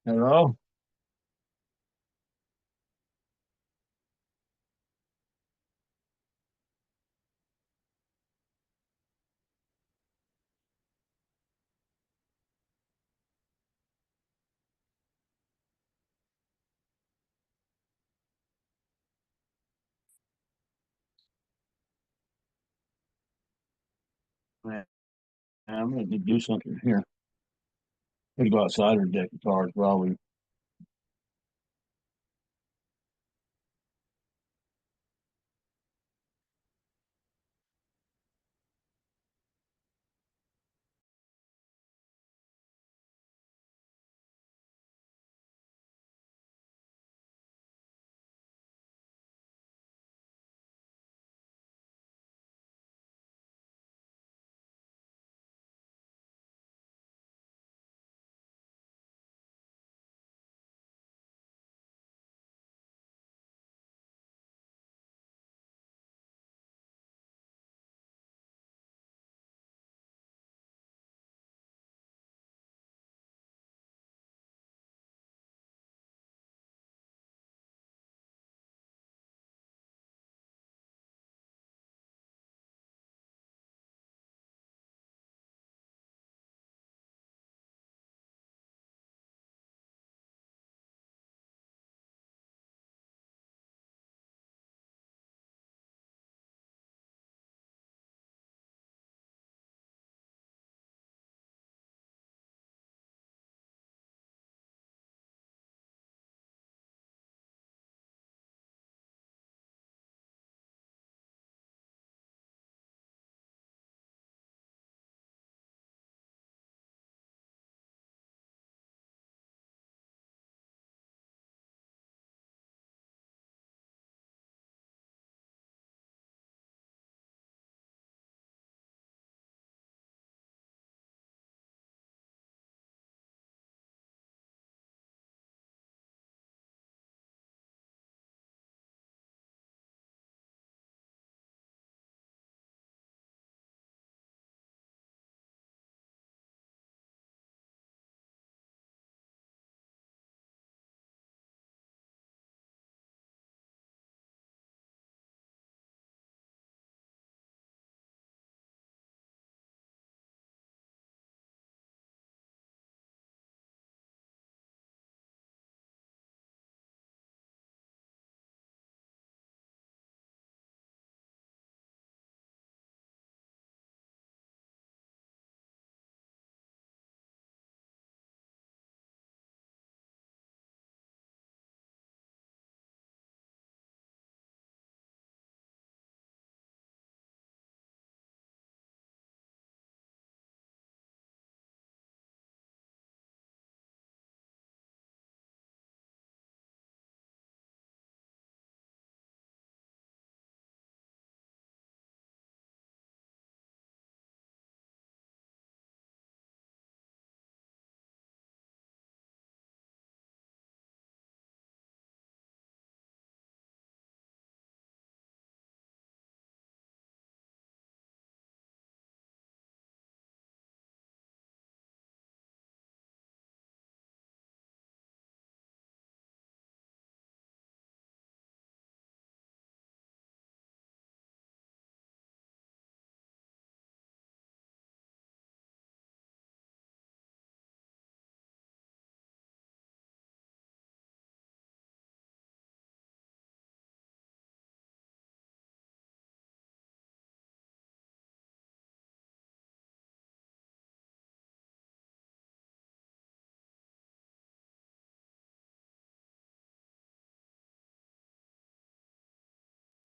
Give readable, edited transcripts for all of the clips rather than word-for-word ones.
Hello. Man, I'm going to do something here. I'm going to go outside or deck the cards probably.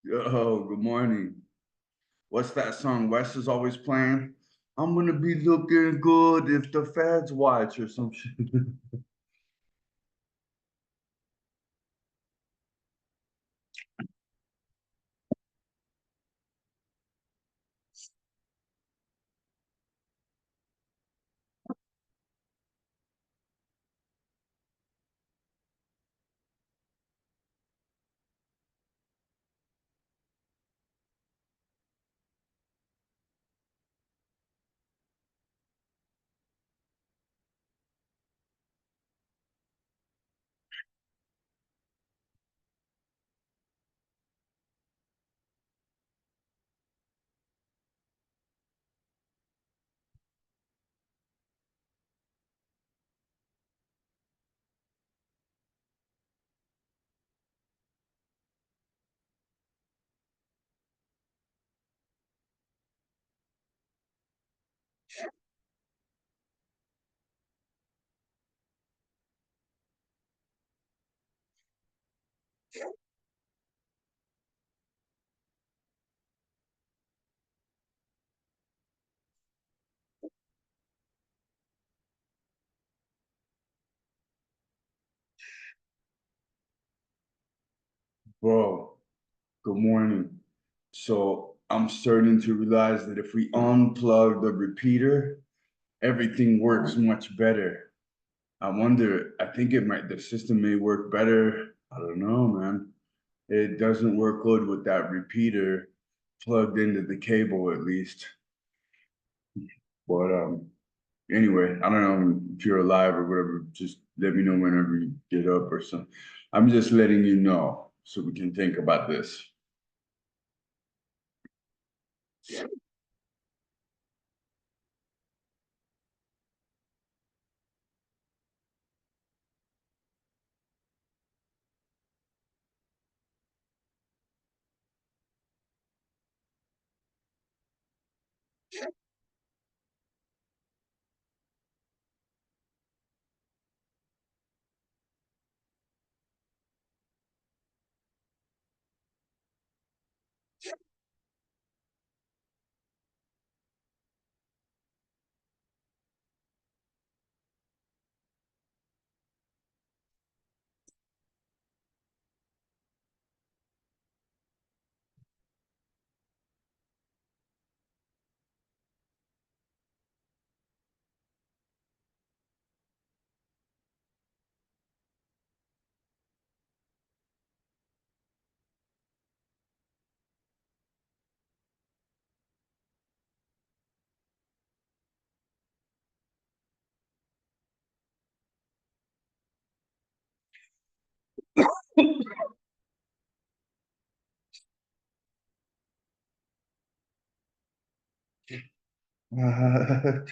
Yo, good morning. What's that song Wes is always playing? I'm gonna be looking good if the feds watch or some shit. Bro, good morning. So I'm starting to realize that if we unplug the repeater, everything works much better. I wonder, I think the system may work better. I don't know, man. It doesn't work good with that repeater plugged into the cable at least. But anyway, I don't know if you're alive or whatever, just let me know whenever you get up or something. I'm just letting you know so we can think about this. What?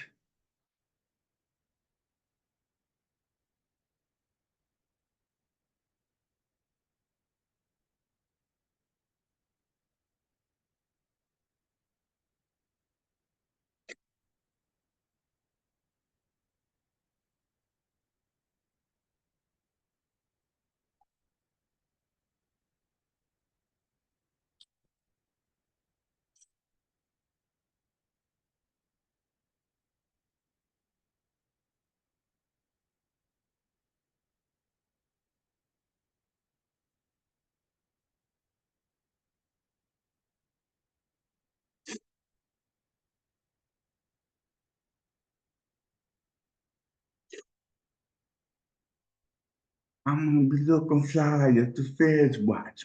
I'm gonna be looking fly if the feds watch.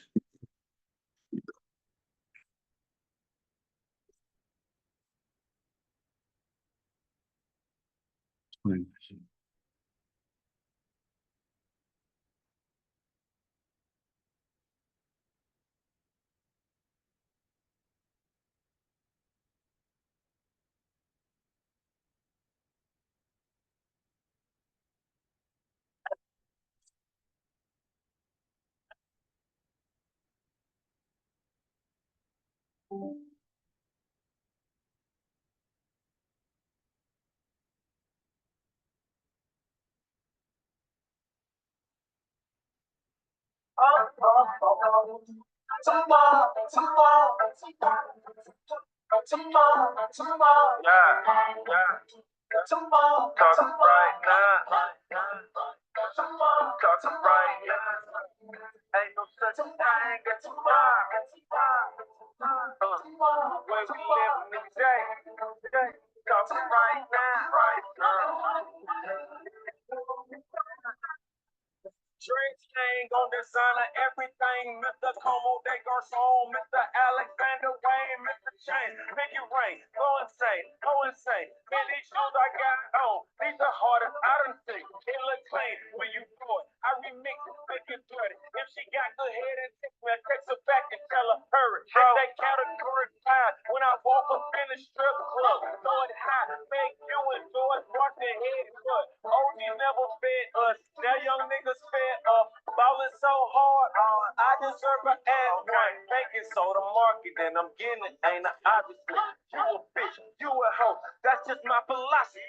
you a hoe. That's just my philosophy.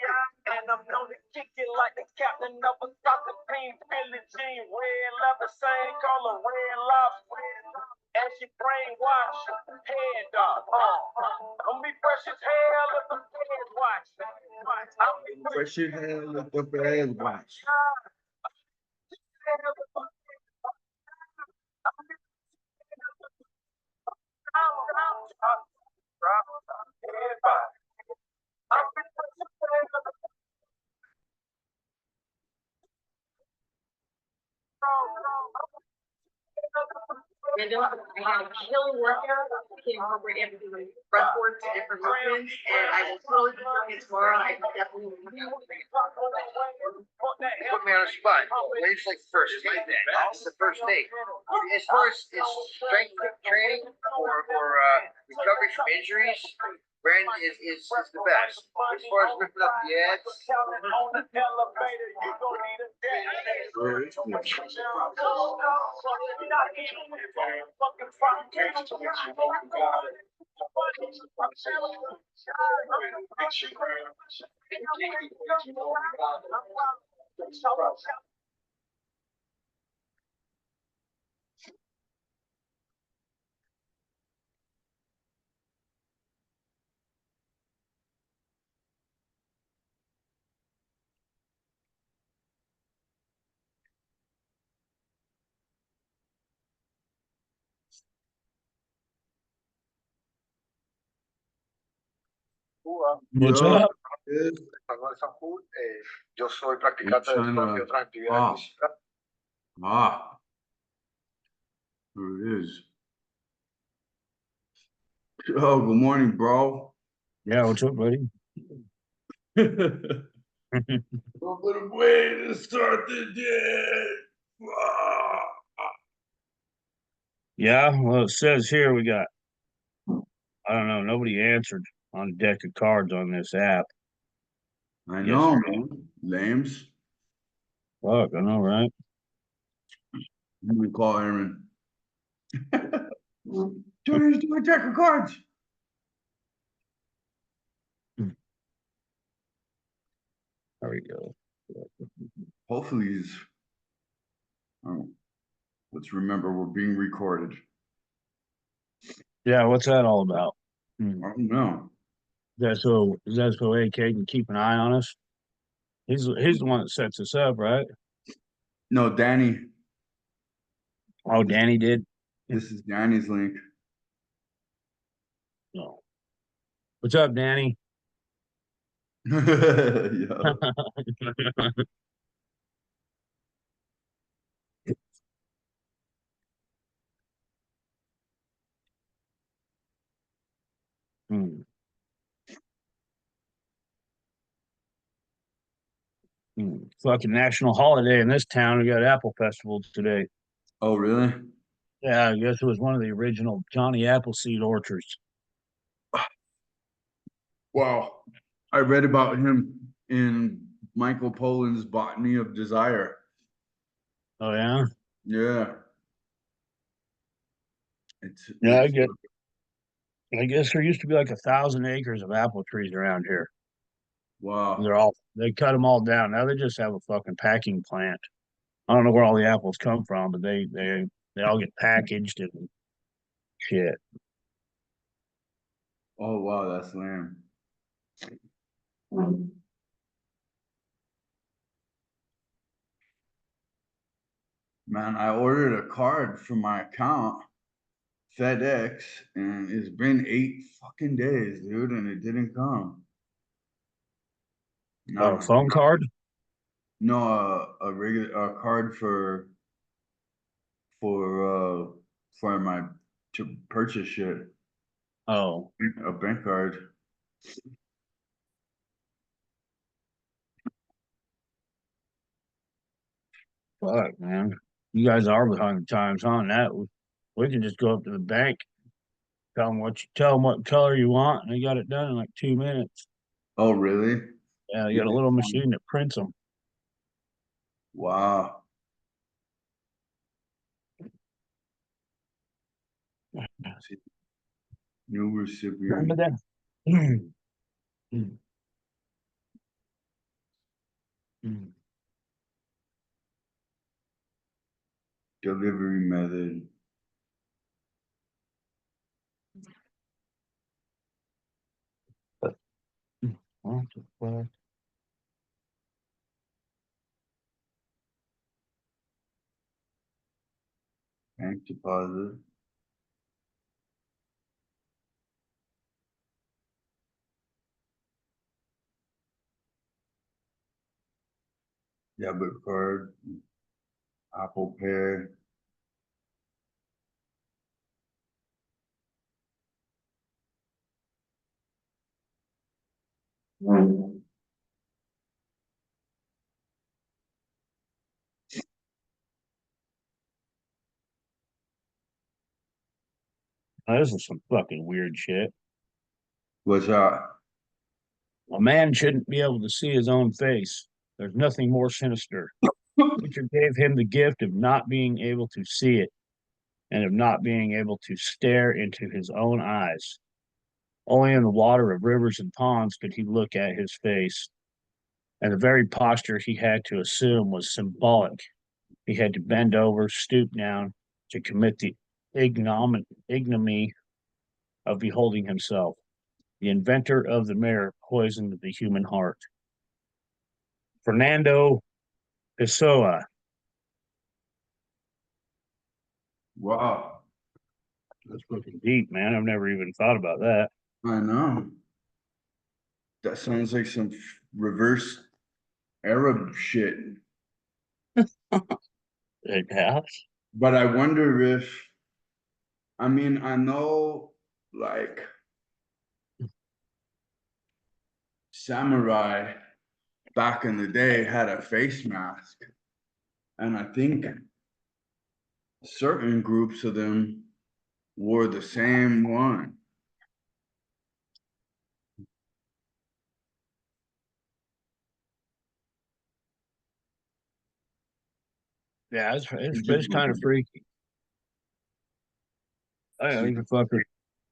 And I'm known to kick it like the captain of a soccer team. Billie Jean, red leather, same color, red lobster. And she brainwash, head dog. I'm be fresh as hell if the feds watch. I'm be Fresh as hell with the bad watch. And I had a killer workout. I can incorporate everything from breath work to different movements, and I will totally be doing it tomorrow. I definitely will be able to bring it. Put me on a spot. Waves like first, like that. That's the first thing. As far as strength training or recovery from injuries, Brandon is the best. As far as ripping up the ads, What's Yo, up? yo soy practicante de sport y otras actividades físicas. Ah, there it is. Oh, good morning, bro. Yeah, what's up, buddy? A little way to start the day. Ah. Yeah, well, it says here we got, I don't know, nobody answered on a deck of cards on this app. I know, Yesterday. man. Lames. Fuck, I know, right? Let me call Aaron. Johnny's doing a deck of cards. There we go. Hopefully he's. Oh, let's remember we're being recorded. Yeah, what's that all about? I don't know. Is that so AK can keep an eye on us? He's the one that sets us up, right? No, Danny. Oh, Danny did. This is Danny's link. No. What's up, Danny? Yeah. Hmm. Fucking national holiday in this town. We got Apple Festival today. Oh, really? Yeah, I guess it was one of the original Johnny Appleseed orchards. Wow. I read about him in Michael Pollan's Botany of Desire. Oh yeah, Yeah. yeah. It's I guess there used to be like 1,000 acres of apple trees around here. wow. They cut them all down. Now they just have a fucking packing plant. I don't know where all the apples come from, but they all get packaged and shit. Oh wow, that's lame. Man, I ordered a card from my account, FedEx, and it's been 8 fucking days, dude, and it didn't come. Oh, Now, phone card? no, a regular card for for my to purchase shit, Oh, a bank card. fuck, man. You guys are behind the times on that. We can just go up to the bank, tell them what color you want, and they got it done in like 2 minutes. Oh, really? Yeah, you Yeah. got a little machine that prints them. Wow. New recipient. Remember that? Mm. Mm. Delivery method. What the fuck? Bank deposit. Debit card. Apple Pay. Now, this is some fucking weird shit. What's that? A man shouldn't be able to see his own face. There's nothing more sinister. Nature gave him the gift of not being able to see it and of not being able to stare into his own eyes. Only in the water of rivers and ponds could he look at his face, and the very posture he had to assume was symbolic. He had to bend over, stoop down to commit the ignominy of beholding himself. The inventor of the mirror poisoned the human heart. Fernando Pessoa. Wow. That's fucking deep, man. I've never even thought about that. I know. That sounds like some reverse Arab shit. It has. But I wonder if, I mean, I know like samurai back in the day had a face mask. And I think certain groups of them wore the same one. Yeah, it's kind of freaky.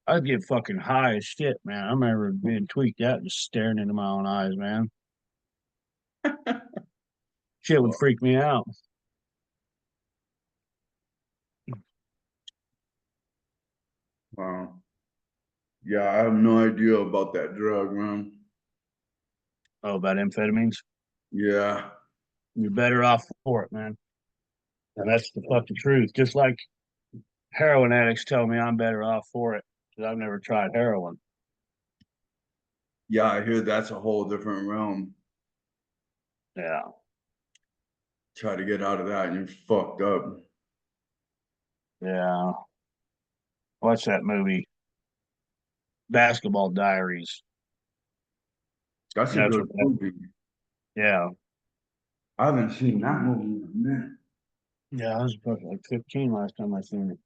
I'd get fucking high as shit, man. I remember being tweaked out just staring into my own eyes, man. Shit would freak me out. Wow. Yeah, I have no idea about that drug, man. Oh, about amphetamines? Yeah. You're better off for it, man. And that's the fucking truth. Just like heroin addicts tell me I'm better off for it because I've never tried heroin. Yeah, I hear that's a whole different realm. Yeah. Try to get out of that and you're fucked up. Yeah. Watch that movie, Basketball Diaries. That's And a that's good what that, movie. yeah. I haven't seen that movie in a minute. Yeah, I was fucking like 15 last time I seen it.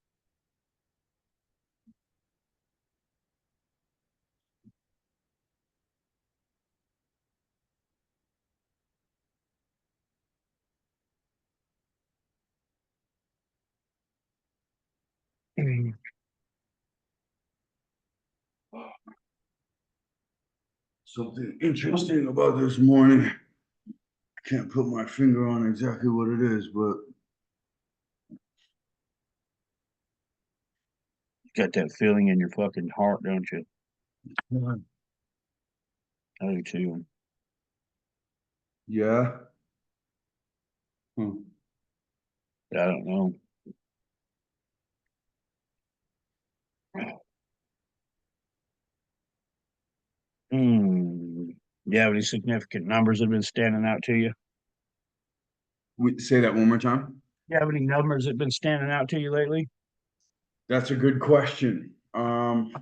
Something interesting about this morning. I can't put my finger on exactly what it is, but Got that feeling in your fucking heart, don't you? I do too. yeah. Hmm. I don't know. Hmm. Do you have any significant numbers that have been standing out to you? We say that one more time. Do you have any numbers that have been standing out to you lately? That's a good question. Some,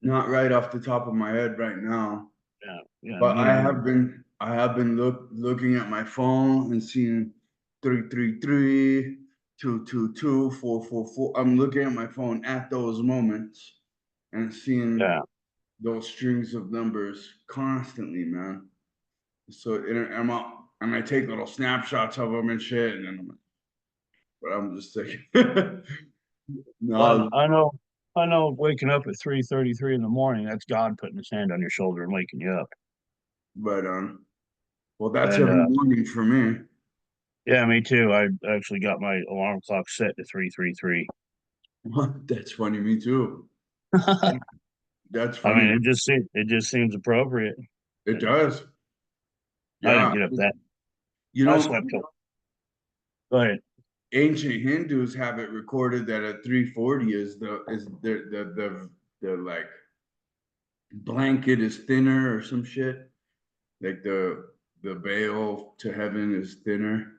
Not right off the top of my head right now, yeah, yeah, but me neither. I have been looking at my phone and seeing 333, 222, 444. I'm looking at my phone at those moments and seeing Yeah. those strings of numbers constantly, man. So I'm up, and I take little snapshots of them and shit, and then but I'm just thinking, Well, no, I know. I know waking up at 3:33 in the morning, that's God putting his hand on your shoulder and waking you up. But well, that's And every morning for me. yeah, me too. I actually got my alarm clock set to 3:33. That's funny, me too. I That's mean, funny. it just seems appropriate. It does. I didn't Yeah. get up that. You I know, slept till. Go ahead. ancient Hindus have it recorded that at 3:40 is the like blanket is thinner or some shit. Like the veil to heaven is thinner.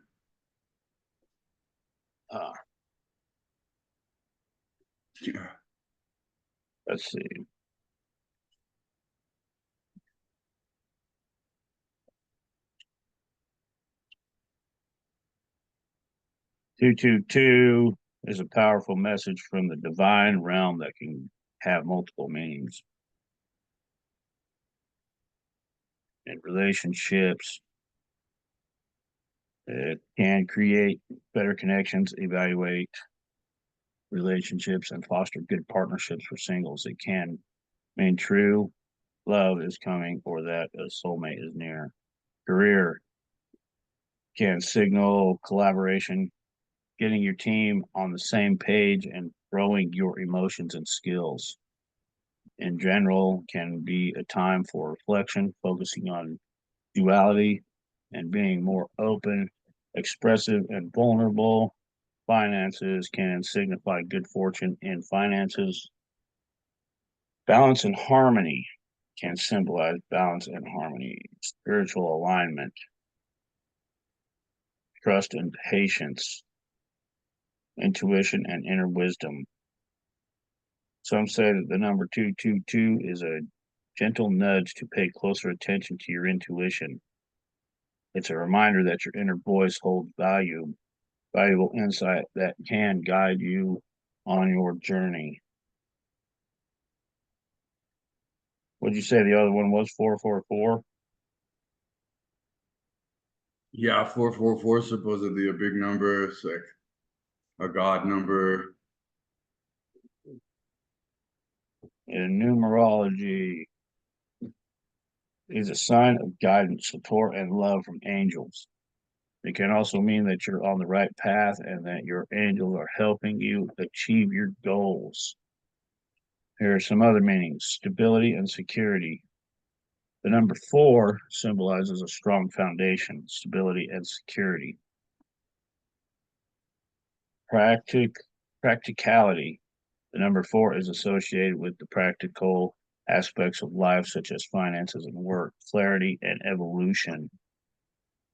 Uh, Yeah. let's see. Two two two is a powerful message from the divine realm that can have multiple meanings in relationships. It can create better connections, evaluate relationships, and foster good partnerships for singles. It can mean true love is coming or that a soulmate is near. Career can signal collaboration, getting your team on the same page and growing your emotions and skills. In general, can be a time for reflection, focusing on duality and being more open, expressive, and vulnerable. Finances can signify good fortune in finances. Balance and harmony can symbolize balance and harmony, spiritual alignment, trust and patience, intuition and inner wisdom. Some say that the number 222 is a gentle nudge to pay closer attention to your intuition. It's a reminder that your inner voice holds valuable insight that can guide you on your journey. What'd you say the other one was? 444? Yeah, 444 is supposedly a big number. It's like a God number. In numerology, is a sign of guidance, support, and love from angels. It can also mean that you're on the right path and that your angels are helping you achieve your goals. Here are some other meanings: stability and security. The number 4 symbolizes a strong foundation, stability, and security. Practicality. The number 4 is associated with the practical aspects of life, such as finances and work, clarity, and evolution.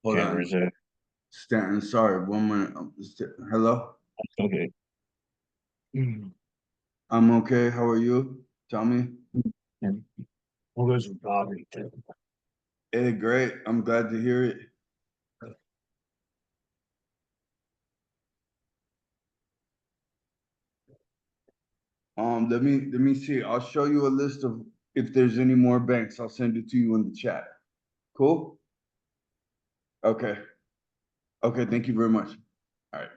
Hold Can on. resist. Stanton, sorry, 1 minute. Hello? Okay. I'm okay. How are you? Tell me. And well, those are Bobby too. Hey, great. I'm glad to hear it. Let me see. I'll show you a list of if there's any more banks. I'll send it to you in the chat. Cool? Okay. Okay, thank you very much. All right.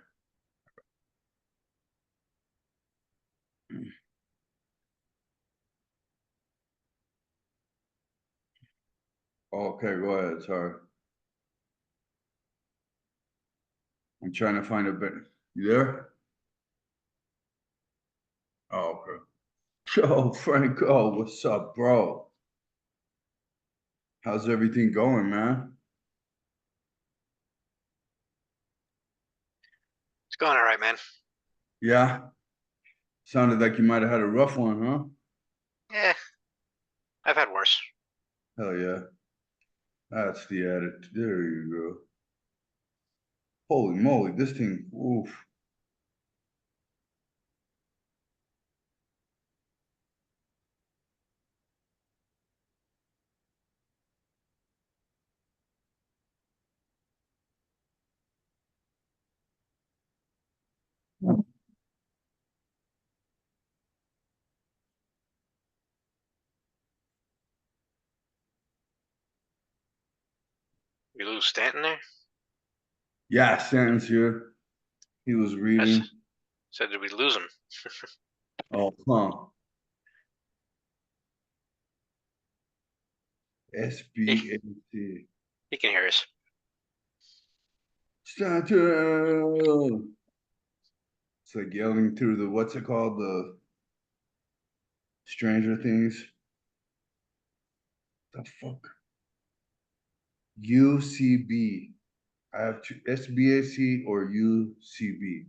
Okay, go ahead. Sorry. I'm trying to find a bank. You there? Oh, okay. Yo, Franco, what's up, bro? How's everything going, man? It's going all right, man. Yeah? Sounded like you might have had a rough one, huh? Yeah, I've had worse. Hell yeah. That's the attitude. There you go. Holy moly, this thing, oof. We lose Stanton there? Yeah, Stanton's here. He was I s- reading. said, did we lose him? Oh, huh. SBAC. He can hear us. Santa. It's like yelling through the, what's it called? The Stranger Things. The fuck? UCB. I have two, SBAC or UCB.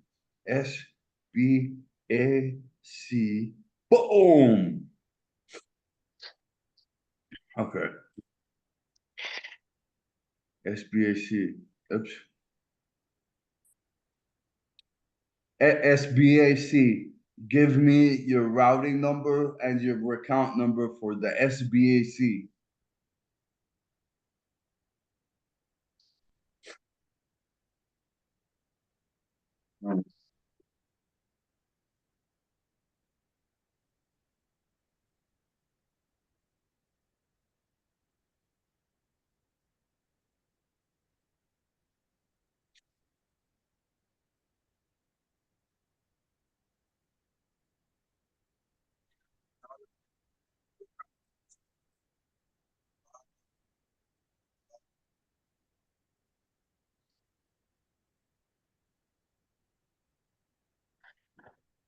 SBAC. Boom. Okay. SBAC. Oops. SBAC. Give me your routing number and your account number for the SBAC.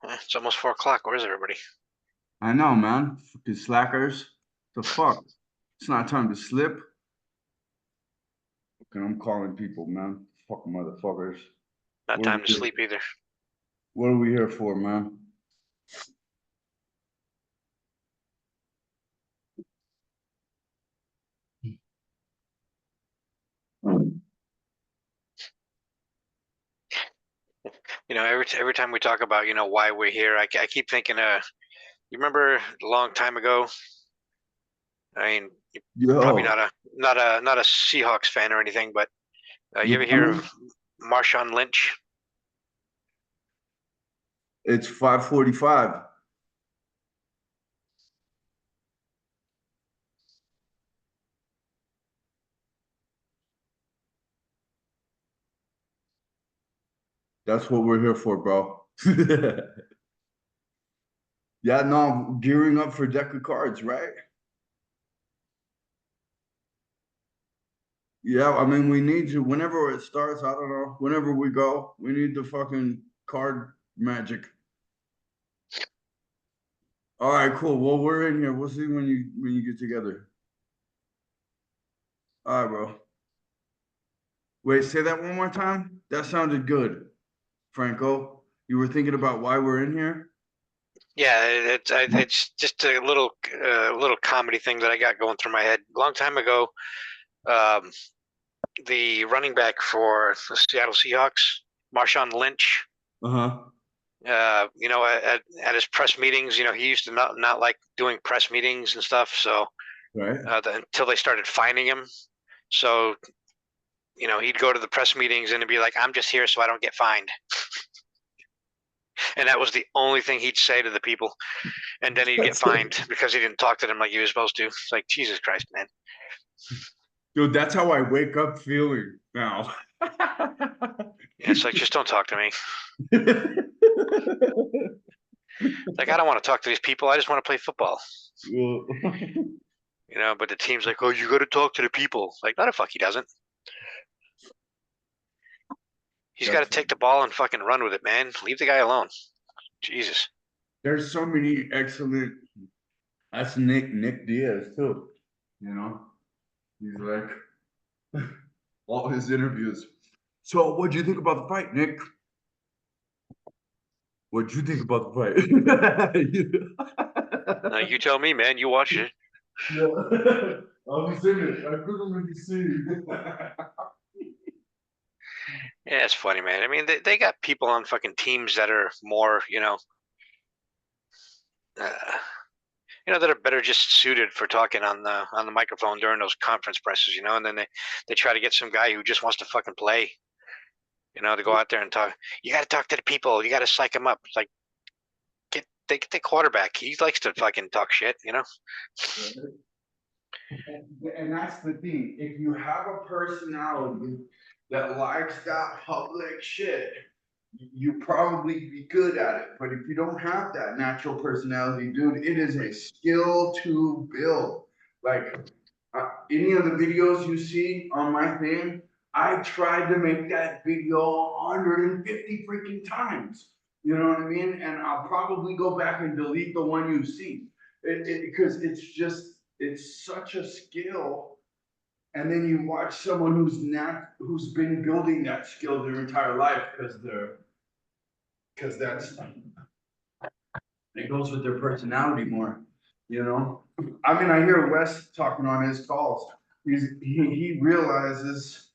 It's almost 4 o'clock. Where's everybody? I know, man. Fucking slackers. The fuck? It's not time to slip. Fucking, I'm calling people, man. Fucking motherfuckers. Not What are time we to here- sleep either. What are we here for, man? Every time we talk about why we're here, I keep thinking, you remember a long time ago? I mean, probably Yo, not a Seahawks fan or anything, but you ever hear of Marshawn Lynch? it's 5:45. That's what we're here for, bro. Yeah, no, gearing up for deck of cards, right? Yeah, I mean, we need to, whenever it starts, I don't know, whenever we go, we need the fucking card magic. All right, cool. Well, we're in here. We'll see when you get together. All right, bro. Wait, say that one more time. That sounded good, Franco. You were thinking about why we're in here? Yeah, it's just a little comedy thing that I got going through my head. A long time ago, um, the running back for the Seattle Seahawks, Marshawn Lynch, Uh-huh. at his press meetings, he used to not like doing press meetings and stuff. So Right. until they started fining him, so he'd go to the press meetings and it'd be like, "I'm just here so I don't get fined," and that was the only thing he'd say to the people. And then he'd get fined because he didn't talk to them like he was supposed to. It's like, Jesus Christ, man. Dude, that's how I wake up feeling now. Yeah, it's like, just don't talk to me. Like, I don't want to talk to these people. I just want to play football. But the team's like, "Oh, you got to talk to the people." Like, no, the fuck he doesn't. He's got to take the ball and fucking run with it, man. Leave the guy alone. Jesus. There's so many excellent. That's Nick Diaz too. He's like all his interviews. So, what'd you think about the fight, Nick? What'd you think about the Now, fight? you tell me, man. You watched it. Yeah. I was in it. I couldn't really see. Yeah, it's funny, man. I mean, they got people on fucking teams that are more, uh, that are better just suited for talking on the microphone during those conference presses, and then they try to get some guy who just wants to fucking play, to go out there and talk. You got to talk to the people. You got to psych them up. It's like, get the quarterback. He likes to fucking talk shit, And that's the thing. If you have a personality that likes that public shit, you probably be good at it. But if you don't have that natural personality, dude, it is a skill to build. Like any of the videos you see on my thing, I tried to make that video 150 freaking times. You know what I mean? And I'll probably go back and delete the one you see. Because it's such a skill. And then you watch someone who's been building that skill their entire life because it goes with their personality more, you know? I mean, I hear Wes talking on his calls. He realizes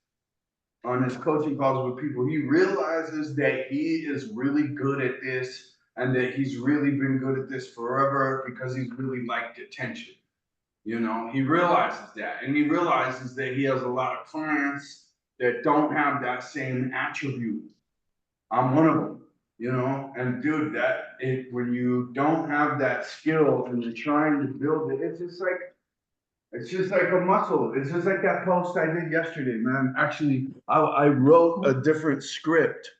on his coaching calls with people, he realizes that he is really good at this and that he's really been good at this forever because he's really liked attention. You know, he realizes that, and he realizes that he has a lot of clients that don't have that same attribute. I'm one of them, you know, and dude, when you don't have that skill and you're trying to build it, it's just like a muscle. It's just like that post I did yesterday, man. Actually, I wrote a different script.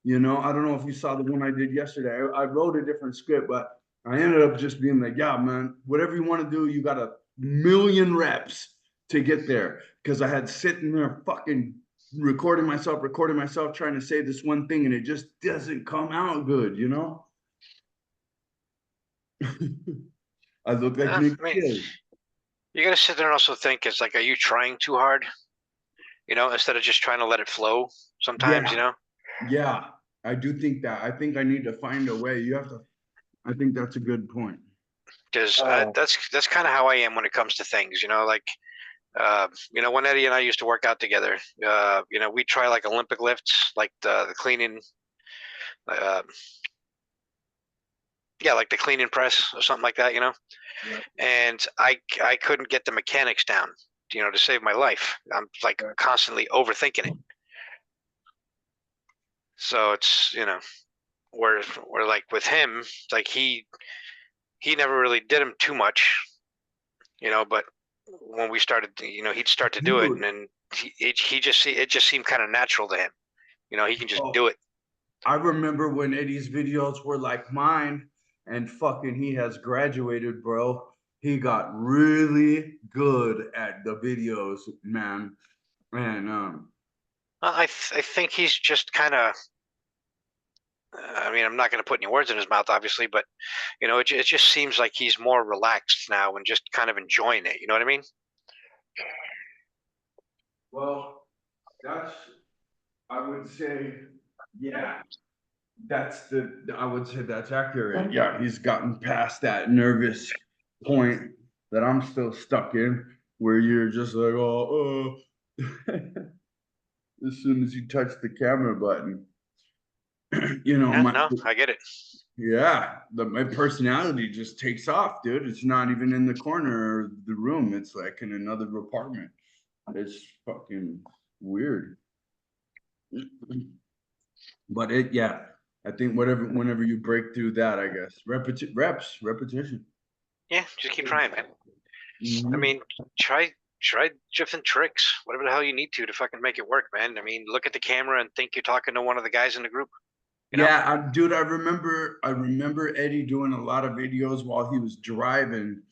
You know, I don't know if you saw the one I did yesterday. I wrote a different script, but I ended up just being like, yeah, man, whatever you want to do, you got 1,000,000 reps to get there. Because I had sitting there fucking recording myself, trying to say this one thing, and it just doesn't come out good, you know? I look like Nick Cage. You gotta sit there and also think, it's like, are you trying too hard? You know, instead of just trying to let it flow sometimes, you know? Yeah, I do think that. I think I need to find a way. I think that's a good point. Because that's kind of how I am when it comes to things, you know, like, you know, when Eddie and I used to work out together, you know, we try like Olympic lifts, like the cleaning, yeah, like the cleaning press or something like that, you know. Yeah. And I couldn't get the mechanics down, you know, to save my life. I'm like constantly overthinking it. So it's, you know, we're like with him, like he never really did them too much, you know, but when we started, you know, he'd start to do it, and then it just seemed kind of natural to him. You know, he can just do it. I remember when Eddie's videos were like mine, and fucking he has graduated, bro. He got really good at the videos, man. And I think he's just kind of. I mean, I'm not going to put any words in his mouth, obviously, but you know, it just seems like he's more relaxed now and just kind of enjoying it. You know what I mean? well, I would say, yeah, I would say that's accurate. Yeah, he's gotten past that nervous point that I'm still stuck in, where you're just like, oh, as soon as you touch the camera button, you know, Yeah, no, I get it. yeah, my personality just takes off, dude. It's not even in the corner of the room. It's like in another apartment. It's fucking weird. But yeah, I think whenever you break through that, I guess repetition. Yeah, just keep trying, man. Mhm. I mean, try different tricks, whatever the hell you need to fucking make it work, man. I mean, look at the camera and think you're talking to one of the guys in the group. You know? Yeah, dude, I remember Eddie doing a lot of videos while he was driving,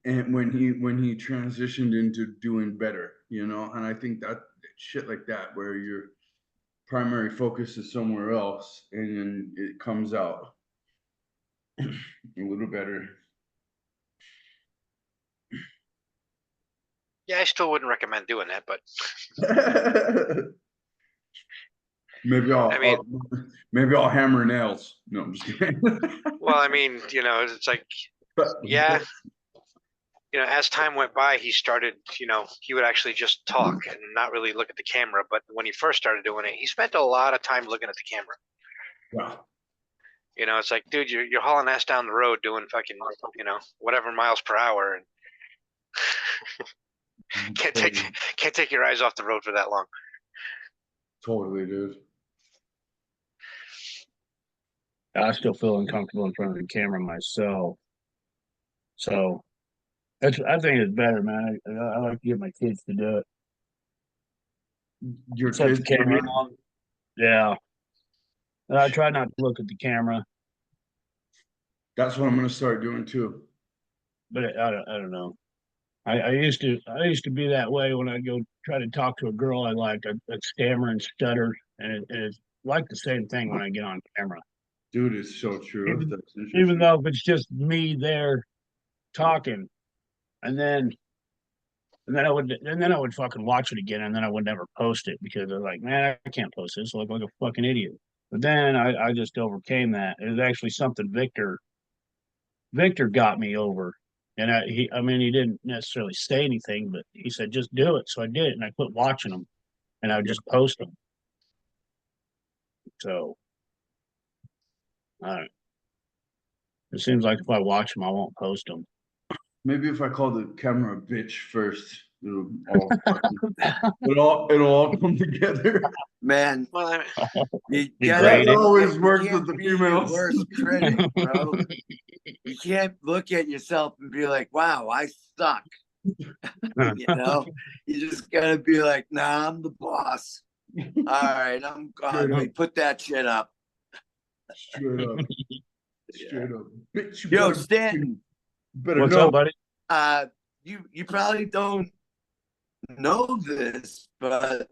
and when he transitioned into doing better, you know, and I think that shit like that, where your primary focus is somewhere else, and then it comes out a little better. Yeah, I still wouldn't recommend doing that, but Maybe I mean, I'll hammer nails. No, I'm just kidding. well, I mean, you know, it's like, yeah, you know, as time went by, he started, you know, he would actually just talk and not really look at the camera. But when he first started doing it, he spent a lot of time looking at the camera. Yeah. You know, it's like, dude, you're hauling ass down the road doing fucking, you know, whatever miles per hour, and can't take your eyes off the road for that long. Totally, dude. I still feel uncomfortable in front of the camera myself. So I think it's better, man. I like to get my kids to do it. Your Set the kids do camera it? on. Yeah. I try not to look at the camera, That's what I'm gonna start doing too. but I don't know. I used to be that way when I go try to talk to a girl I liked. I'd stammer and stutter, and it's like the same thing when I get on camera. Dude, it's so true. Even That's even interesting. though if it's just me there talking, and then I would fucking watch it again, and then I would never post it because I'm like, man, I can't post this. I look like a fucking idiot. But then I just overcame that. It was actually something Victor got me over. And I mean, he didn't necessarily say anything, but he said, just do it. So I did it, and I quit watching them, and I would just post them. So, I it seems like if I watch them, I won't post them. Maybe if I call the camera a bitch first, it'll all come together. Man, Well, I mean, you Degrade That it. always you works can't with the be your females. worst critic, bro. You can't look at yourself and be like, wow, I suck. You know, you just gotta be like, nah, I'm the boss. All right, I'm Straight gonna up. put that shit up. Straight up. Straight up. Bitch, you Yo, better, Stanton, better What's know. up, buddy? you probably don't know this, but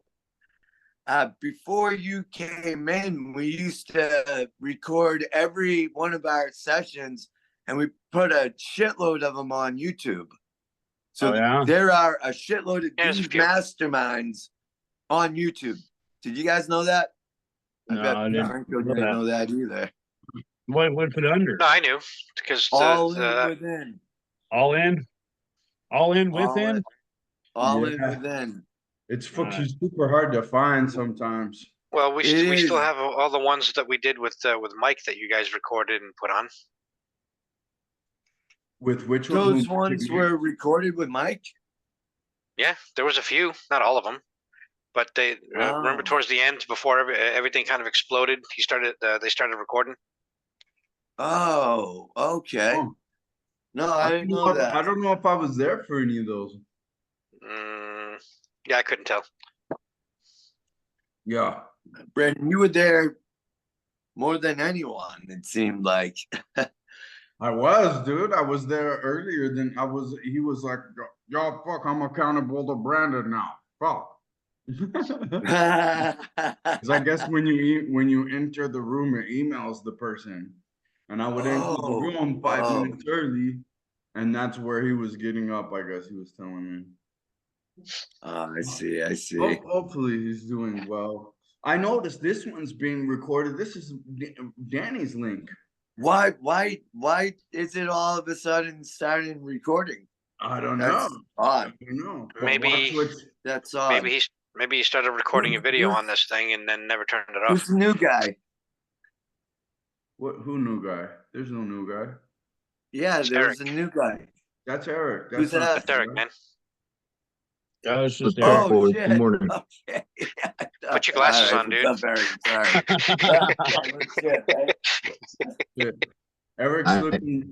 before you came in, we used to record every one of our sessions, and we put a shitload of them on YouTube. So Oh, yeah? there are a shitload of Yeah, there's a these few. masterminds on YouTube. Did you guys know that? No, I bet I didn't Franco know didn't that. know that either. What put under? no, I knew because All in within. All in? All in All in, within? all in Yeah. within. It's fucking super hard to find sometimes. well, we It still is. have all the ones that we did with Mike that you guys recorded and put on. With which Those one? ones were recorded with Mike. Yeah, there was a few, not all of them, but they remember Oh. towards the end before everything kind of exploded. They started recording. Oh, okay. Oh, No, I didn't know I that. don't know if I was there for any of those. Yeah, I couldn't tell. Yeah. Brandon, you were there more than anyone, it seemed like. I was, dude. I was there earlier than I was. He was like, y'all, fuck, I'm accountable to Brandon now. Fuck. Because I guess when you enter the room, it emails the person, and I would enter the room 5 minutes early, and that's where he was getting up. I guess he was telling me. I see. I see. Hopefully he's doing well. I noticed this one's being recorded. This is Danny's link. Why is it all of a sudden starting recording? I don't That's know. odd. I don't know. But Maybe- watch what's- That's odd. Maybe he started recording a video on this thing and then never turned it off. Who's the new guy? who new guy? There's no new guy. Yeah, It's there's a Eric. new guy. That's Eric. Who's not that? That's Eric, man. That was just What's up, Eric. boys? shit. Good morning. Okay. Put your glasses All on, dude. What's up, Eric? Sorry. Shit, right? Yeah. Eric's Hi. looking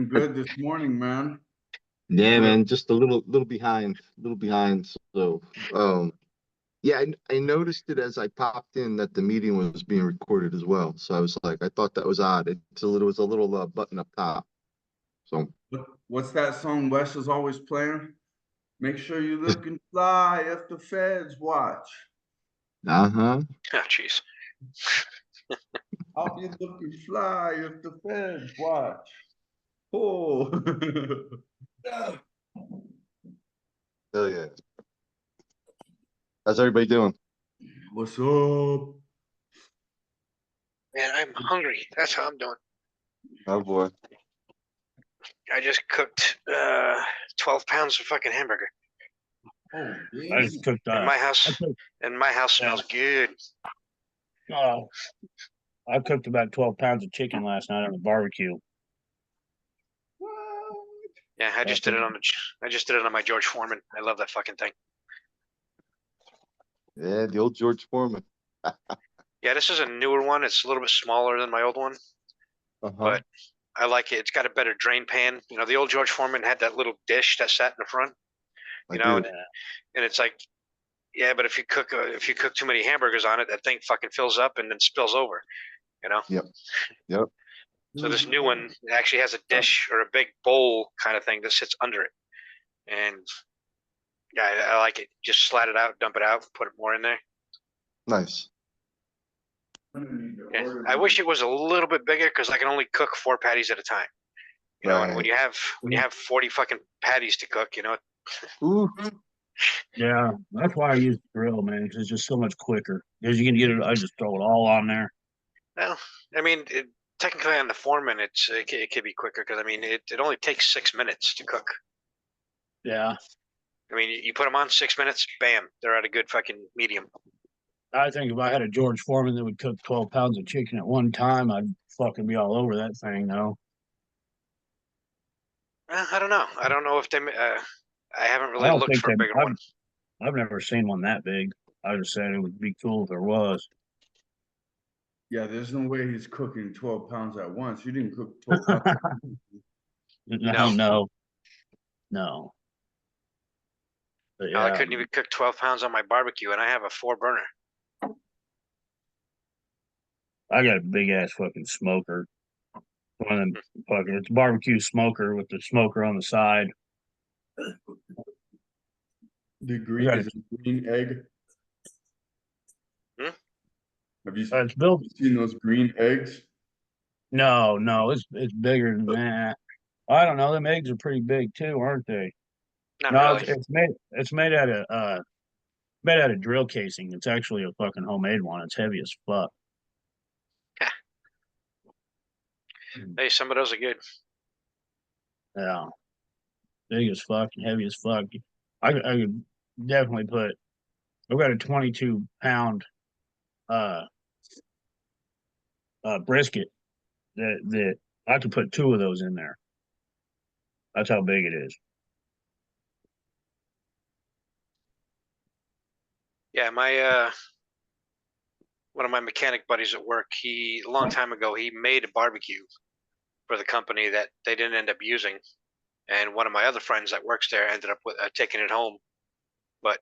good this morning, man. Yeah, man, just a little behind. So, yeah, I noticed it as I popped in that the meeting was being recorded as well. So I was like, I thought that was odd. It was a little button up top. So What's that song Wes is always playing? Make sure you looking fly if the feds watch. uh-huh. Oh, jeez. I'll be looking fly if the feds watch. Oh. Hell yeah. How's everybody doing? What's up? Man, I'm hungry. That's how I'm doing. Oh boy. I just cooked 12 pounds of fucking hamburger. Oh, I just cooked And my house I cooked, smells good. I cooked about 12 pounds of chicken last night on the barbecue. Yeah, I just did it on my George Foreman. I love that fucking thing. Yeah, the old George Foreman. Yeah, this is a newer one. It's a little bit smaller than my old one, Uh-huh. but I like it. It's got a better drain pan. You know, the old George Foreman had that little dish that sat in the front. I You know, do. and it's like Yeah, but if you cook too many hamburgers on it, that thing fucking fills up and then spills over. You know. Yep. Yep. So this new one actually has a dish or a big bowl kind of thing that sits under it, and yeah, I like it. Just slat it out, dump it out, put more in there. Nice. Yeah. I wish it was a little bit bigger because I can only cook 4 patties at a time. You know, and when you have 40 fucking patties to cook, you know. Ooh. Yeah, that's why I use the grill, man, because it's just so much quicker. Because you can get it, I just throw it all on there. Well, I mean, technically on the Foreman, it could be quicker because I mean, it only takes 6 minutes to cook. Yeah, I mean, you put them on 6 minutes, bam, they're at a good fucking medium. I think if I had a George Foreman that would cook 12 pounds of chicken at one time, I'd fucking be all over that thing, though. I don't know. I don't know if they. I haven't I really don't looked think for a bigger one. I've never seen one that big. I just said it would be cool if there was. Yeah, there's no way he's cooking 12 pounds at once. You didn't cook 12 pounds. No. But I yeah, couldn't even cook 12 pounds on my barbecue, and I have a 4-burner. I got a big ass fucking smoker. One of them fucking, it's a barbecue smoker with the smoker on the side. The green got is a green egg. Hmm? Have you It's built. seen those green eggs? No, it's bigger than that. I don't know. Them eggs are pretty big too, aren't they? Not No, really. it's made out of drill casing. It's actually a fucking homemade one. It's heavy as fuck. Hey, some of those are good. Yeah, big as fuck and heavy as fuck. I could definitely put. I've got a 22-pound brisket that I could put 2 of those in there. That's how big it is. Yeah, my one of my mechanic buddies at work, a long time ago, he made a barbecue for the company that they didn't end up using, and one of my other friends that works there ended up taking it home. But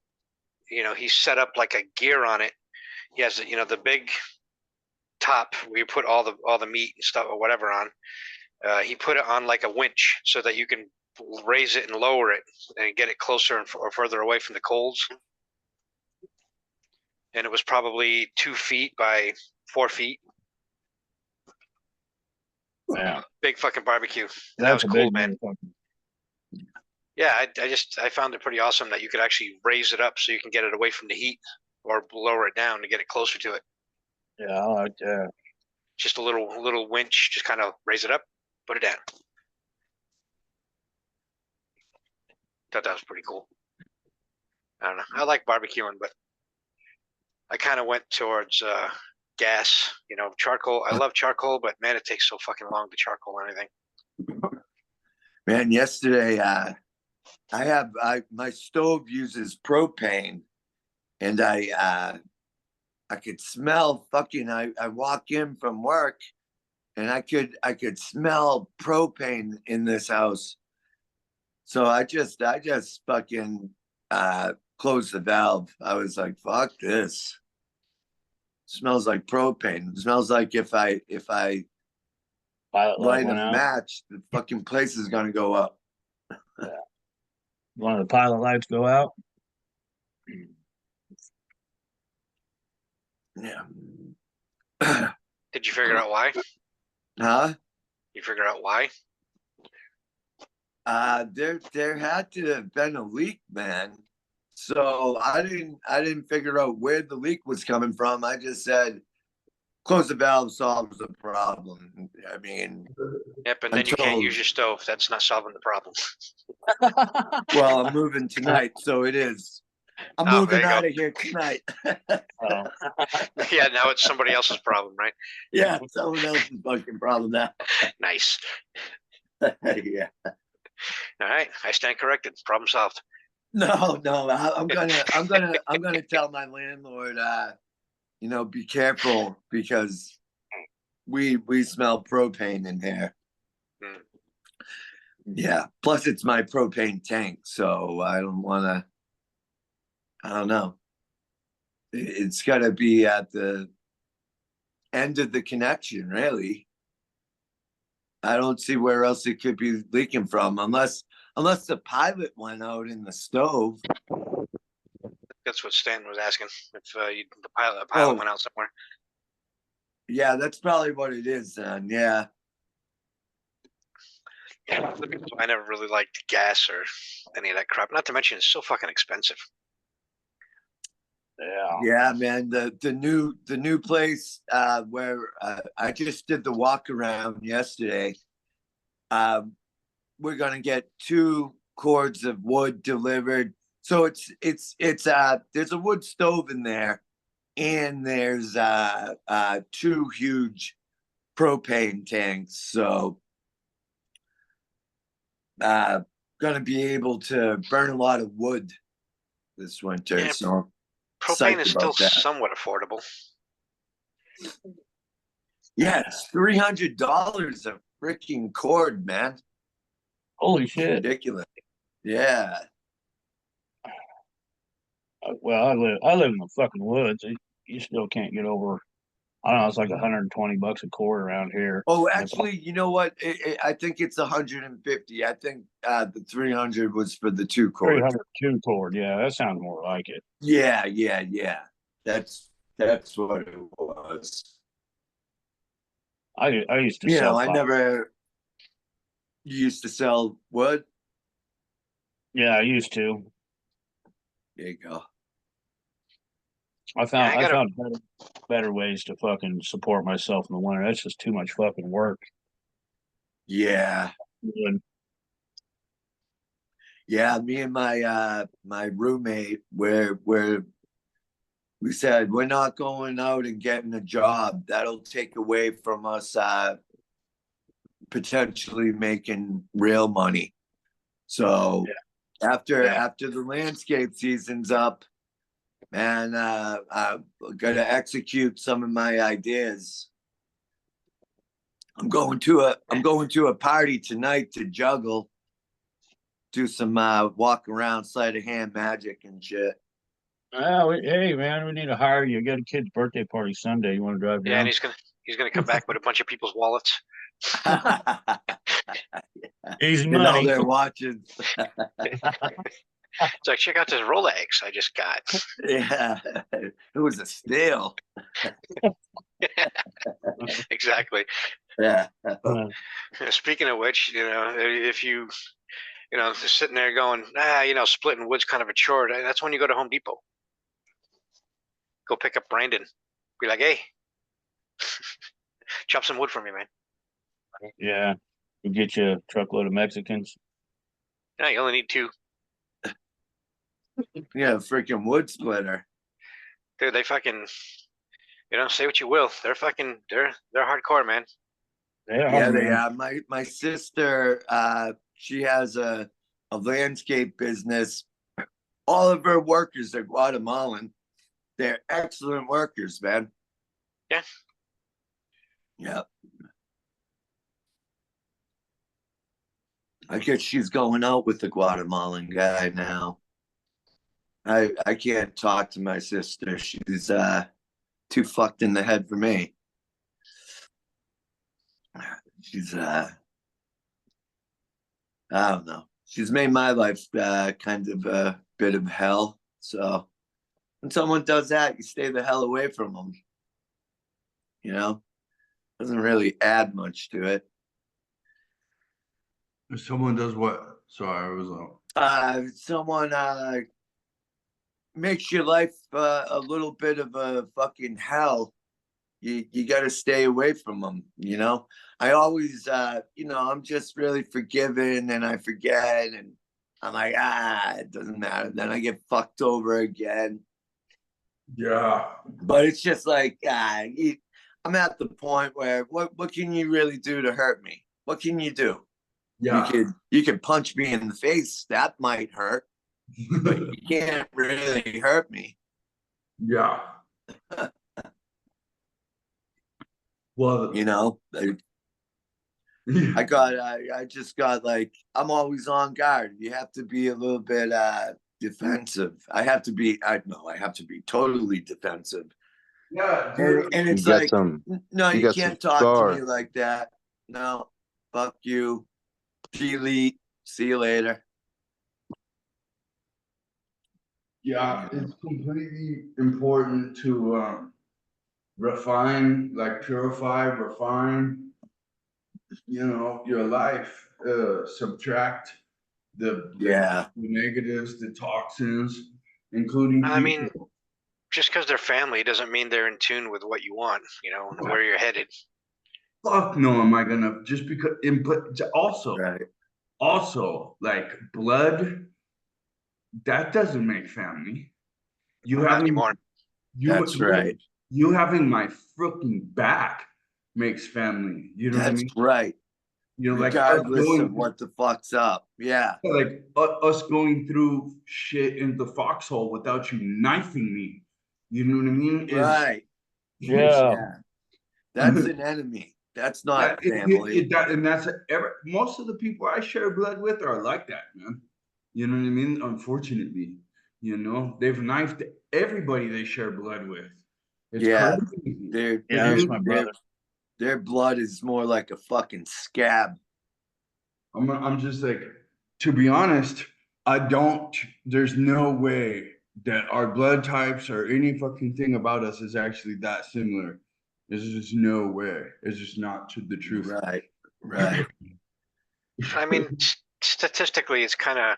you know, he set up like a gear on it. He has the big top where you put all the meat and stuff or whatever on. He put it on like a winch so that you can raise it and lower it and get it closer or further away from the coals. And it was probably 2 feet by 4 feet. Yeah, Big fucking barbecue. And that was cool, man. motherfucker. Yeah, I found it pretty awesome that you could actually raise it up so you can get it away from the heat or lower it down to get it closer to it. Yeah, I like that. Just a little winch, just kind of raise it up, put it down. Thought that was pretty cool. I don't know. I like barbecuing, but I kind of went towards gas. You know, charcoal. I love charcoal, but man, it takes so fucking long to charcoal anything. Man, yesterday my stove uses propane, and I could smell fucking. I walk in from work, and I could smell propane in this house. So I just fucking closed the valve. I was like, fuck this. Smells like propane. It smells like if I Pilot light light a went out. match, the fucking place is gonna go up. Yeah. One of the pilot lights go out. Yeah. Did you figure out why? Huh? You figure out why? There had to have been a leak, man. So I didn't figure out where the leak was coming from. I just said, close the valve solves the problem. I mean, Yep, and then you can't use your stove. That's not solving the problem. well, I'm moving tonight, so it is. I'm moving out of here tonight. Oh. Yeah, now it's somebody else's problem, right? Yeah, someone else's fucking problem now. Nice. Yeah. All right, I stand corrected. Problem solved. No, I'm gonna tell my landlord, be careful because we smell propane in here. Hmm. Yeah. Plus, it's my propane tank, so I don't know. It's got to be at the end of the connection, really. I don't see where else it could be leaking from, unless the pilot went out in the stove. That's what Stan was asking. If the pilot went out somewhere. Yeah, that's probably what it is then. Yeah. Yeah, I never really liked gas or any of that crap. Not to mention, it's so fucking expensive. Yeah, man. The new place where I just did the walk around yesterday. We're gonna get 2 cords of wood delivered. So it's there's a wood stove in there, and there's 2 huge propane tanks. So gonna be able to burn a lot of wood this winter. Yeah, so propane is still that. somewhat affordable. Yeah, it's $300 a freaking cord, man. Holy shit. Ridiculous. Yeah. Well, I live in the fucking woods. You still can't get over. I don't know. It's like $120 a cord around here. Oh, actually, you know what? I think it's 150. I think the 300 was for the 2 cord. 302 cord. Yeah, that sounds more like it. Yeah. That's what it was. I used to sell. You used to sell wood? Yeah, I used to. There you go. I found better ways to fucking support myself in the winter. That's just too much fucking work. Yeah. Yeah, me and my roommate, where we said we're not going out and getting a job. That'll take away from us potentially making real money. So after the landscape season's up, man, I'm gonna execute some of my ideas. I'm going to a party tonight to juggle, do some walk around, sleight of hand magic and shit. Hey man, we need to hire you. Got a kid's birthday party Sunday. You want to drive down? Yeah, and he's gonna come back with a bunch of people's wallets. Easy money. They're watching. It's like, check out this Rolex I just got. Yeah, it was a steal. Exactly. Yeah. Speaking of which, if you just sitting there going, splitting wood's kind of a chore. That's when you go to Home Depot. Go pick up Brandon. Be like, hey, chop some wood for me, man. Yeah, we'll get you a truckload of Mexicans. No, you only need 2. Yeah, freaking wood splitter. Dude, they fucking, say what you will. They're hardcore, man. Yeah, they are. My sister, she has a landscape business. All of her workers are Guatemalan. They're excellent workers, man. Yeah. Yeah. I guess she's going out with the Guatemalan guy now. I can't talk to my sister. She's too fucked in the head for me. She's I don't know. She's made my life kind of a bit of hell. So when someone does that, you stay the hell away from them. Doesn't really add much to it. If someone does what? Sorry, I was Someone makes your life a little bit of a fucking hell. You got to stay away from them. I always, I'm just really forgiving and I forget and I'm like, it doesn't matter. Then I get fucked over again. Yeah. But it's just like, I'm at the point where what can you really do to hurt me? What can you do? Yeah. You can punch me in the face. That might hurt, but you can't really hurt me. Yeah. Well, I just got like, I'm always on guard. You have to be a little bit defensive. I have to be totally defensive. Yeah, And, dude. and You it's got like, some. no, you you got some can't talk to scar. me like that. No, fuck you. Delete. See you later. Yeah, it's completely important to refine, like purify, refine, your life, subtract Yeah. the negatives, the toxins, including I mean, people. just because they're family doesn't mean they're in tune with what you want, where you're headed. Fuck no, am I gonna just because input also Right. like blood, that doesn't make family. You Not having anymore. That's right. you having my freaking back makes family. You know what I That's mean? right. Like us Regardless of going what the fuck's up. Yeah. like us going through shit in the foxhole without you knifing me. You know what I mean? Right. Yeah. Yeah. That's an enemy. That's not family. And that's most of the people I share blood with are like that, man. You know what I mean? Unfortunately, they've knifed everybody they share blood with. It's Yeah. crazy. Their Yeah, that's my brother. their blood is more like a fucking scab. I'm just like, to be honest, there's no way that our blood types or any fucking thing about us is actually that similar. There's just no way. It's just not the truth. Right. Right. I mean, statistically, it's kind of,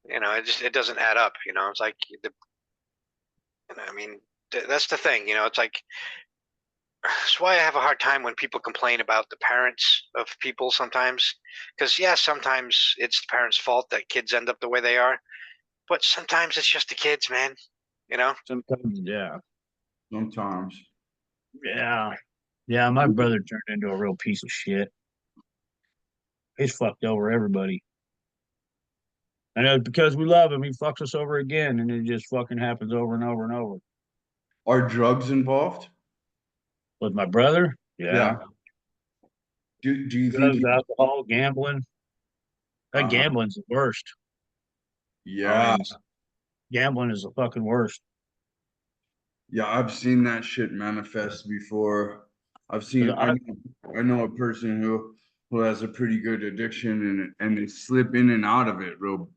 it doesn't add up. It's like I mean, that's the thing. It's like that's why I have a hard time when people complain about the parents of people sometimes. Because yeah, sometimes it's the parents' fault that kids end up the way they are, but sometimes it's just the kids, man. Sometimes, yeah. Sometimes. Yeah. Yeah, my brother turned into a real piece of shit. He's fucked over everybody. And it's because we love him, he fucks us over again, and it just fucking happens over and over and over. Are drugs involved? With my brother, yeah. Do you think? Drugs, alcohol, gambling. That Uh, gambling's the worst. yeah, Gambling is the fucking worst. yeah, I've seen that shit manifest before. I know a person who has a pretty good addiction and they slip in and out of it real.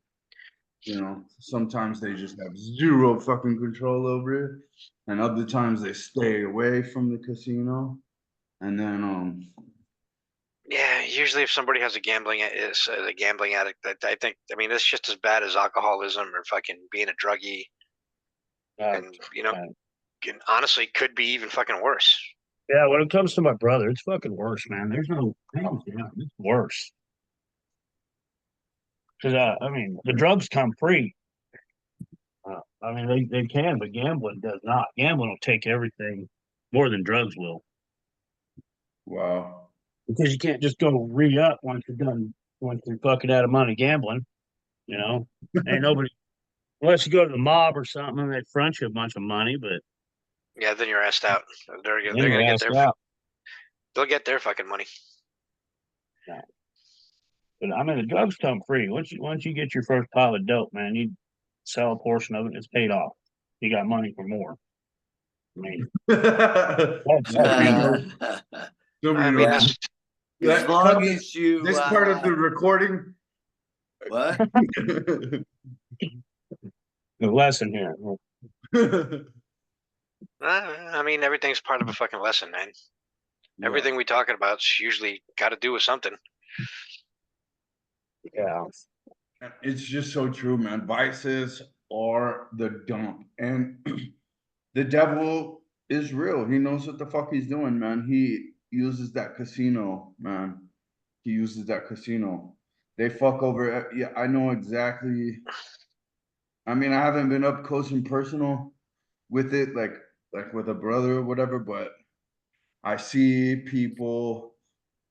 Sometimes they just have zero fucking control over it, and other times they stay away from the casino. And then Yeah, usually if somebody has a gambling addict, I think, I mean, it's just as bad as alcoholism or fucking being a druggie, and honestly, could be even fucking worse. Yeah, when it comes to my brother, it's fucking worse, man. There's no hands down. It's worse. Because I mean, the drugs come free. I mean, they can, but gambling does not. Gambling will take everything more than drugs will. wow. Because you can't just go re-up once you're fucking out of money gambling. Ain't nobody, unless you go to the mob or something and they front you a bunch of money, but Yeah, then you're asked out. They're then gonna you're get asked their out. they'll get their fucking money. Yeah. But I mean, the drugs come free. Once you get your first pile of dope, man, you sell a portion of it, it's paid off. You got money for more. I mean, Somebody knows. I mean, Yeah. that's As long as you This part of the recording. what? the lesson here. I mean, everything's part of a fucking lesson, man. Everything we talking about's usually got to do with something. Yeah. It's just so true, man. Vices are the dump. And the devil is real. He knows what the fuck he's doing, man. He uses that casino, man. He uses that casino. They fuck over. Yeah, I know exactly. I mean, I haven't been up close and personal with it, like with a brother or whatever, but I see people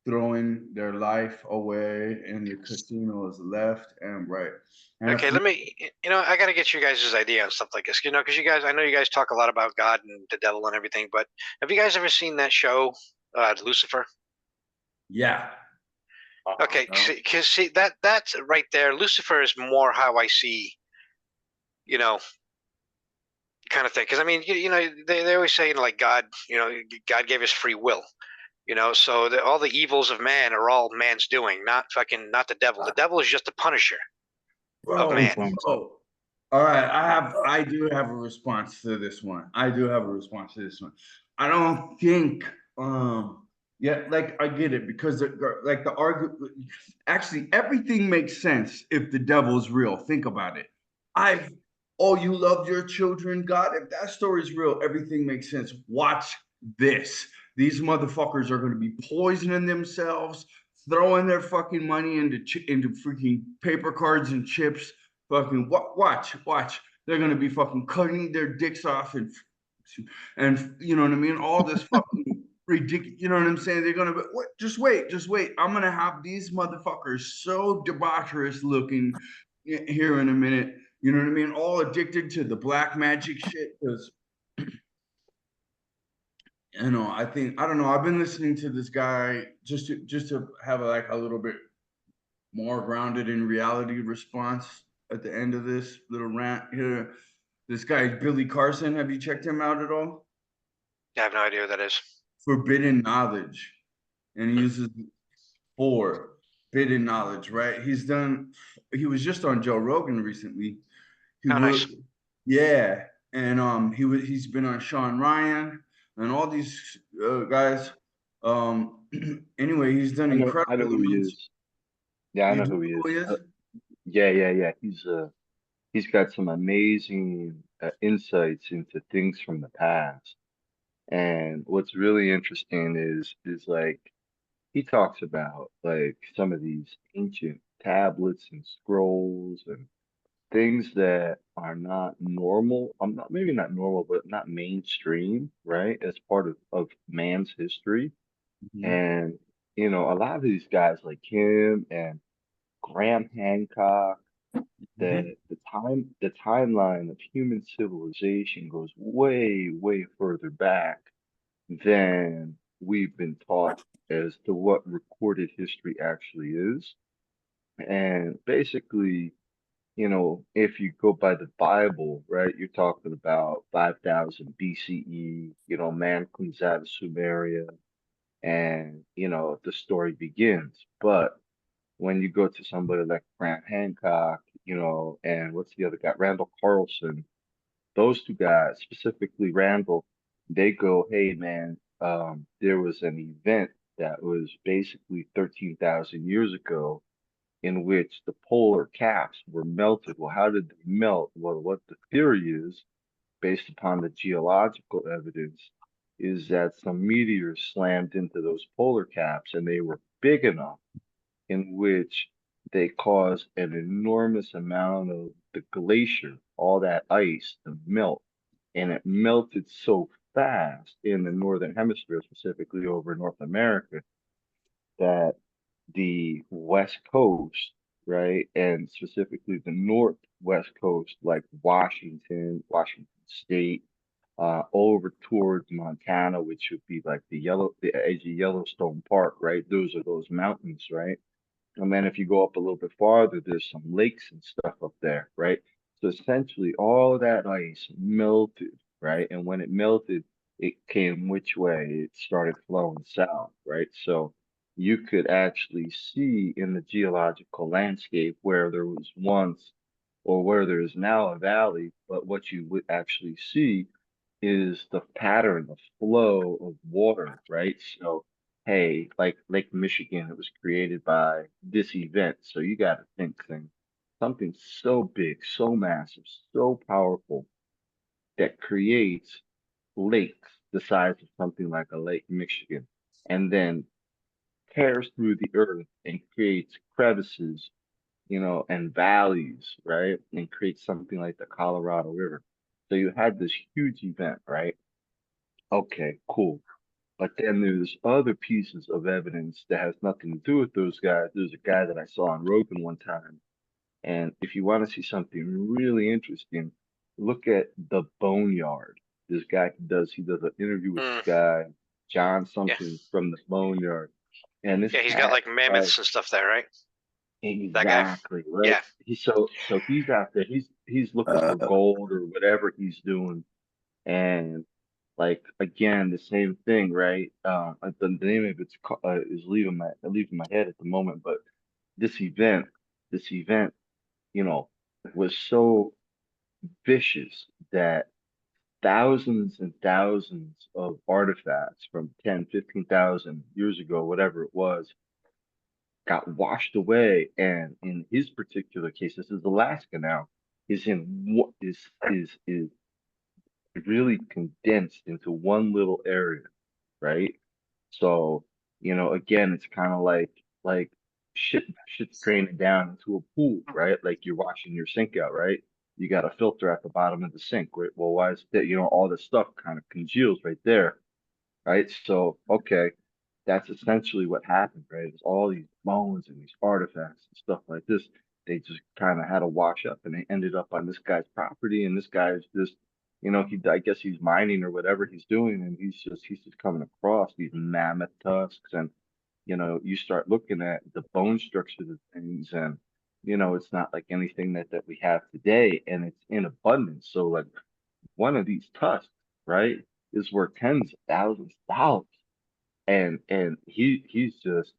throwing their life away in the casinos left and right. And Okay, let me. I got to get you guys' idea on stuff like this. Because you guys, I know you guys talk a lot about God and the devil and everything, but have you guys ever seen that show, Lucifer? yeah. Okay, because see that's right there. Lucifer is more how I see you know, kind of thing. Because I mean, you know, they always say, like, God, you know, God gave us free will. You know, so all the evils of man are all man's doing, not the devil. The devil is just a punisher of Bro, man. bro. All right, I do have a response to this one. I do have a response to this one. I don't think, yeah, like I get it because like the argument, actually everything makes sense if the devil's real. Think about it. I, oh, you love your children, God. If that story's real, everything makes sense. Watch this. These motherfuckers are going to be poisoning themselves, throwing their fucking money into freaking paper cards and chips. Fucking watch. They're gonna be fucking cutting their dicks off and you know what I mean. All this fucking ridiculous. You know what I'm saying? They're gonna be, what? Just wait. I'm gonna have these motherfuckers so debaucherous looking here in a minute. You know what I mean? All addicted to the black magic shit because you know, I don't know. I've been listening to this guy just to have like a little bit more grounded in reality response at the end of this little rant here. This guy Billy Carson. Have you checked him out at all? I have no idea what that is. Forbidden knowledge, and he uses forbidden knowledge. Right? He was just on Joe Rogan recently. He Oh, nice. yeah, and he's been on Sean Ryan and all these guys. Anyway, he's done incredible I know who he amounts. is. Yeah, I You know do who he know who is. he is? Yeah. He's got some amazing insights into things from the past. And what's really interesting is like he talks about like some of these ancient tablets and scrolls and things that are not normal. I'm not maybe not normal, but not mainstream, right? As part of man's history. Mhm. And you know, a lot of these guys like him and Graham Hancock, Mhm. the timeline of human civilization goes way further back than we've been taught as to what recorded history actually is. And basically, you know, if you go by the Bible, right, you're talking about 5000 BCE, you know, man comes out of Sumeria and, you know, the story begins. But when you go to somebody like Grant Hancock, you know, and what's the other guy, Randall Carlson, those two guys, specifically Randall, they go, hey man, there was an event that was basically 13,000 years ago in which the polar caps were melted. Well, how did they melt? Well, what the theory is, based upon the geological evidence, is that some meteors slammed into those polar caps and they were big enough in which they caused an enormous amount of the glacier, all that ice, to melt. And it melted so fast in the northern hemisphere, specifically over North America, that the West Coast, right, and specifically the Northwest Coast, like Washington State, over towards Montana, which would be like the edge of Yellowstone Park, right? Those are those mountains, right? And then if you go up a little bit farther, there's some lakes and stuff up there, right? So essentially all that ice melted, right? And when it melted, it came which way? It started flowing south, right? So you could actually see in the geological landscape where there was once or where there is now a valley, but what you would actually see is the pattern, the flow of water, right? So hey, like Lake Michigan, it was created by this event. So you got to think thing, something so big, so massive, so powerful that creates lakes the size of something like a Lake Michigan, and then tears through the earth and creates crevices, you know, and valleys, right? And creates something like the Colorado River. So you had this huge event, right? Okay, cool. But then there's other pieces of evidence that has nothing to do with those guys. There's a guy that I saw on Rogan one time. And if you want to see something really interesting, look at the Boneyard. He does an interview with this Mm, guy, John yeah, something from the Boneyard. And this yeah. He's got cat, like mammoths and stuff there, right? That guy. exactly, right? Yeah. So he's out there. he's looking for gold or whatever he's doing, and like again the same thing, right? The name of it's is leaving my head at the moment, but this event, this event, you know, was so vicious that thousands and thousands of artifacts from 10, 15,000 years ago, whatever it was, got washed away. And in his particular case, this is Alaska now, is in what is really condensed into one little area, right? So, you know, again, it's kind of like shit's draining down into a pool, right? Like you're washing your sink out, right? You got a filter at the bottom of the sink, right? Well, why is that? You know, all this stuff kind of congeals right there, right? So, okay, that's essentially what happened, right? It's all these bones and these artifacts and stuff like this. They just kind of had a wash up, and they ended up on this guy's property, and this guy's just, you know, I guess he's mining or whatever he's doing, and he's just coming across these mammoth tusks, and you know, you start looking at the bone structure of things, and you know, it's not like anything that we have today, and it's in abundance. So like one of these tusks, right, is worth tens of thousands of dollars, and he's just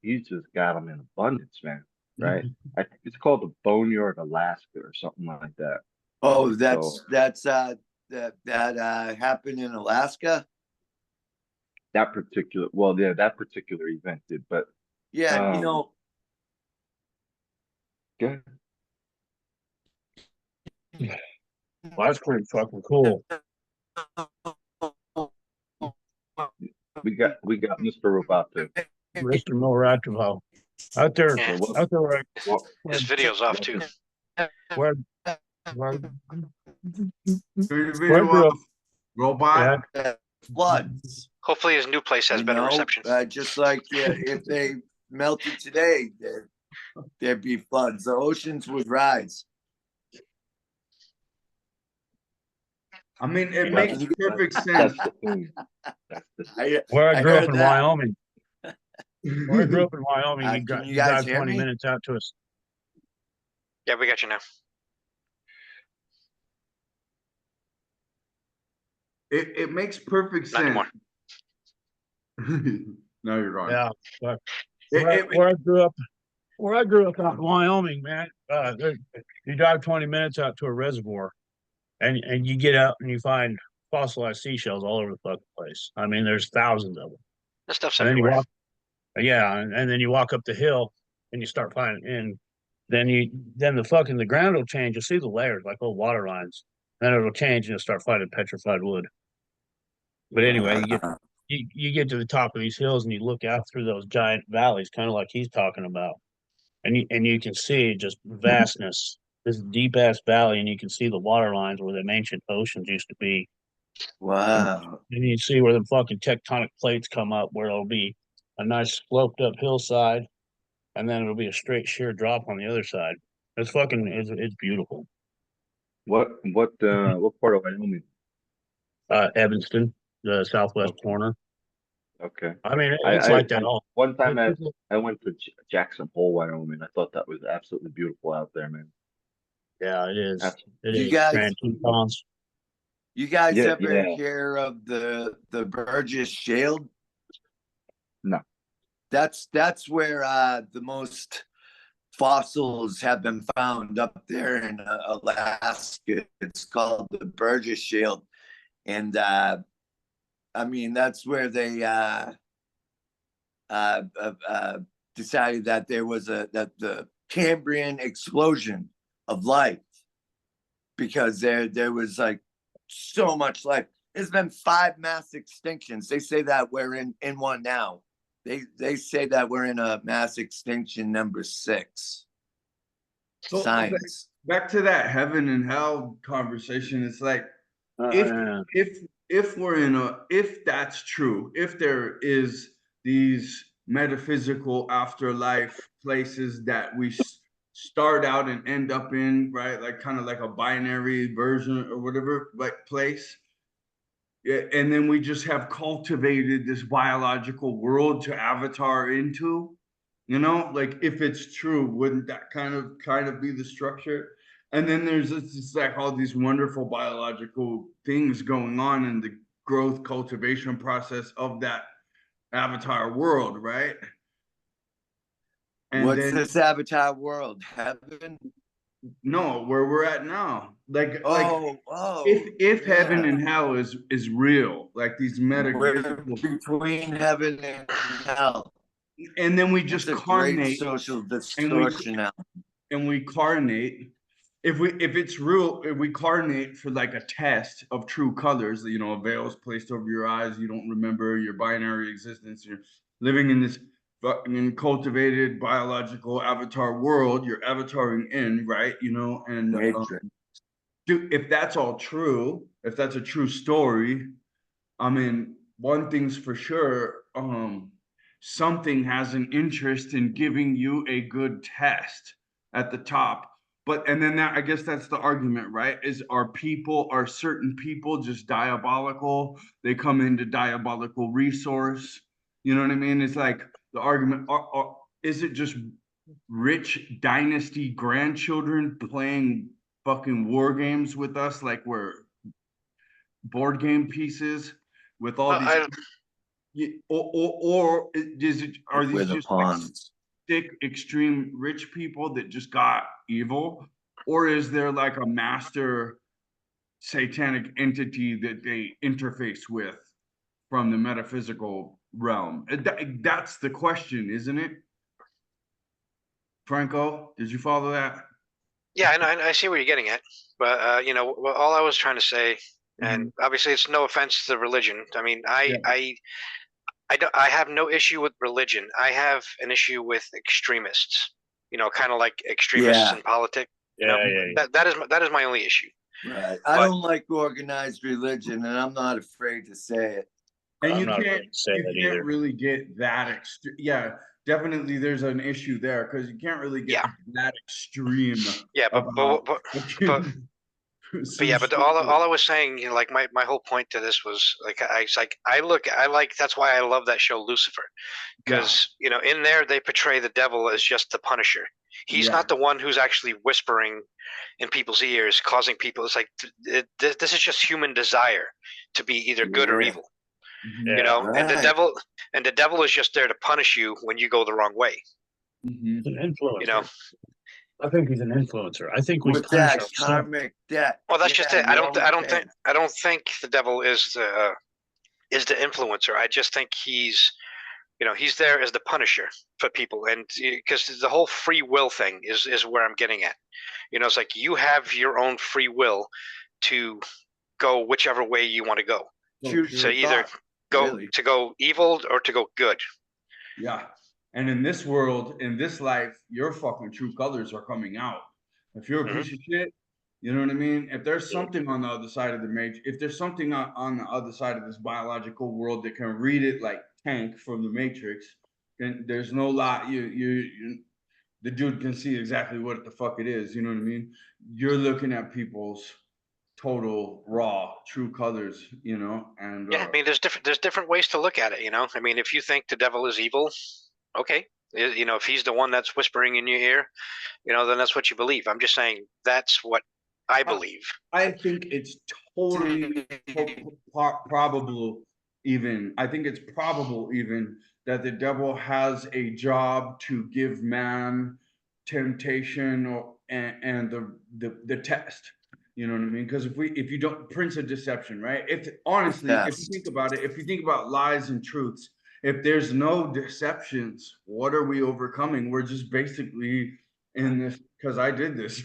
got them in abundance, man. Right? I think it's called the Boneyard, Alaska, or something like that. Oh, So that happened in Alaska. that particular, well, yeah, that particular event did, but Yeah, you um, know, yeah, Well, that's pretty fucking cool. we got Mr. Roboto. Mr. Miller Active out there, Yeah. out there where, His video's off too. where, where, Turn your where I video grew up. off, robot. Yeah, floods. Hopefully his new place has You better know, reception. just like if they melted today, there'd be floods. The oceans would rise. I mean, it Yeah. makes perfect sense. That's the thing. That's the thing. where I grew up heard in that. Wyoming. Where I grew up in Wyoming, you Can you you guys drive hear 20 me? minutes out to us. Yeah, we got you now. It makes perfect Not sense. anymore. No, you're wrong. Yeah, but It- where I grew up out in Wyoming, man, you drive 20 minutes out to a reservoir, and you get out and you find fossilized seashells all over the fucking place. I mean, there's thousands of them. This stuff's And then you everywhere. walk, yeah, and then you walk up the hill and you start finding, and then the ground will change. You'll see the layers like little water lines. Then it'll change and you'll start finding petrified wood. But anyway, you get to the top of these hills and you look out through those giant valleys, kind of like he's talking about, and you can see just vastness, this deep ass valley, and you can see the water lines where the ancient oceans used to be. Wow. And you see where the fucking tectonic plates come up, where it'll be a nice sloped up hillside, and then it'll be a straight sheer drop on the other side. It's beautiful. What part of Wyoming? Evanston, the southwest Okay. corner. Okay. I mean, I, it's I, like that I all. one time I went to Jackson Hole, Wyoming. I thought that was absolutely beautiful out there, man. Yeah, it is. Absolutely. It You is. guys- Grand Tetons. You guys Yeah, ever yeah. hear of the Burgess Shale? No. That's where the most fossils have been found up there in Alaska. It's called the Burgess Shale, and I mean that's where they decided that there was the Cambrian explosion of life, because there was like so much life. There's been 5 mass extinctions. They say that we're in one now. They say that we're in a mass extinction number 6. So Science. back to that heaven and hell conversation. It's like Yeah. if we're if that's true, if there is these metaphysical afterlife places that we start out and end up in, right? Like kind of like a binary version or whatever, like place. Yeah, and then we just have cultivated this biological world to avatar into, like if it's true, wouldn't that kind of be the structure? And then there's just like all these wonderful biological things going on in the growth cultivation process of that avatar world, right? And What's then this avatar world? Heaven? no, where we're at now, like Oh, if heaven yeah. and hell is real, like these We're metaphysical, between heaven and hell. and then we That's just a great carnate, social and we distortion now. and we carnate. If it's real, if we carnate for like a test of true colors, you know, a veil is placed over your eyes, you don't remember your binary existence, you're living in this fucking cultivated biological avatar world, you're avataring in, right? You know, and Matrix. dude, if that's all true, if that's a true story, I mean, one thing's for sure, something has an interest in giving you a good test at the top. But and then that I guess that's the argument, right? Are certain people just diabolical? They come into diabolical resource. You know what I mean? It's like the argument is it just rich dynasty grandchildren playing fucking war games with us like we're board game pieces with all these or is it are We're these the just like pawns. sick extreme rich people that just got evil, or is there like a master satanic entity that they interface with from the metaphysical realm? That's the question, isn't it? Franco, did you follow that? Yeah, I see where you're getting at, but you know, all I was trying to say, and obviously it's no offense to religion. I mean, I have no issue with religion. I have an issue with extremists. You know, kind of like extremists Yeah. in politics. You Yeah, know, yeah. that is my only issue. Right. I don't like organized religion, and I'm not afraid to say it. And I'm you not can't afraid to say you that can't either. really get that yeah, definitely there's an issue there because you can't really get Yeah. that extreme Yeah, about but yeah, some but shit all I was saying, you know, like my whole point to this was like it's like I like that's why I love that show Lucifer, yeah, because you know in there they portray the devil as just the punisher. He's yeah, not the one who's actually whispering in people's ears, causing people. It's like this is just human desire to be either good or Yeah. evil, mhm, you know. Right. And the devil is just there to punish you when you go the wrong way, mhm. He's an influencer. you know. I think he's an influencer. I think we With punish that ourselves. karmic debt. Well, that's just it. you always can. I don't think the devil is the influencer. I just think he's, you know, he's there as the punisher for people, and because the whole free will thing is where I'm getting at. You know, it's like you have your own free will to go whichever way you want to go. Choose So your either thought, go really. to go evil or to go good. Yeah. And in this world, in this life, your fucking true colors are coming out. If you're a Mhm. piece of shit, you know what I mean? If there's something on the other side of the matrix, if there's something on the other side of this biological world that can read it like Tank from the Matrix, then there's no lot. The dude can see exactly what the fuck it is. You know what I mean? You're looking at people's total raw true colors, you know, and Yeah, I mean, there's different ways to look at it. You know, I mean, if you think the devil is evil, okay, you know, if he's the one that's whispering in your ear, you know, then that's what you believe. I'm just saying that's what I believe. I think it's totally probable, even. I think it's probable, even, that the devil has a job to give man temptation and the test. You know what I mean? Because if you don't, Prince of Deception, right? If honestly, if you Yes. think about it, if you think about lies and truths, if there's no deceptions, what are we overcoming? We're just basically in this, because I did this.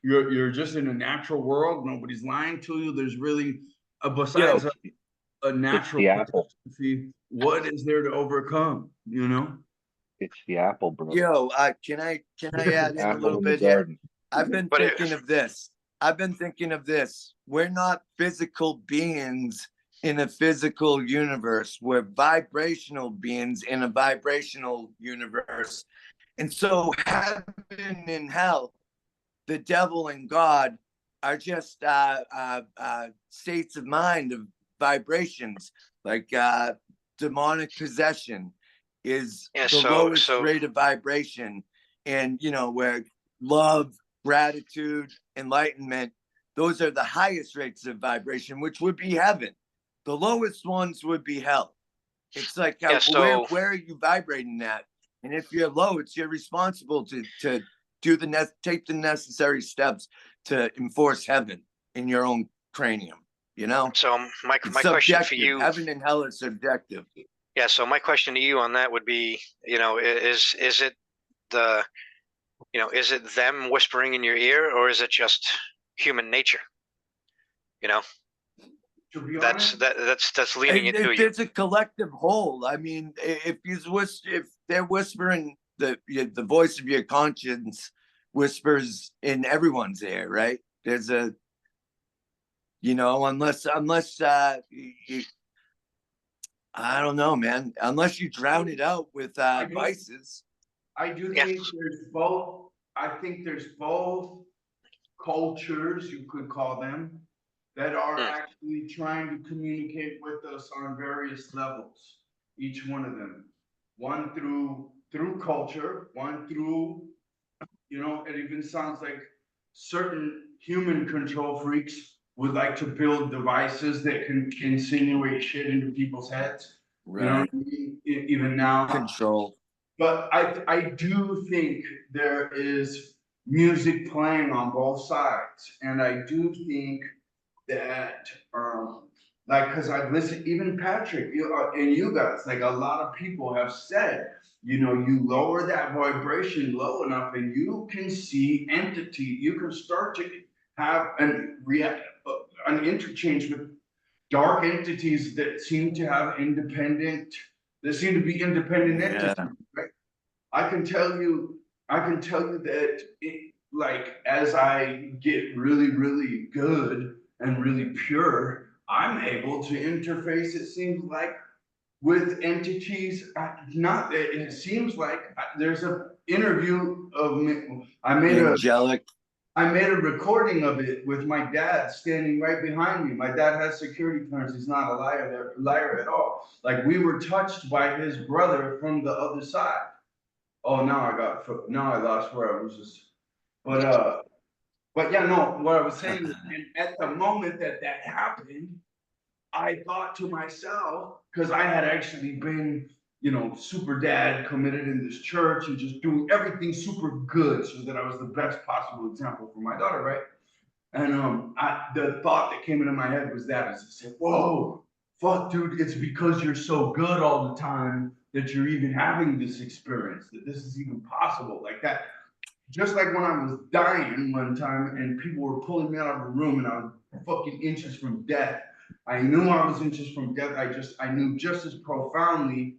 You're just in a natural world. Nobody's lying to you. There's really besides a It's natural the apple. catastrophe, what is there to overcome? You know? It's the apple, bro. Yo, can I add in a Apple little in the bit here? garden. I've been But thinking of this. We're not physical beings in a physical universe. We're vibrational beings in a vibrational universe. And so heaven and hell, the devil and God are just states of mind of vibrations, like demonic possession is Yeah, the lowest rate of vibration, and you know where love gratitude, enlightenment, those are the highest rates of vibration, which would be heaven. The lowest ones would be hell. It's like, Yeah, so where are you vibrating at? And if you're low, it's you're responsible to take the necessary steps to enforce heaven in your own cranium. You know, so my question for you, heaven and hell is subjective. yeah. So my question to you on that would be, is it the, is it them whispering in your ear, or is it just human nature? To be That's honest, that's leading it to you. It's a collective whole. I mean, if they're whispering, the voice of your conscience whispers in everyone's ear, right? There's a, unless I don't know, man. Unless you drown it out with vices. I do Yeah. think there's both. I think there's both cultures, you could call them, that are actually trying to communicate with us on various levels. Each one of them, one through culture, one through, it even sounds like certain human control freaks would like to build devices that can insinuate shit into people's heads. Right. You know what I mean? Even now. Control. But I do think there is music playing on both sides. And I do think that, like, because I've listened, even Patrick, and you guys, like a lot of people have said, you lower that vibration low enough and you can see entity, you can start to have an interchange with dark entities that seem to have independent, entities, right? I can tell you that like, as I get really, really good and really pure, I'm able to interface, it seems like, with entities. It seems like there's an interview of me. I made a recording of it with my dad standing right behind me. My dad has security clearance. He's not a liar at all. Like, we were touched by his brother from the other side. Oh, now I lost where I was just, but yeah, no, what I was saying is, and at the moment that happened, I thought to myself, because I had actually been, super dad, committed in this church and just doing everything super good so that I was the best possible example for my daughter, right? And the thought that came into my head was that, as I said, whoa, fuck, dude, it's because you're so good all the time that you're even having this experience, that this is even possible. Like that, just like when I was dying one time and people were pulling me out of a room and I was fucking inches from death. I knew I was inches from death. I knew just as profoundly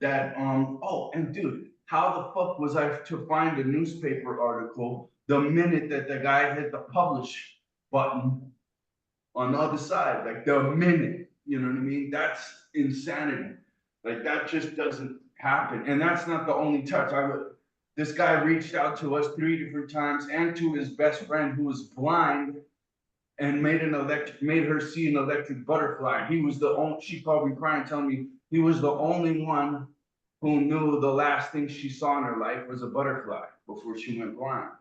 that, and dude, how the fuck was I to find a newspaper article the minute that the guy hit the publish button on the other side? Like, the minute, you know what I mean? That's insanity. Like, that just doesn't happen. And that's not the only touch. This guy reached out to us 3 different times, and to his best friend who was blind, and made her see an electric butterfly. She called me crying, telling me he was the only one who knew the last thing she saw in her life was a butterfly before she went blind.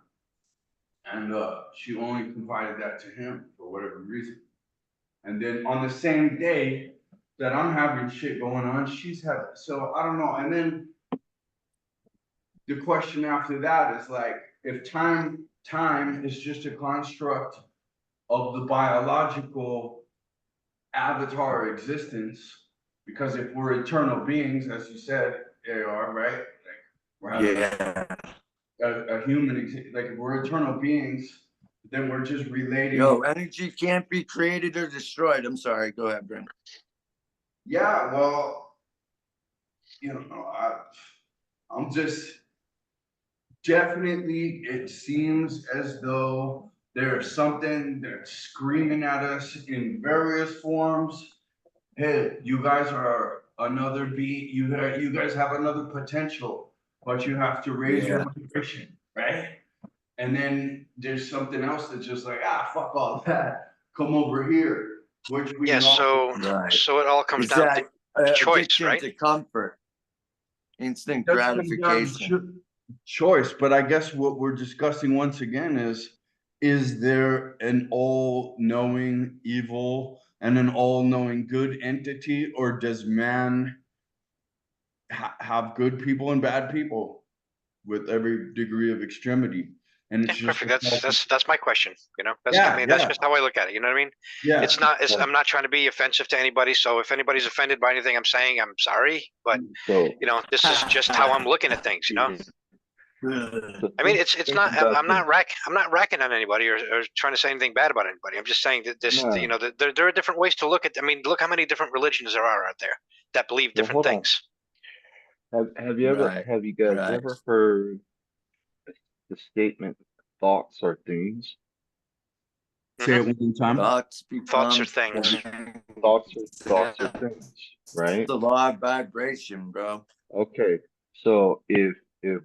And she only confided that to him for whatever reason. And then on the same day that I'm having shit going on, she's having, so I don't know. And then the question after that is like, if time is just a construct of the biological avatar existence, because if we're eternal beings, as you said, AR, right? Like, we're having a human, like, if we're eternal beings, then we're just relating. Energy can't be created or destroyed. I'm sorry. Go ahead, Brent. Yeah, well, I'm just, definitely, it seems as though there's something that's screaming at us in various forms. Hey, you guys are another beat. You guys have another potential, but you have to raise your vibration, right? And then there's something else that's just like, fuck all that. Come over here, which we so it all comes down to choice, right? To comfort, instant gratification. choice, but I guess what we're discussing once again is there an all-knowing evil and an all-knowing good entity, or does man have good people and bad people with every degree of extremity? And it's Yeah, just perfect. That's my question. You know, that's Yeah, I mean, that's yeah. just how I look at it. You know what I mean? Yeah. It's not. I'm not trying to be offensive to anybody. So if anybody's offended by anything I'm saying, I'm sorry. But So, you know, this is just how I'm looking at things. You know. so I mean, think, it's think not. about I'm not racking on anybody or trying to say anything bad about anybody. I'm just saying that this. no. You know, that there are different ways to look at. I mean, look how many different religions there are out there that believe Well, different hold on. things. Have you guys right. ever heard the statement "thoughts are things"? Say it one more time. Thoughts Thoughts are become things. Thoughts are things, right? It's the law of vibration, bro. Okay, so if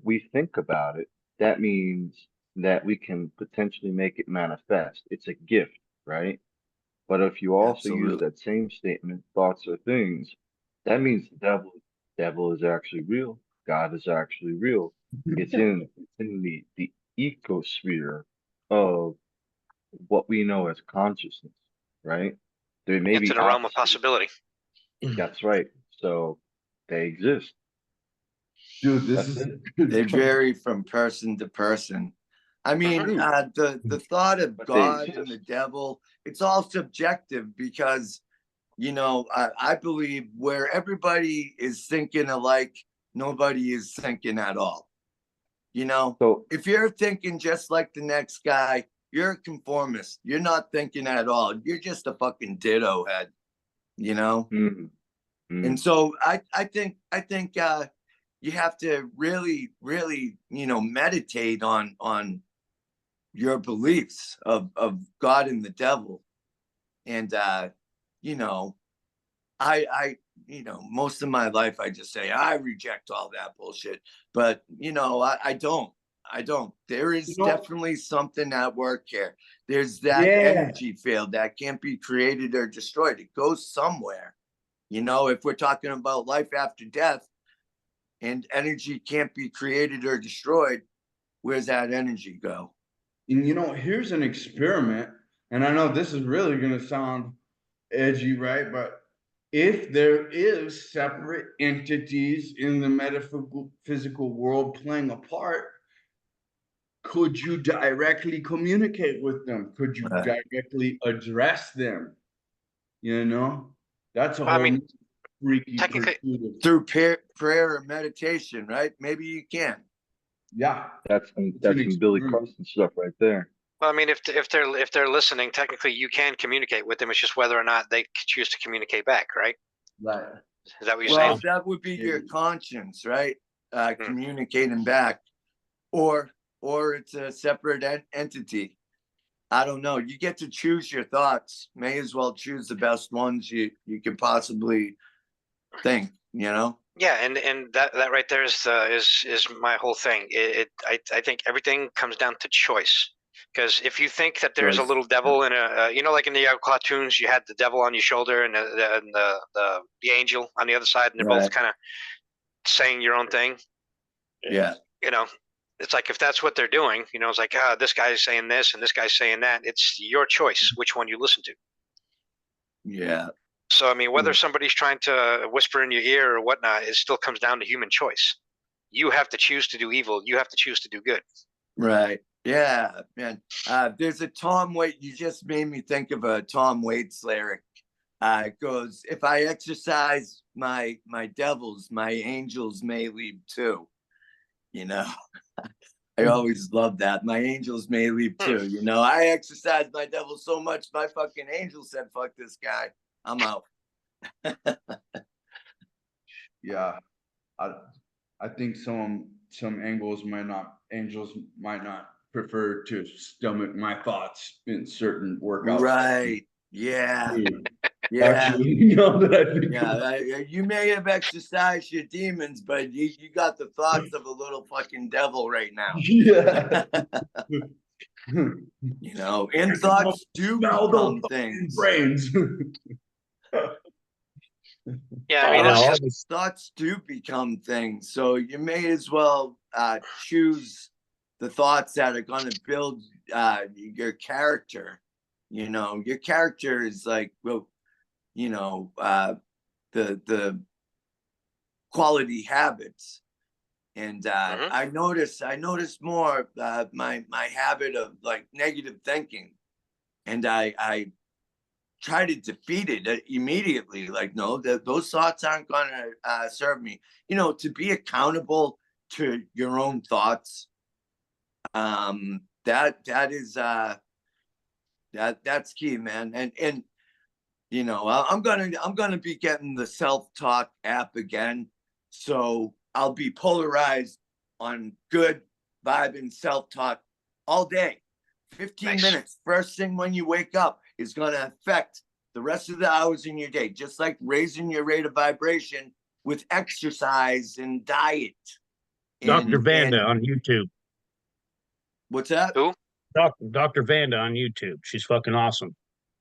we think about it, that means that we can potentially make it manifest. It's a gift, right? But if you also use Absolutely. that same statement, thoughts are things, that means the devil is actually real. God is actually real. It's in the ecosphere of what we know as consciousness, right? There may It's be in the realm of opposites. possibility. That's right. So they exist. Dude, this That's is it. They vary from person to person. I mean, True. the thought of But they God and the exist. devil, it's all subjective because, you know, I believe where everybody is thinking alike, nobody is thinking at all. You know, So if you're thinking just like the next guy, you're a conformist. You're not thinking at all. You're just a fucking ditto head, you know? mm, And mm, so I think you have to really, really, you know, meditate on your beliefs of God and the devil. And you know, I you know, most of my life I just say I reject all that bullshit. But you know, I don't. I don't. There is You know- definitely something at work here. There's that Yeah. energy field that can't be created or destroyed. It goes somewhere. You know, if we're talking about life after death and energy can't be created or destroyed, where's that energy go? And here's an experiment, and I know this is really gonna sound edgy, right? But if there is separate entities in the metaphysical world playing a part, could you directly communicate with them? Could you Uh, directly address them? That's a I whole mean, freaky technically, pursuit of, through prayer or meditation, right? Maybe you can. yeah, that's it's an some Billy experiment. Carson stuff right there. well, I mean, if they're listening, technically you can communicate with them. It's just whether or not they choose to communicate back, right? Right. Is that what you're Well, saying? that would be your conscience, right? Hmm. Communicating back, or it's a separate entity. I don't know. You get to choose your thoughts. May as well choose the best ones you can possibly think. You know. Yeah, and that right there is my whole thing. I think everything comes down to choice. Because if you think that there's a Choice. little devil in a, you know, like in the cartoons, you had the devil on your shoulder and the angel on the other side, and they're both Right. kind of saying your own thing. Yeah. You know, it's like if that's what they're doing, you know, it's like, this guy's saying this and this guy's saying that. It's your choice which one you listen to. Yeah. So I mean, whether somebody's trying to whisper in your ear or whatnot, it still comes down to human choice. You have to choose to do evil. You have to choose to do good. Right. Yeah, man. There's a Tom Waits. You just made me think of a Tom Waits lyric. It goes, "If I exercise my devils, my angels may leave too." You know, I always love that. My angels may leave too. You know, I exercise my devil so much, my fucking angel said, "Fuck this guy, I'm out." Yeah. I think some angels might not prefer to stomach my thoughts in certain workouts. Right. Yeah. Yeah. Actually, that I think Yeah, you may have exercised your demons, but you got the thoughts of a little fucking devil right now. Yeah. You know, and thoughts do Smell become those things. brains. Yeah, I mean, it's just thoughts do become things. So you may as well choose the thoughts that are going to build your character. You know, your character is like, well, you know, the quality habits. And I noticed more my habit of like negative thinking, and I try to defeat it immediately. Like, no, those thoughts aren't going to serve me. You know, to be accountable to your own thoughts. That is that's key, man. And you know, I'm gonna be getting the self-talk app again, so I'll be polarized on good vibing self-talk all day. 15 minutes first thing when you wake up is going to affect the rest of the hours in your day, just like raising your rate of vibration with exercise and diet. Dr. Vanda on YouTube. What's that? Who? Dr. Vanda on YouTube. She's fucking awesome.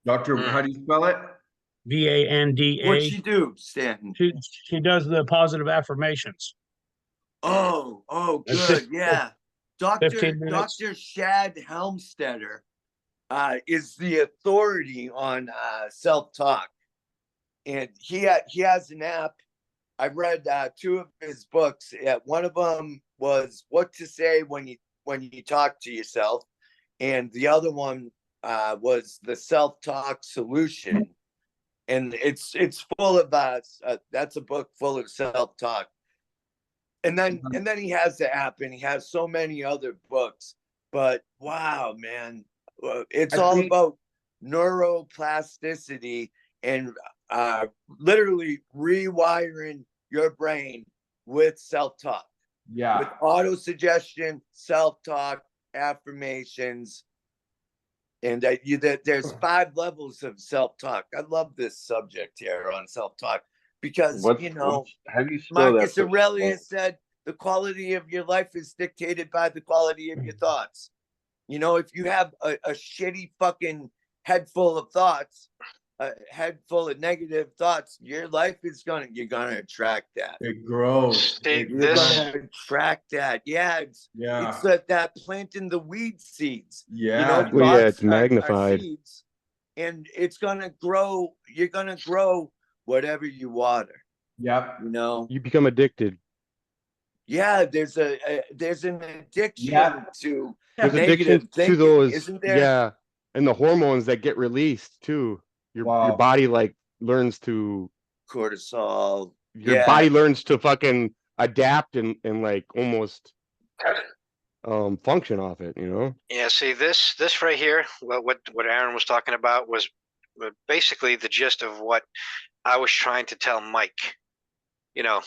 Doctor, how do you spell it? Vanda. What'd she do, Stanton? She does the positive affirmations. Oh, good. Yeah. Dr. 15 minutes. Dr. Shad Helmstetter is the authority on self-talk. And he has an app. I read 2 of his books. One of them was What to Say When You Talk to Yourself. And the other one was The Self-Talk Solution. And it's full of that's a book full of self-talk. And then he has the app, and he has so many other books. But wow, man, it's all about neuroplasticity and literally rewiring your brain with self-talk. Yeah. With auto-suggestion, self-talk, affirmations. And there's 5 levels of self-talk. I love this subject here on self-talk because, How do you spell Marcus that? Aurelius said the quality of your life is dictated by the quality of your thoughts. You know, if you have a shitty fucking head full of thoughts, a head full of negative thoughts, your life is you're gonna attract that. It grows. You're gonna attract that. Yeah, it's that planting the weed seeds. Yeah. You know, it's magnified. Seeds, and it's gonna grow. You're gonna grow whatever you water. Yep. You know, You become addicted. yeah. There's an addiction to There's negative addiction thinking, to those, isn't there? yeah, and the hormones that get released too. Your body like learns to cortisol. Your body learns to fucking adapt and like almost function off it, you know? Yeah, see this right here, what Aaron was talking about was basically the gist of what I was trying to tell Mike. You know,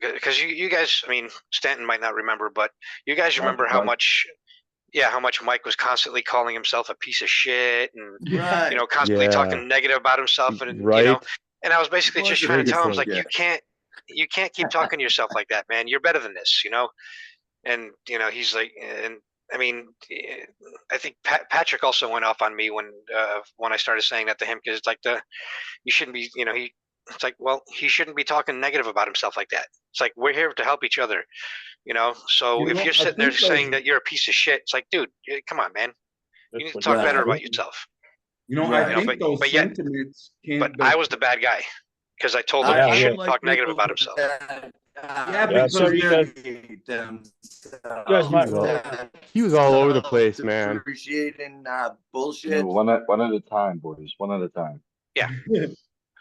because you guys, I mean, Stanton might not remember, but you guys remember how much Mike was constantly calling himself a piece of shit and you know, constantly talking negative about himself, and you know, and I was basically just trying to tell him, like, you can't keep talking to yourself like that, man. You're better than this, you know. And you know, he's like, and I mean, I think Patrick also went off on me when I started saying that to him, because it's like you shouldn't be, you know, it's like, well, he shouldn't be talking negative about himself like that. It's like, we're here to help each other, you know. So if you're sitting there saying that you're a piece of shit, it's like, dude, come on, man. You need to talk better about yourself. You know, I think those sentiments But I was the bad guy because I told him he shouldn't talk negative about himself. Because he was all over the place, man. Appreciating bullshit. One at a time, boys. One at a time. Yeah.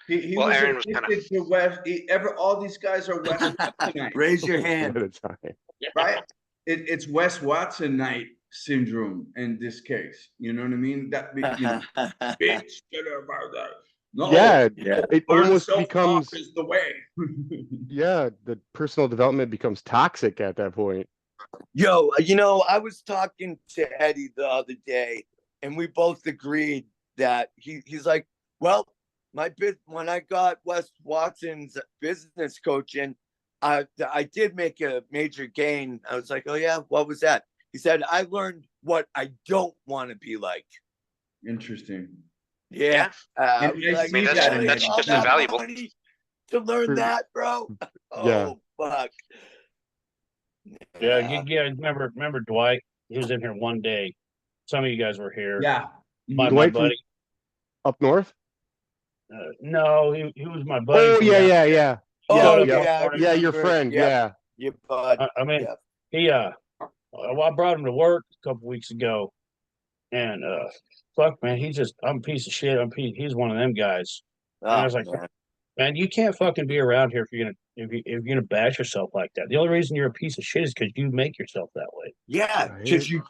He well, was Aaron was kind of to West. All these guys are West Watsonite. Raise your hand. At a time. Right? It's West Watsonite syndrome in this case. You know what I mean? That bitch, get about that. No, it almost becomes is the way. the personal development becomes toxic at that point. Yo, you know, I was talking to Eddie the other day, and we both agreed that he's like, well, when I got Wes Watson's business coaching, I did make a major gain. I was like, oh yeah, what was that? He said, I learned what I don't want to be like. Interesting. Yeah. And was I like, see I mean, that in that's him, just too. as valuable. money to learn For- that, bro. Yeah. Oh, fuck. Yeah, remember Dwight? He was in here one day. Some of you guys were here. Yeah. My Dwight from buddy. up north? No, he was my buddy. Oh from yeah, down yeah, there. yeah. Oh, Yeah, yeah. I Yeah, your remember. friend, Yep. yeah. Your bud. I mean, Yep. he well, I brought him to work a couple weeks ago, and fuck, man, I'm a piece of shit. He's one of them guys. And I Oh, was like, man. man, you can't fucking be around here if you're gonna bash yourself like that. The only reason you're a piece of shit is because you make yourself that way. Yeah, Right. because you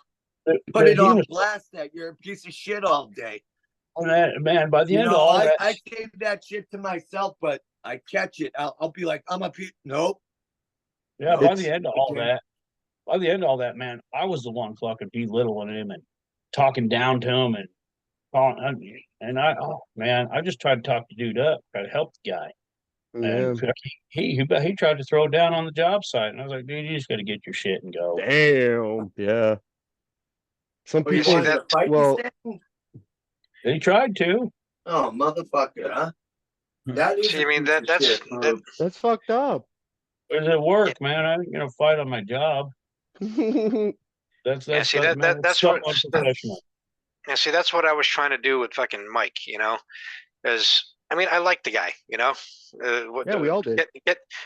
But put it he on was- blast that you're a piece of shit all day. man, by the You end know, of all that, I say that shit to myself, but I catch it. I'll be like, I'm a piece. Nope. yeah, by It's- the end of all that, man, I was the one fucking belittling him and talking down to him and calling, and I just tried to talk the dude up, try to help the guy. Yeah. And he tried to throw down on the job site, and I was like, dude, you just got to get your shit and go. Damn. Yeah. Some Oh, you people. wanted to fight well, this thing? He tried to. Oh, motherfucker, huh? That is. See, I a mean, piece of that's shit. that's fucked up. It was at work, man. I ain't gonna fight on my job. That's Yeah, see, man, that's so what- unprofessional. Yeah, see, that's what I was trying to do with fucking Mike, because I mean, I like the guy, Yeah, we all did.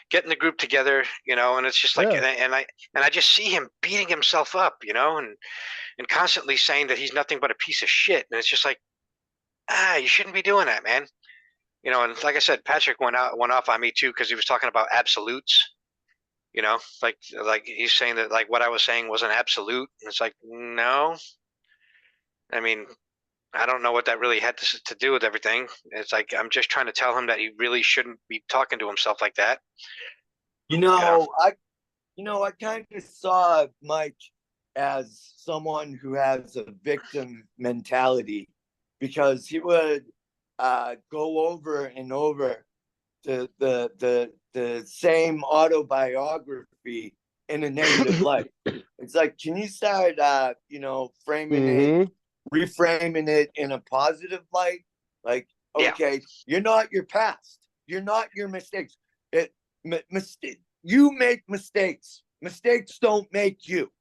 Getting the group together, and it's just like, Yeah. and I just see him beating himself up, and constantly saying that he's nothing but a piece of shit, and it's just like, you shouldn't be doing that, man. And like I said, Patrick went off on me too because he was talking about absolutes. Like he's saying that like what I was saying was an absolute, and it's like, no. I mean, I don't know what that really had to do with everything. It's like I'm just trying to tell him that he really shouldn't be talking to himself like that. I kind of saw Mike as someone who has a victim mentality because he would go over and over the same autobiography in a negative light. It's like, can you start framing it, reframing it in a positive light? Like, okay, you're not your past. You're not your mistakes. You make mistakes. Mistakes don't make you.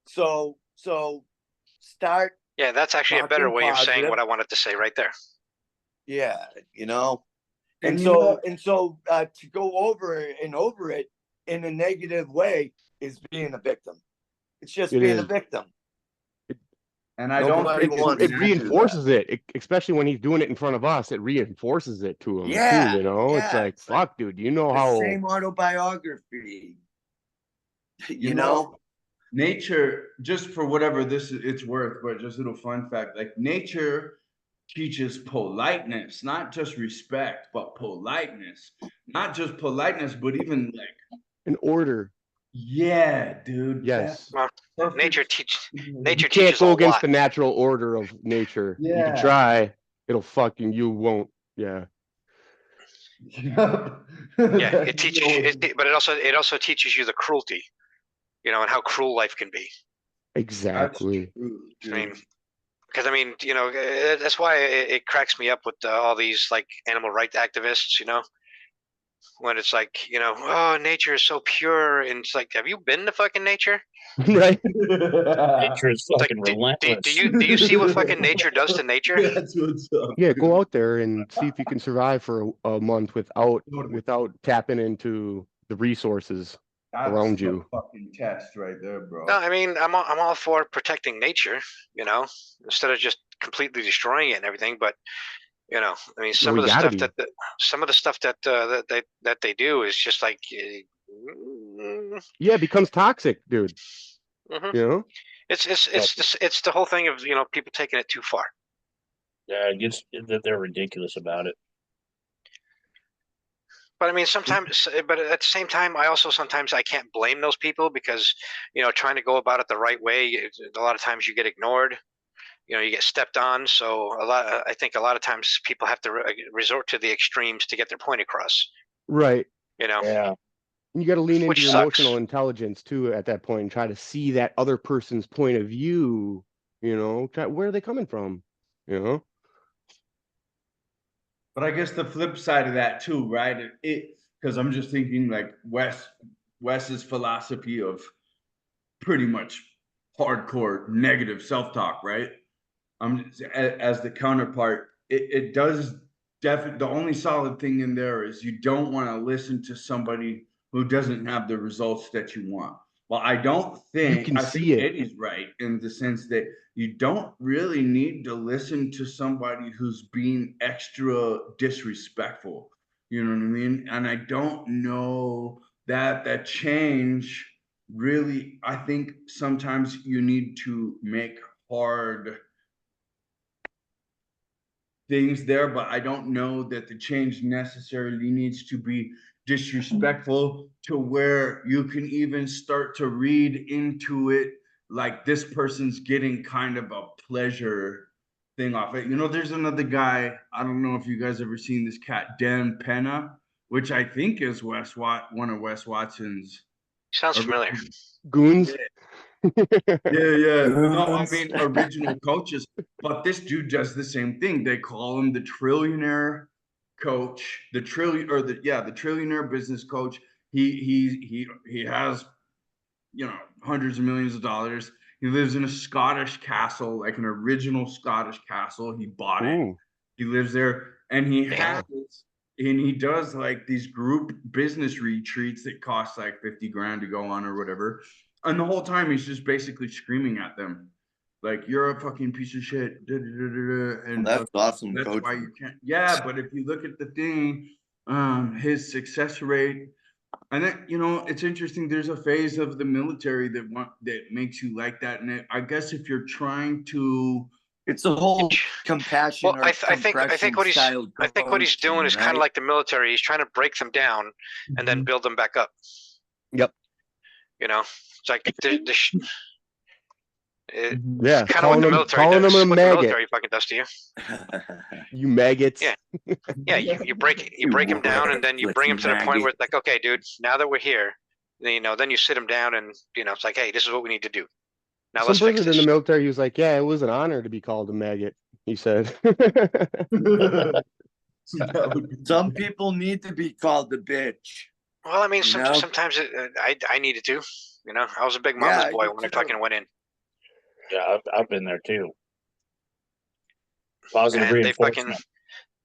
So start. Yeah, that's actually a better Talking way of saying positive. what I wanted to say right there. Yeah, And so to go over it in a negative way is being a victim. It's just It being a is. victim. And I don't Nobody think wants It to reinforces it, especially when he's doing it in front of us. It reinforces it to him Yeah, too. It's yeah, like, it's like fuck, dude. You know The how? same autobiography. You know, nature, just for whatever it's worth, but just a little fun fact, like nature teaches politeness, not just respect, but politeness. Not just politeness, but even like An order. yeah, dude. Yes. Well, Perfect. nature You teaches can't go a against lot. the natural order of nature. You Yeah. can try. You won't. Yeah. Yeah, Yeah, it teaches you, but it also teaches you the cruelty, and how cruel life can be. Exactly. I mean, because that's why it cracks me up with all these like animal rights activists, when it's like, oh, nature is so pure, and it's like, have you been to fucking nature? Right. Nature is It's like, fucking do relentless. you see what fucking nature does to nature? That's what's up. Yeah. dude. Go out there and see if you can survive for a month without tapping into the resources That's around the you. fucking test right there, bro. No, I mean, I'm all for protecting nature, instead of just completely destroying it and everything. But I mean, some of the stuff that they do is just like, Yeah, it becomes toxic, dude. mhm. It's the whole thing of people taking it too far. Yeah, it gets that they're ridiculous about it. But I mean, but at the same time, sometimes I can't blame those people because trying to go about it the right way, a lot of times you get ignored. You get stepped on. So I think a lot of times people have to resort to the extremes to get their point across. Right. Yeah. You got to lean into Which your sucks. emotional intelligence too at that point and try to see that other person's point of view. Where are they coming from? you know? But I guess the flip side of that too, right? Because I'm just thinking like Wes's philosophy of pretty much hardcore negative self-talk, right? As the counterpart, it does definitely. The only solid thing in there is you don't want to listen to somebody who doesn't have the results that you want. Well, I don't think can I see think it. Eddie's right in the sense that you don't really need to listen to somebody who's being extra disrespectful. You know what I mean? And I don't know that change really. I think sometimes you need to make hard things there, but I don't know that the change necessarily needs to be disrespectful to where you can even start to read into it like this person's getting kind of a pleasure thing off it. You know, there's another guy, I don't know if you guys ever seen this cat, Dan Penna, which I think is one of Wes Watson's Sounds familiar. Goons. yeah. No, I mean original coaches. But this dude does the same thing. They call him the trillionaire coach, the trillionaire business coach. He has, you know, hundreds of millions of dollars. He lives in a Scottish castle, like an original Scottish castle. He bought it. Ooh. He lives there, and he Yeah. has and he does like these group business retreats that cost like 50 grand to go on or whatever. And the whole time he's just basically screaming at them, like, you're a fucking piece of shit. Da, da, da, da, da. And That's awesome, that's coach. why you can't. Yeah, but if you look at the thing, his success rate, and then, you know, it's interesting. There's a phase of the military that makes you like that. And I guess if you're trying to, It's a whole compassion Well, or I think what he's style doing is kind of right? like the military. He's trying to break them down and then build them back up. Yep. You know, it's like Yeah, kind of what the military calling does. them a What the maggot. military fucking does to you. You maggots. Yeah. Yeah, you break him down, and then you bring him to the point where it's like, okay, dude, now that we're here, you know, then you sit him down, and you know, it's like, hey, this is what we need to do. Now Some let's fix person in this. the military, he was like, yeah, it was an honor to be called a maggot, he said. Some people need to be called a bitch. Well, I mean, You know? sometimes I needed to. You know, I was a big mama's boy when I fucking went in. Yeah, I've been there too. Positive And reinforcement.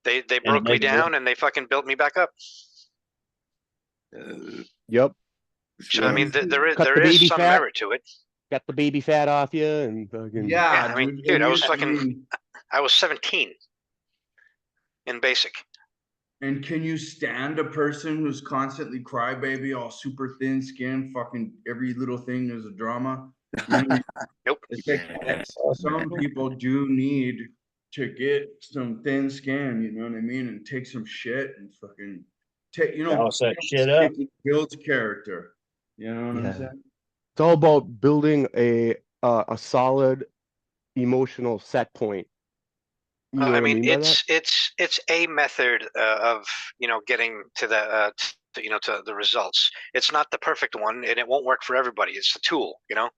they broke me down, and they fucking built me back up. Yep. So I mean, there the is baby some fat. merit to it. Got the baby fat off you and fucking. yeah, I mean, dude, I was 17 in basic. And can you stand a person who's constantly crybaby, all super thin skin, fucking every little thing is a drama? You know, Nope. it's like some people do need to get some thin skin, you know what I mean, and take some shit and fucking take, you know, Balance that shit up. it builds character. You know what I'm Yeah. saying? It's all about building a solid emotional set point. You know I what mean, by that? it's a method of, you know, getting to the to the results. It's not the perfect one, and it won't work for everybody. It's a tool, you know.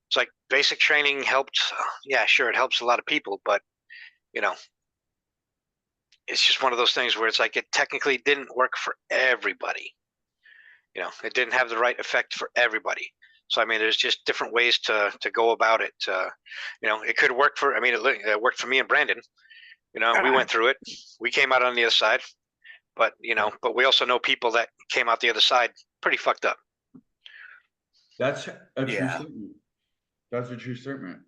It's like basic training helped. Yeah, sure, it helps a lot of people, but you know, it's just one of those things where it's like it technically didn't work for everybody. You know, it didn't have the right effect for everybody. So I mean, there's just different ways to go about it. You know, it could work for. I mean, it worked for me and Brandon. You know, we went through it. We came out on the other side. But you know, but we also know people that came out the other side pretty fucked up. That's a true statement. That's a true statement.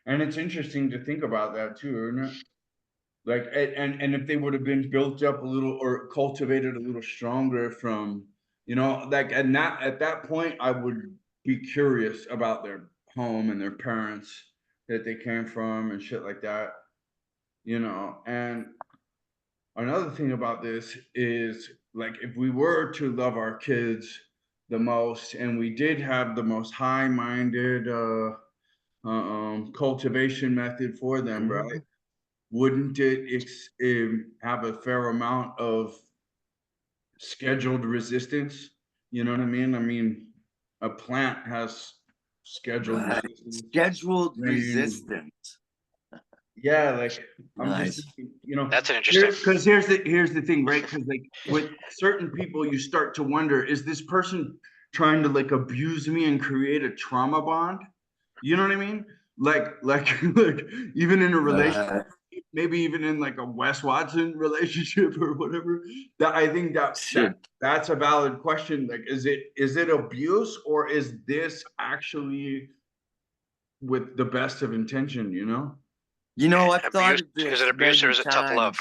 And it's interesting to think about that too, isn't it? Like, and if they would have been built up a little or cultivated a little stronger from, you know, like, and at that point, I would be curious about their home and their parents that they came from and shit like that, you know. And another thing about this is, like, if we were to love our kids the most, and we did have the most high-minded cultivation method for them, right? Wouldn't it have a fair amount of scheduled resistance? You know what I mean? I mean, a plant has scheduled resistance. Scheduled resistance. Yeah, like I'm Nice. just thinking, you know, That's an interesting. because here's the thing, right? Because like with certain people, you start to wonder, is this person trying to like abuse me and create a trauma bond? You know what I mean? Like even in a relationship, maybe even in like a Wes Watson relationship or whatever. That I think that's a valid question. Like, is it abuse, or is this actually with the best of intention, you know? You know, I've thought Abuse, of this is it abuse or many is it tough love? times.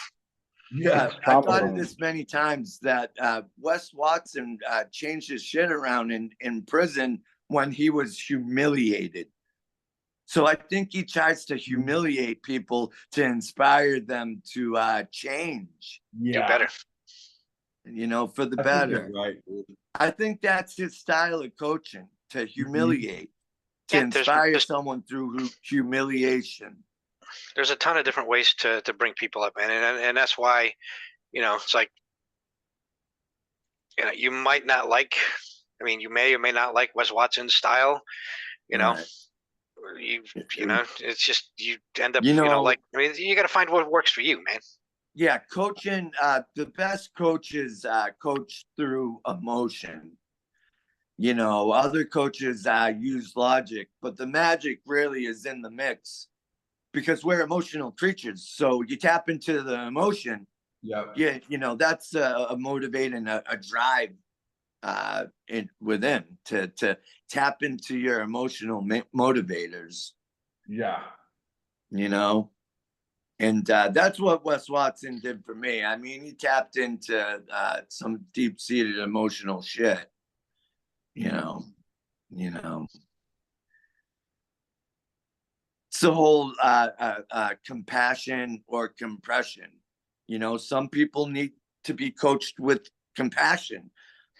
Yeah. I thought of Compliment. this many times that Wes Watson changed his shit around in prison when he was humiliated. So I think he tries to humiliate people to inspire them to change, Do better. you know, for the I think better. you're right, dude. I think that's his style of coaching, to humiliate, to Yeah, there's- inspire there's- someone through humiliation. There's a ton of different ways to bring people up, man, and that's why, you know, it's like, you know, you might not like. I mean, you may or may not like Wes Watson's style. You know, Right. you know, it's just you end up, You you know, know, like, I mean, you got to find what works for you, man. Yeah, coaching, the best coaches coach through emotion. You know, other coaches use logic, but the magic really is in the mix because we're emotional creatures. So you tap into the emotion, Yeah. you know, that's a motivating a drive within to tap into your emotional motivators, Yeah. you know. And that's what Wes Watson did for me. I mean, he tapped into some deep-seated emotional shit. You know. It's the whole compassion or compression. You know, some people need to be coached with compassion.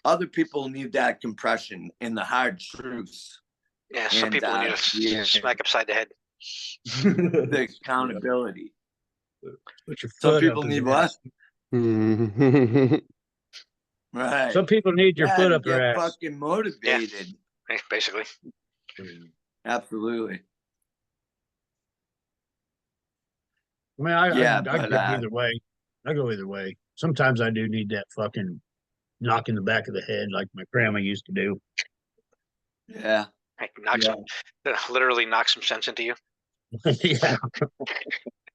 Other people need that compression in the hard truths. Yeah, some And, people need to smack upside the head. the accountability. Put your Some foot people up his need what? ass. Right. Some people need your Yeah, foot to up their get ass. fucking motivated. Basically. Absolutely. I mean, I Yeah, go but either way. I go either way. Sometimes I do need that fucking knock in the back of the head, like my grandma used to do. yeah. Like literally knock some sense into you. Yeah.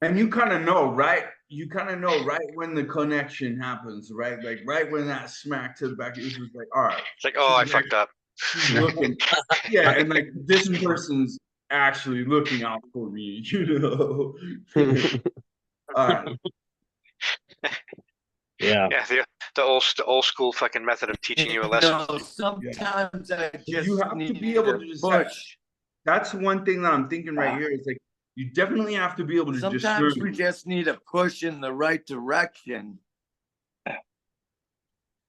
And you kind of know, right? You kind of know right when the connection happens, right? Like right when that smack to the back, it's just like, all right. It's like, oh, I fucked up. She's looking, yeah, and like this person's actually looking out for me, you know. All right. Yeah. Yeah, the old school fucking method of teaching you a lesson. No, sometimes I just You have to need be able to to decide. push. That's one thing that I'm thinking right here is like you definitely have to be able to Sometimes discern. we just need a push in the right direction.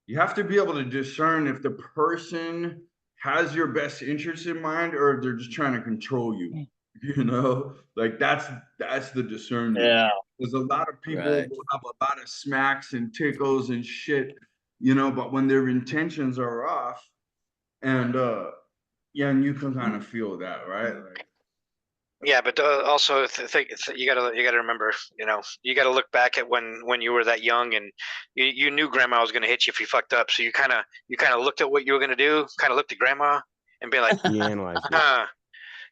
You have to be able to discern if the person has your best interest in mind or if they're just trying to control you. You know, like that's the discernment. Yeah. There's a lot of people Right. who have a lot of smacks and tickles and shit, you know, but when their intentions are off, and yeah, and you can kind of feel that, right? Like, Yeah, but also you gotta remember, you know, you gotta look back at when you were that young and you knew grandma was gonna hit you if you fucked up. So you kind of looked at what you were gonna do, kind of looked at grandma and be like, You analyzed it.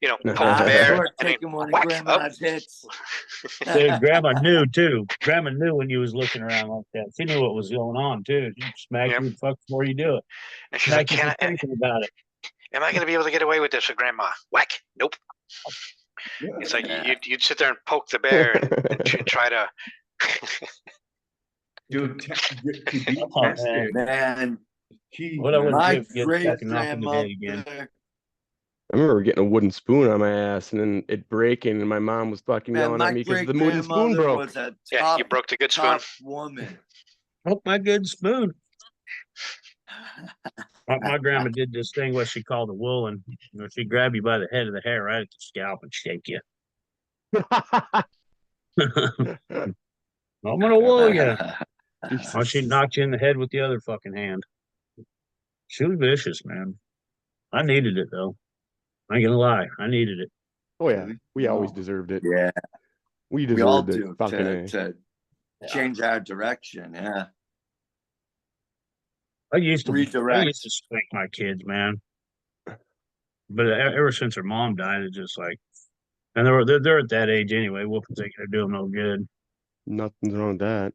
you know, poke the I bear swear, and then taking one of whack, grandma's hits. Dude, grandma knew too. Grandma knew when you was looking around like that. She knew what was going on too. She'd smack Yeah. you and fuck before you do it. And she's like, Smack you for thinking about it. am I gonna be able to get away with this with grandma? Whack, nope. yeah. It's like you'd sit there and poke the bear and try to. Dude, to be Oh, tested. Man, Key, What I man. would my give get great back and knock in the head again. grandmother. I remember getting a wooden spoon on my ass and then it breaking, and my mom was fucking Man, yelling my at me because great the wooden spoon grandmother broke. was a Yeah, tough, you broke the good spoon. tough woman. Oh, my good spoon. My grandma did this thing what she called a woolen. You know, she'd grab you by the head of the hair right at the scalp and shake you. I'm gonna wool you. Or she'd knock you in the head with the other fucking hand. She was vicious, man. I needed it though. I ain't gonna lie, I needed it. Oh yeah, we always deserved it. Yeah. We We all deserved it. do Fucking A. to change our direction. Yeah. I used to Redirect. spank my kids, man. But ever since her mom died, it's just like, and they're at that age anyway. Whoopings ain't gonna do them no good. Nothing's wrong with that.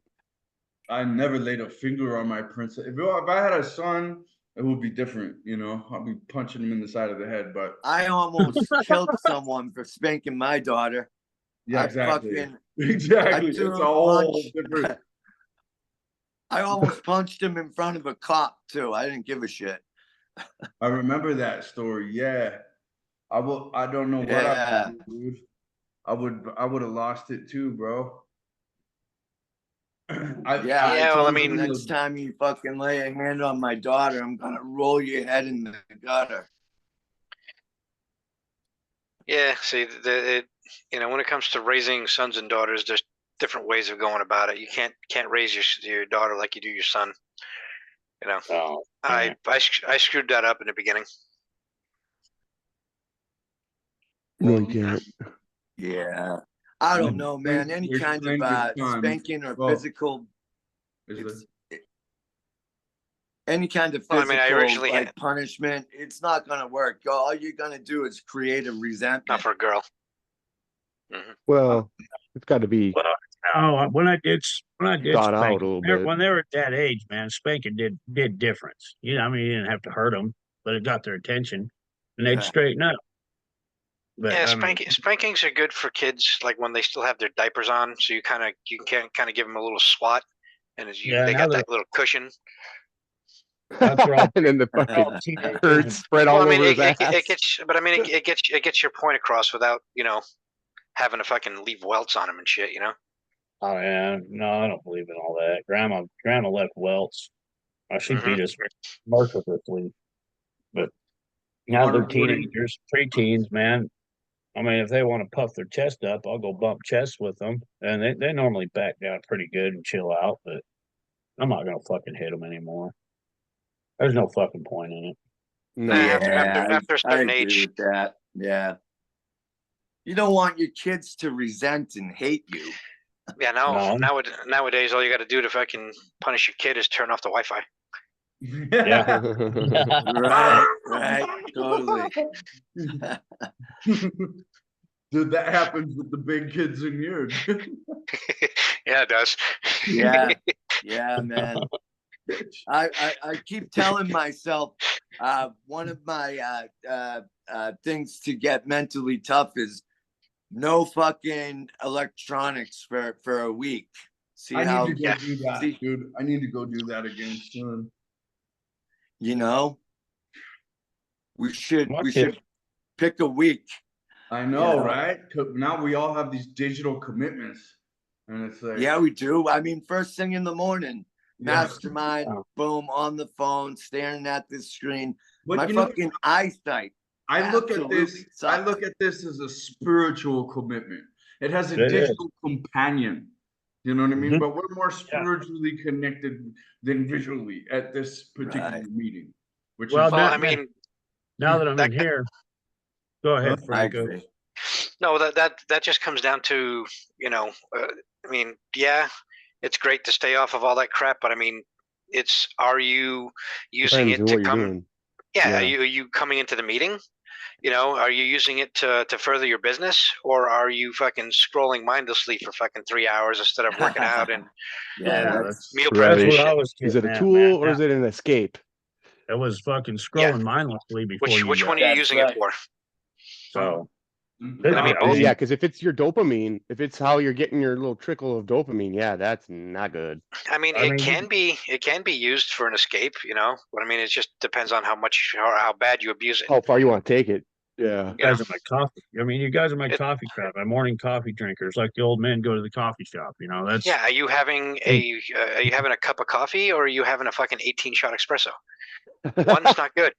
I never laid a finger on my princess. If I had a son, it would be different, you know. I'll be punching him in the side of the head, but I almost killed someone for spanking my daughter. yeah, I exactly. fucking- Exactly. I It's threw a a whole punch. different. I almost punched him in front of a cop too. I didn't give a shit. I remember that story. Yeah. I don't know what I Yeah. would do, dude. I would have lost it too, bro. Yeah, I Yeah, well, I told him mean- next time you fucking lay a hand on my daughter, I'm gonna roll your head in the gutter. Yeah, see, when it comes to raising sons and daughters, there's different ways of going about it. You can't raise your daughter like you do your son. You know, Oh, I screwed that up in the beginning. No, you can't. Yeah. I don't know, man. Any kind of Explain your son. spanking or Well, physical, is any kind of Well, I physical mean, I originally like had- punishment, it's not gonna work. All you're gonna do is create a Not resentment. for a girl. Well, it's got to be oh, when I did thought out a spank, little bit. when they were at that age, man, spanking did difference. You know, I mean, you didn't have to hurt them, but it got their attention, and they'd Yeah. straighten up. But Yeah, I mean, spankings are good for kids, like when they still have their diapers on, so you can kind of give them a little swat, and Yeah, they now got that- that little cushion. that's where all And then the fucking teenagers curd and- spread all Well, I mean, over his it ass. gets, but I mean, it gets your point across without having to fucking leave welts on them and shit. You know. Oh yeah, no, I don't believe in all that. Grandma left welts. She Mhm. beat us mercilessly. But now they're Waterboarding. teenagers, preteens, man. I mean, if they want to puff their chest up, I'll go bump chests with them, and they normally back down pretty good and chill out. But I'm not gonna fucking hit them anymore. There's no fucking point in it. No. After a I certain agree age. with that. Yeah. You don't want your kids to resent and hate you. Yeah, No. nowadays, all you got to do to fucking punish your kid is turn off the Wi-Fi. Yeah. Right, totally. Dude, that happens with the big kids in here. Yeah, it does. Yeah, man. I keep telling myself one of my things to get mentally tough is no fucking electronics for a week. See I how need to go do that, see- dude. I need to go do that again soon. you know we should Okay. pick a week. I know, Yeah. right? 'Cause now we all have these digital commitments, and it's like, Yeah, we do. I mean, first thing in the morning, yeah. Mastermind, boom, on the phone, staring at this screen. But My you know, fucking eyesight. I look at this. absolutely I sucks. look at this as a spiritual commitment. It has a It is. digital companion. You know what I mean? Mhm. But we're more spiritually connected than visually at this particular Right. Well, meeting. Which Well, is, I mean, now that I'm that in here, go ahead, I Franco. agree. no, that just comes down to I mean, yeah, it's great to stay off of all that crap, but I mean, are you using Depends it on to what you're come? doing. Yeah, Yeah. are you coming into the meeting? Are you using it to further your business, or are you fucking scrolling mindlessly for fucking 3 hours instead of working out and Yeah, that's meal Right. that's prepping what shit? I was Is it getting a at, tool man. or is it an escape? It was fucking scrolling mindlessly before Which you one are you That's using right. it for? So But I mean, Oh, both. yeah, because if it's your dopamine, if it's how you're getting your little trickle of dopamine, yeah, that's not good. I mean, it can be used for an escape, but I mean, it just depends on how bad you abuse it. How far you want to take it. Yeah. you guys are my coffee. I mean, you guys are my coffee crowd, my morning coffee drinkers, like the old men go to the coffee shop. That's Yeah, are you having a cup of coffee, or are you having a fucking 18-shot espresso? One's not good.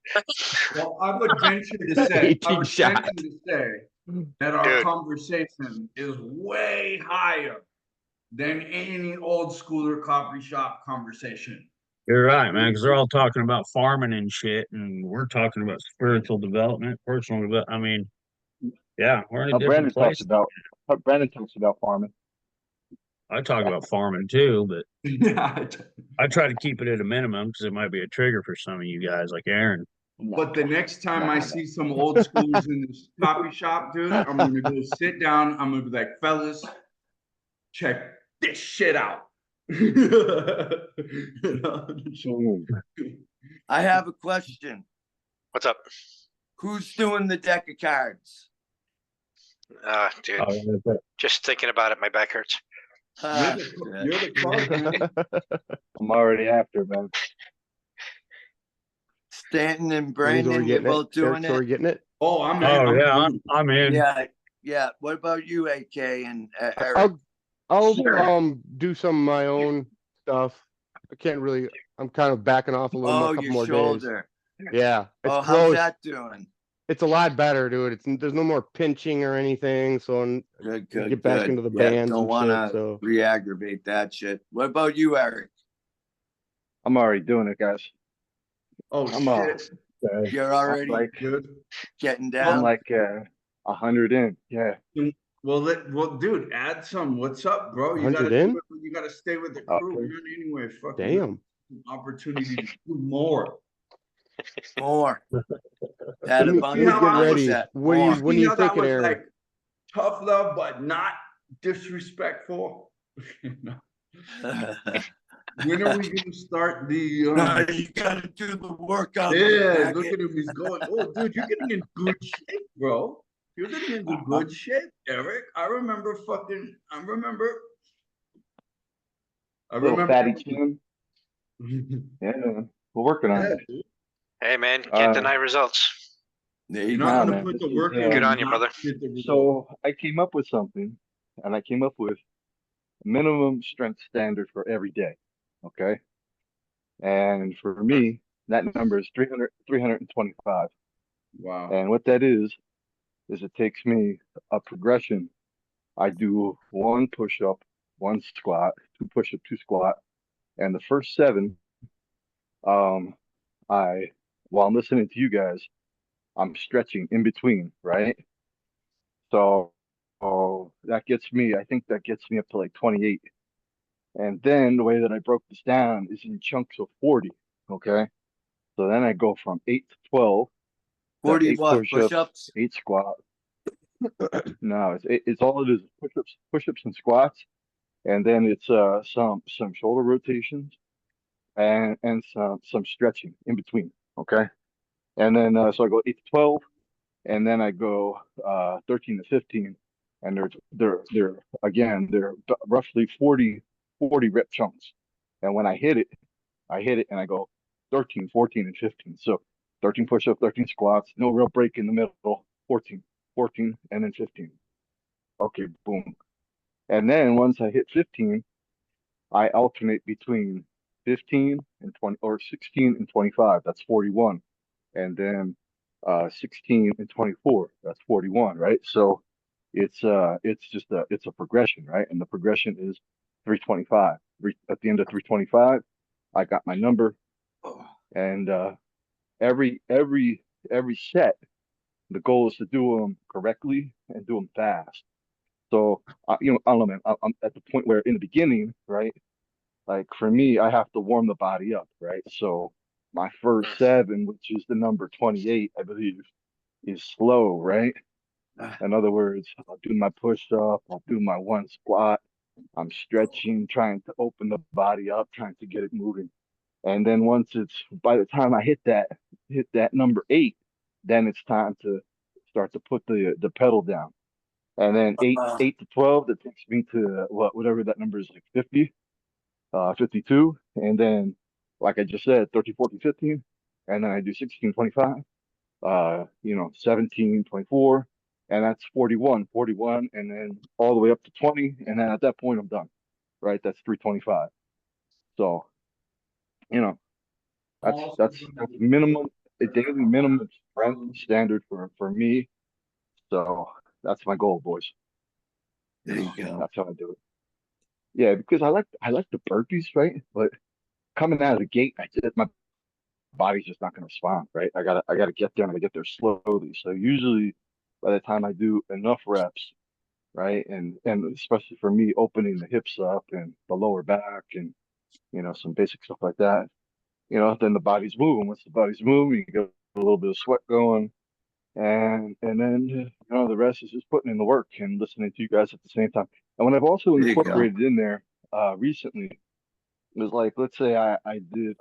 well, I would venture to say, 18 shot. that our Dude. conversation is way higher than any old schooler coffee shop conversation. You're right, man, because they're all talking about farming and shit, and we're talking about spiritual development, personal development. I mean, yeah, we're in a different Brandon place. talks about Brandon talks about farming. I talk about farming too, but Yeah. I try to keep it at a minimum because it might be a trigger for some of you guys, like Aaron. But the next time Nah, I nah. see some old schoolers in this coffee shop, dude, I'm gonna go sit down. I'm gonna be like, fellas, check this shit out. You know? Boom. I have a question. What's up? Who's doing the deck of cards? Dude, Oh, yeah, but just thinking about it, my back hurts. Ah, You're the closer, man. I'm already after, man. Stanton and Lenny's Brandon, already you're getting both it. doing Eric's already it. getting it. Oh, I'm in. oh yeah, I'm in. Yeah, yeah. What about you, AK and Eric? I'll Sure. do some of my own stuff. I can't really. I'm kind of backing off a little more, Oh, couple your more days. shoulder. Yeah, it's Oh, how's close. that doing? It's a lot better, dude. There's no more pinching or anything. So Good, get good, back good. into the Yeah, bands don't and want shit. to So re-aggravate that shit. What about you, Eric? I'm already doing it, guys. Oh I'm shit. You're I'm already like Good. getting I'm down. like 100 in. Yeah. Well, dude, add some. What's up, bro? You 100 gotta in? do it. You gotta stay with the Okay. crew, man. Anyway, fucking damn. opportunity to do more. More. Had a Let me bunch See get how I was- ready. set. What do More. you When See are you how that thinking, was Aaron? like tough love, but not disrespectful. When are we gonna start the? No, you gotta do the workout. Yeah, Back look it. at him. He's going. Oh, dude, you're getting in good shape, bro. You're getting into good shape, Eric. I remember. I remember. Little fatty chin. Yeah, we're working on Yeah, it. dude. Hey, man, can't Uh, deny results. There You're you not Nah, go. gonna man. put This the is, work in. Good and on you, not brother. get the result. So I came up with something, and I came up with minimum strength standard for every day. Okay. And for me, that number is 325. Wow. And what that is it takes me a progression. I do one push up, one squat, two push up, two squat. And the first 7, um, while I'm listening to you guys, I'm stretching in between, right? So, that gets me, I think that gets me up to like 28. And then the way that I broke this down is in chunks of 40. Okay. So then I go from 8 to 12. That's 40 8 what? push-ups, Push-ups? 8 squats. No, it's all it is, push-ups and squats. And then it's some shoulder rotations and some stretching in between. Okay. And then so I go 8 to 12, and then I go 13 to 15, and they're roughly 40 rep chunks. And when I hit it and I go 13, 14, and 15. So 13 push-ups, 13 squats, no real break in the middle, 14, and then 15. Okay, boom. And then once I hit 15, I alternate between 15 and 20 or 16 and 25. That's 41. And then 16 and 24. That's 41, right? So it's just it's a progression, right? And the progression is 325. At the end of 325, I got my number. And every set, the goal is to do them correctly and do them fast. So I don't know, man. I'm at the point where in the beginning, right? Like for me, I have to warm the body up, right? So my first 7, which is the number 28, I believe, is slow, right? In other words, I'll do my push up, I'll do my one squat, I'm stretching, trying to open the body up, trying to get it moving. And then by the time I hit that number 8, then it's time to start to put the pedal down. And then 8 to 12, that takes me to whatever that number is, like 50, 52. And then, like I just said, 30, 40, 15. And then I do 16, 25, 17, 24. And that's 41, and then all the way up to 20. And then at that point, I'm done, right? That's 325. So, that's minimum, a daily minimum strength standard for me. So that's my goal, boys. There you go. That's how I do it. Yeah, because I like the burpees, right? But coming out of the gate, my body's just not going to respond, right? I gotta get there, and I get there slowly. So usually, by the time I do enough reps, right? And especially for me, opening the hips up and the lower back and, some basic stuff like that. Then the body's moving. Once the body's moving, you get a little bit of sweat going, and then the rest is just putting in the work and listening to you guys at the same time. And what I've also There you go. incorporated in there recently was like, let's say I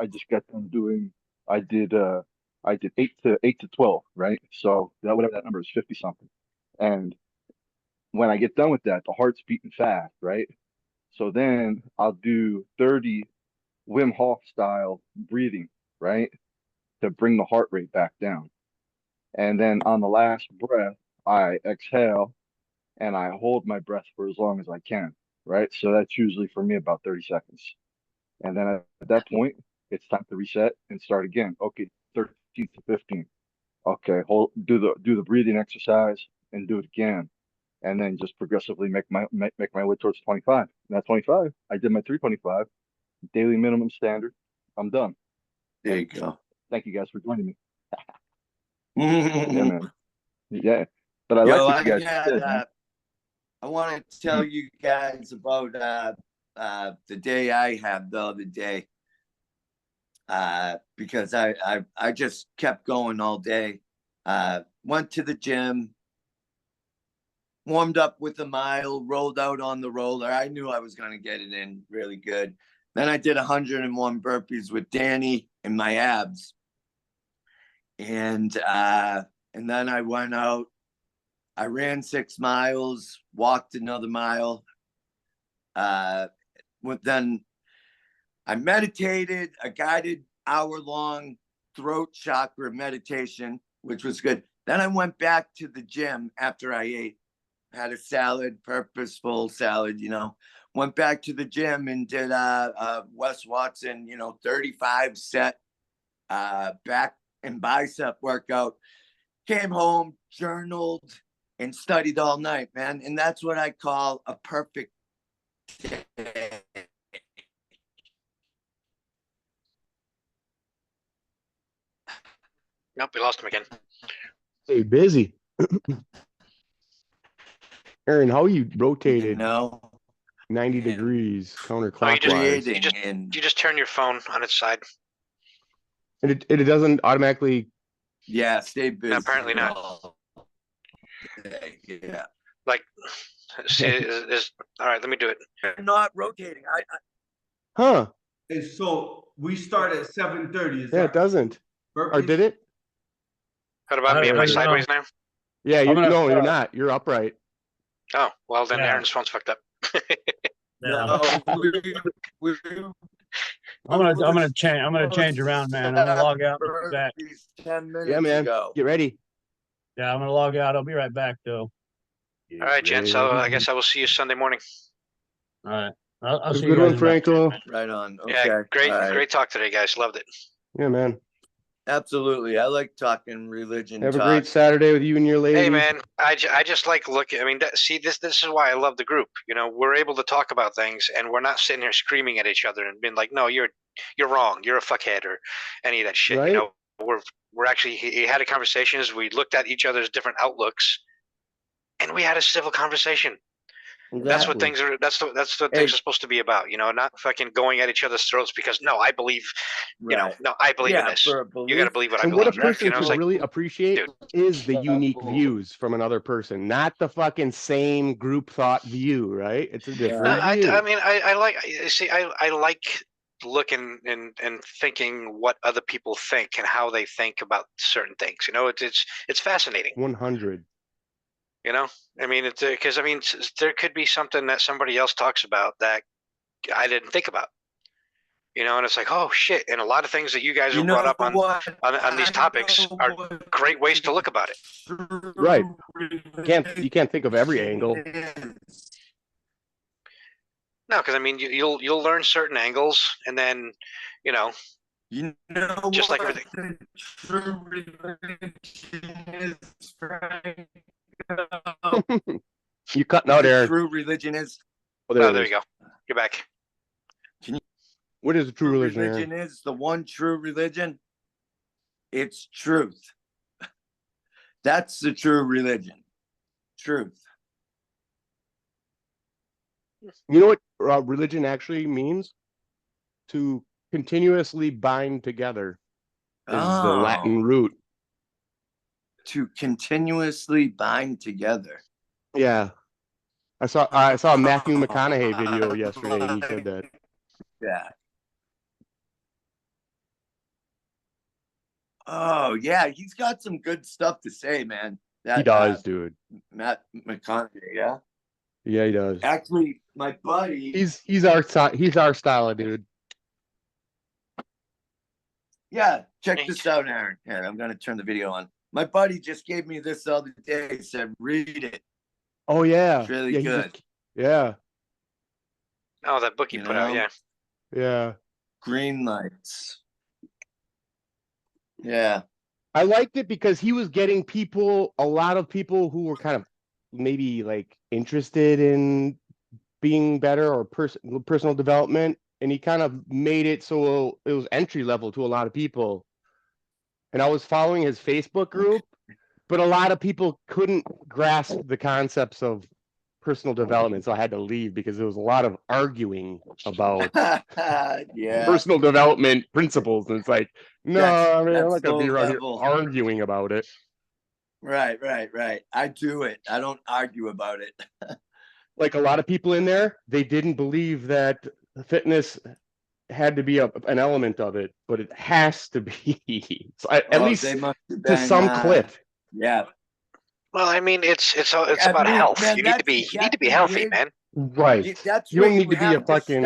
just got done doing I did 8 to 12, right? So that whatever that number is, 50 something. And when I get done with that, the heart's beating fast, right? So then I'll do 30 Wim Hof style breathing, right? To bring the heart rate back down. And then on the last breath, I exhale and I hold my breath for as long as I can, right? So that's usually for me about 30 seconds. And then at that point, it's time to reset and start again. Okay, 13 to 15. Okay, do the breathing exercise and do it again. And then just progressively make my way towards 25. And at 25, I did my 325 daily minimum standard. I'm done. There you go. Thank you guys for joining me. Yeah, Yeah, man. Yeah. But I like what you guys said, man. I want to tell you guys about the day I had the other day. Because I just kept going all day. Went to the gym, warmed up with a mile, rolled out on the roller. I knew I was going to get it in really good. Then I did 101 burpees with Danny and my abs. And then I went out. I ran 6 miles, walked another mile. Then I meditated, a guided hour-long throat chakra meditation, which was good. Then I went back to the gym after I ate, had a salad, purposeful salad, went back to the gym and did Wes Watson, 35 set back and bicep workout. Came home, journaled, and studied all night, man. And that's what I call a perfect day. Nope, we lost him again. Hey, busy. Aaron, how you rotated 90 degrees counterclockwise? You just turn your phone on its side. And it doesn't automatically. Yeah, stay busy. No, apparently not. Yeah. Like, see, all right. Let me do it. I'm not rotating. Huh? And so we start at 7:30. Yeah, it doesn't. Or Burpees? did it? What about me? Am I sideways now? Yeah, you're not. You're upright. Oh, well then Yeah. Aaron's phone's fucked up. I'm gonna change around, man. I'm gonna log out and be back. 10 minutes Yeah, man. ago. Get ready. Yeah, I'm gonna log out. I'll be right back though. All right, gents. So I guess I will see you Sunday morning. All right. I'll Have a see good you guys one, in about Franco. 10 minutes. Right on. Okay. Yeah, great, All right. great talk today, guys. Loved it. Yeah, man. Absolutely. I like talking religion. Have a great Saturday with you and your lady. Hey, man, I just like looking. I mean, this is why I love the group. We're able to talk about things, and we're not sitting here screaming at each other and being like, "No, you're wrong. You're a fuckhead," or any of that shit. Right? We're actually he had a conversation. We looked at each other's different outlooks, and we had a civil conversation. That's what things are. That's what things are supposed to be about. Not fucking going at each other's throats because I believe. I believe in this. You got to believe what I And believe. what a person it's should really appreciate is the unique views from another person, not the fucking same group thought view, right? It's a different view. I mean, I like. See, I like looking and thinking what other people think and how they think about certain things. It's fascinating. 100. I mean, it's because there could be something that somebody else talks about that I didn't think about. And it's like, oh shit! And a lot of things that you guys have brought up on these topics are great ways to look about it. Right. You can't think of every angle. No, because you'll learn certain angles, and then just like everything. You cutting out, Aaron. True religion is. Oh, there you go. You're back. What is the true religion? Religion is the one true religion. It's truth. That's the true religion. Truth. You know what religion actually means? To continuously bind together is the Latin root. To continuously bind together. Yeah. I saw a Matthew McConaughey video yesterday and he said that. Yeah. Oh yeah, he's got some good stuff to say, man. He does, dude. Matt McConaughey, yeah. Yeah, he does. Actually, my buddy. He's our style of dude. Yeah, check this out, Aaron. Here, I'm gonna turn the video on. My buddy just gave me this the other day. He said, "Read it." Oh yeah, It's really good. Yeah. Oh, that book you put out, yeah. Yeah. Green Lights. Yeah. I liked it because he was getting a lot of people who were kind of maybe like interested in being better or personal development. And he kind of made it so it was entry level to a lot of people. And I was following his Facebook group, but a lot of people couldn't grasp the concepts of personal development. So I had to leave because there was a lot of arguing about personal development principles. And it's like, no, I'm not going to be right here arguing about it. Right. I do it. I don't argue about it. Like a lot of people in there, they didn't believe that fitness had to be an element of it, but it has to be. So at least to some clip. Yeah. Well, I mean, it's about health. Man, you need to be healthy, man. Right. You don't need to be a fucking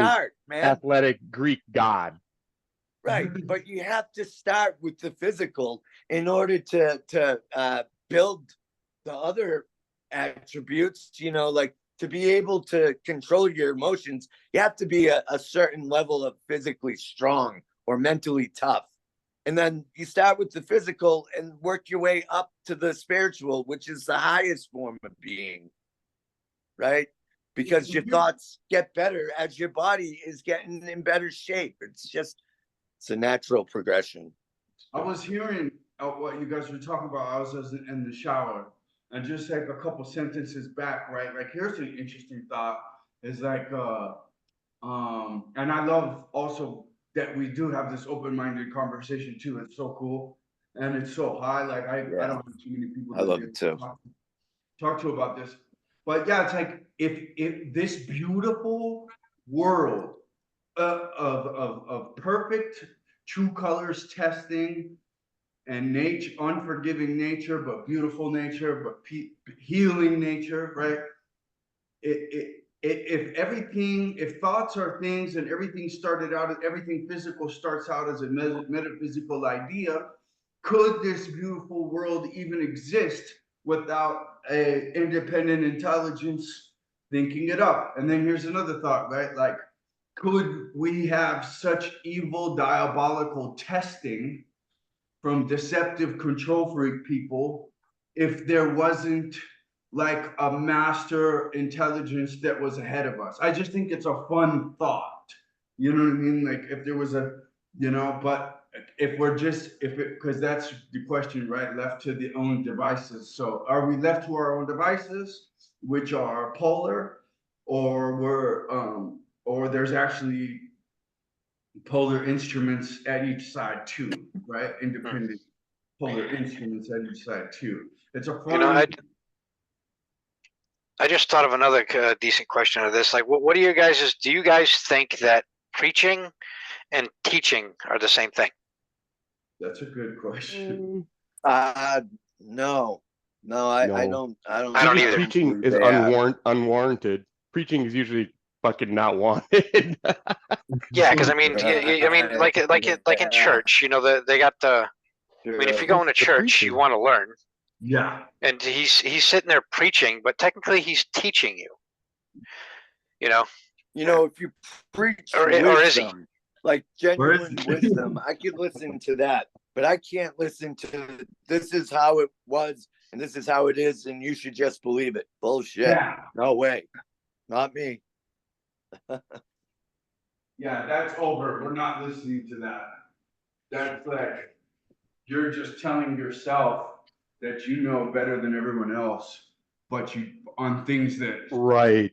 athletic Greek god. Right, but you have to start with the physical in order to build the other attributes. You know, like to be able to control your emotions, you have to be a certain level of physically strong or mentally tough. And then you start with the physical and work your way up to the spiritual, which is the highest form of being, right? Because your thoughts get better as your body is getting in better shape. It's a natural progression. I was hearing what you guys were talking about. I was in the shower, and just like a couple sentences back, right? Like, here's an interesting thought. Is like, and I love also that we do have this open-minded conversation too. It's so cool, and it's so high. Like I don't have too many people. I love it too. Talk to about this, but yeah, it's like if this beautiful world of perfect true colors testing and nature, unforgiving nature, but beautiful nature, but healing nature, right? If thoughts are things and everything physical starts out as a metaphysical idea, could this beautiful world even exist without a independent intelligence thinking it up? And then here's another thought, right? Like, could we have such evil, diabolical testing from deceptive control freak people if there wasn't like a master intelligence that was ahead of us? I just think it's a fun thought. You know what I mean? Like if there was but because that's the question, right? Left to the own devices. So are we left to our own devices, which are polar, or there's actually polar instruments at each side too, right? Independent polar instruments at each side too. It's a fun. I just thought of another decent question of this. Like, what do you guys think that preaching and teaching are the same thing? That's a good question. No, I don't either. Teaching is unwarranted. Preaching is usually fucking not wanted. Yeah, because I mean, like in church, they got the. I mean, if you go into church, you want to learn. Yeah. And he's sitting there preaching, but technically he's teaching you. If you preach or is he? Like genuine wisdom, I could listen to that, but I can't listen to this is how it was and this is how it is and you should just believe it. Bullshit. Yeah. No way. Not me. Yeah, that's over. We're not listening to that. That's like you're just telling yourself that you know better than everyone else, but you on things that right.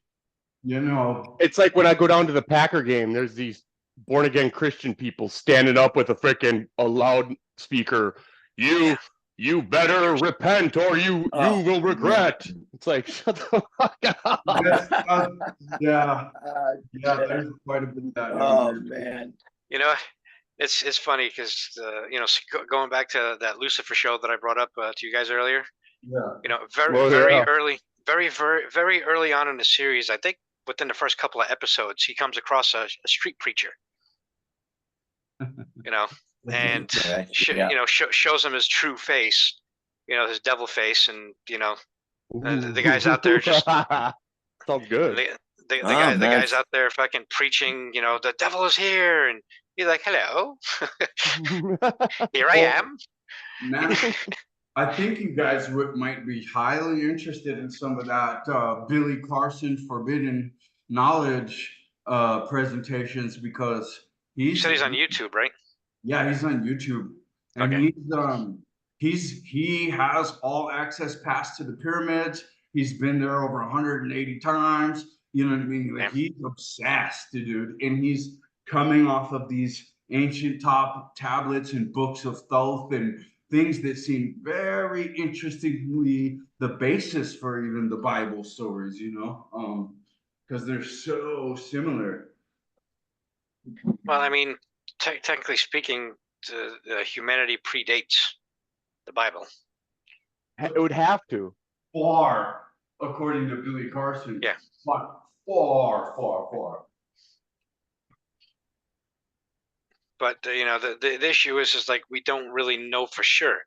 You know, It's like when I go down to the Packer game, there's these born again Christian people standing up with a loudspeaker. You better repent or you will regret. It's like, shut the fuck up. yeah, there's quite a bit of that. Oh man. You know, it's funny because going back to that Lucifer show that I brought up to you guys earlier. Yeah. You know, very early, very early on in the series, I think within the first couple of episodes, he comes across a street preacher. You know, and shows him his true face. You know, his devil face, and you know, the guy's out there just sounds good. The guy's out there fucking preaching. You know, the devil is here, and he's like, "Hello, here I am." Now, I think you guys might be highly interested in some of that Billy Carson Forbidden Knowledge presentations because You said he's on YouTube, right? Yeah, he's on YouTube, and Okay. he has all access pass to the pyramids. He's been there over 180 times. You know what I mean? Like, he's obsessed, dude, and he's coming off of these ancient tablets and books of Thoth and things that seem very interestingly the basis for even the Bible stories. You know, because they're so similar. Well, I mean, technically speaking, humanity predates the Bible. It would have to. Far, according to Billy Carson. Yeah. Far. But you know, the issue is like we don't really know for sure.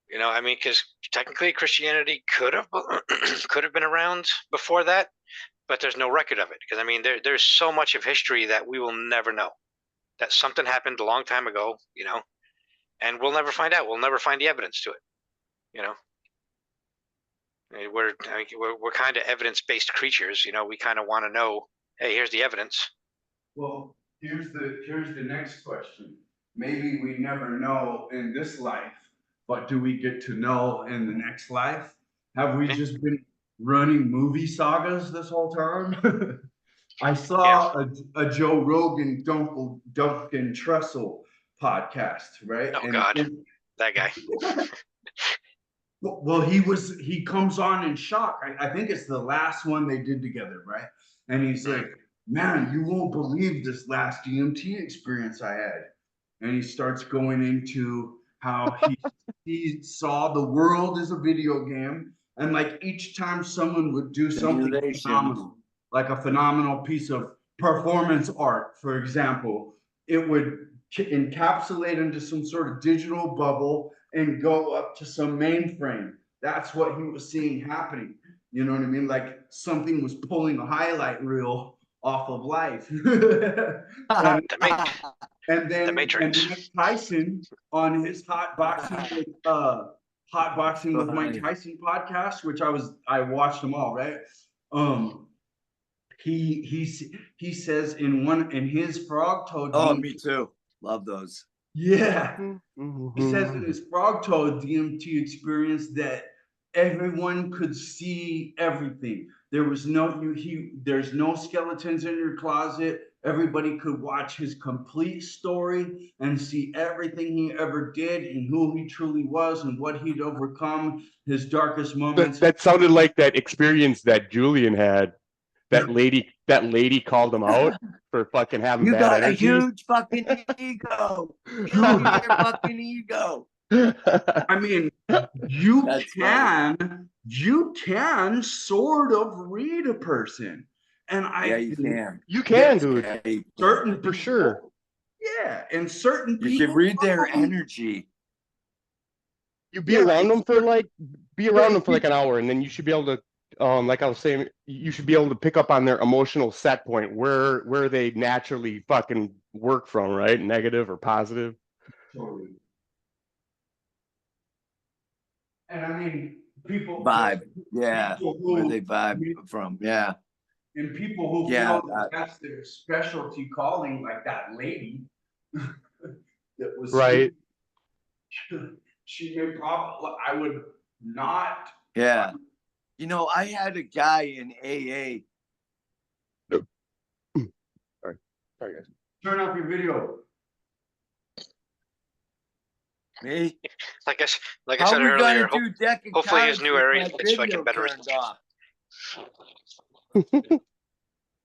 You know, I mean, because technically Christianity could have been around before that, but there's no record of it. Because I mean, there's so much of history that we will never know. That something happened a long time ago, you know, and we'll never find out. We'll never find the evidence to it, you know. I mean, we're kind of evidence-based creatures, you know. We kind of want to know, hey, here's the evidence. Well, here's the next question. Maybe we never know in this life, but do we get to know in the next life? Have we just been running movie sagas this whole time? I saw a Joe Rogan Duncan Trussell podcast, right? Oh, God, that guy. Well, he comes on in shock. I think it's the last one they did together, right? And he's like, man, you won't believe this last DMT experience I had. And he starts going into how he saw the world as a video game. And like each time someone would do something phenomenal, like a phenomenal piece of performance art, for example, it would encapsulate into some sort of digital bubble and go up to some mainframe. That's what he was seeing happening. You know what I mean? Like something was pulling a highlight reel off of life. And then Mike Tyson on his hot boxing with Mike Tyson podcast, which I watched them all, right? He says in his Frog Toad. Oh, me too. Love those. Yeah. He says in his Frog Toad DMT experience that everyone could see everything. There's no skeletons in your closet. Everybody could watch his complete story and see everything he ever did and who he truly was and what he'd overcome, his darkest moments. That sounded like that experience that Julian had. That lady called him out for fucking having bad energy. You got a huge fucking ego. Your fucking ego. I mean, you can sort of read a person. And you can, dude. Certain for sure. Yeah, and certain people you can read their energy. You be around them for like an hour, and then you should be able to, like I was saying, you should be able to pick up on their emotional set point where they naturally fucking work from, right? Negative or positive. Totally. And I mean, people vibe, where they vibe from, yeah. And people who feel that's their specialty calling, like that lady that was right. She may probably, I would not. Yeah. You know, I had a guy in AA Sorry, guys. Turn off your video. Me? Like I How said we earlier, gonna do deck of hopefully his cards new with area my gets fucking video better. turned off?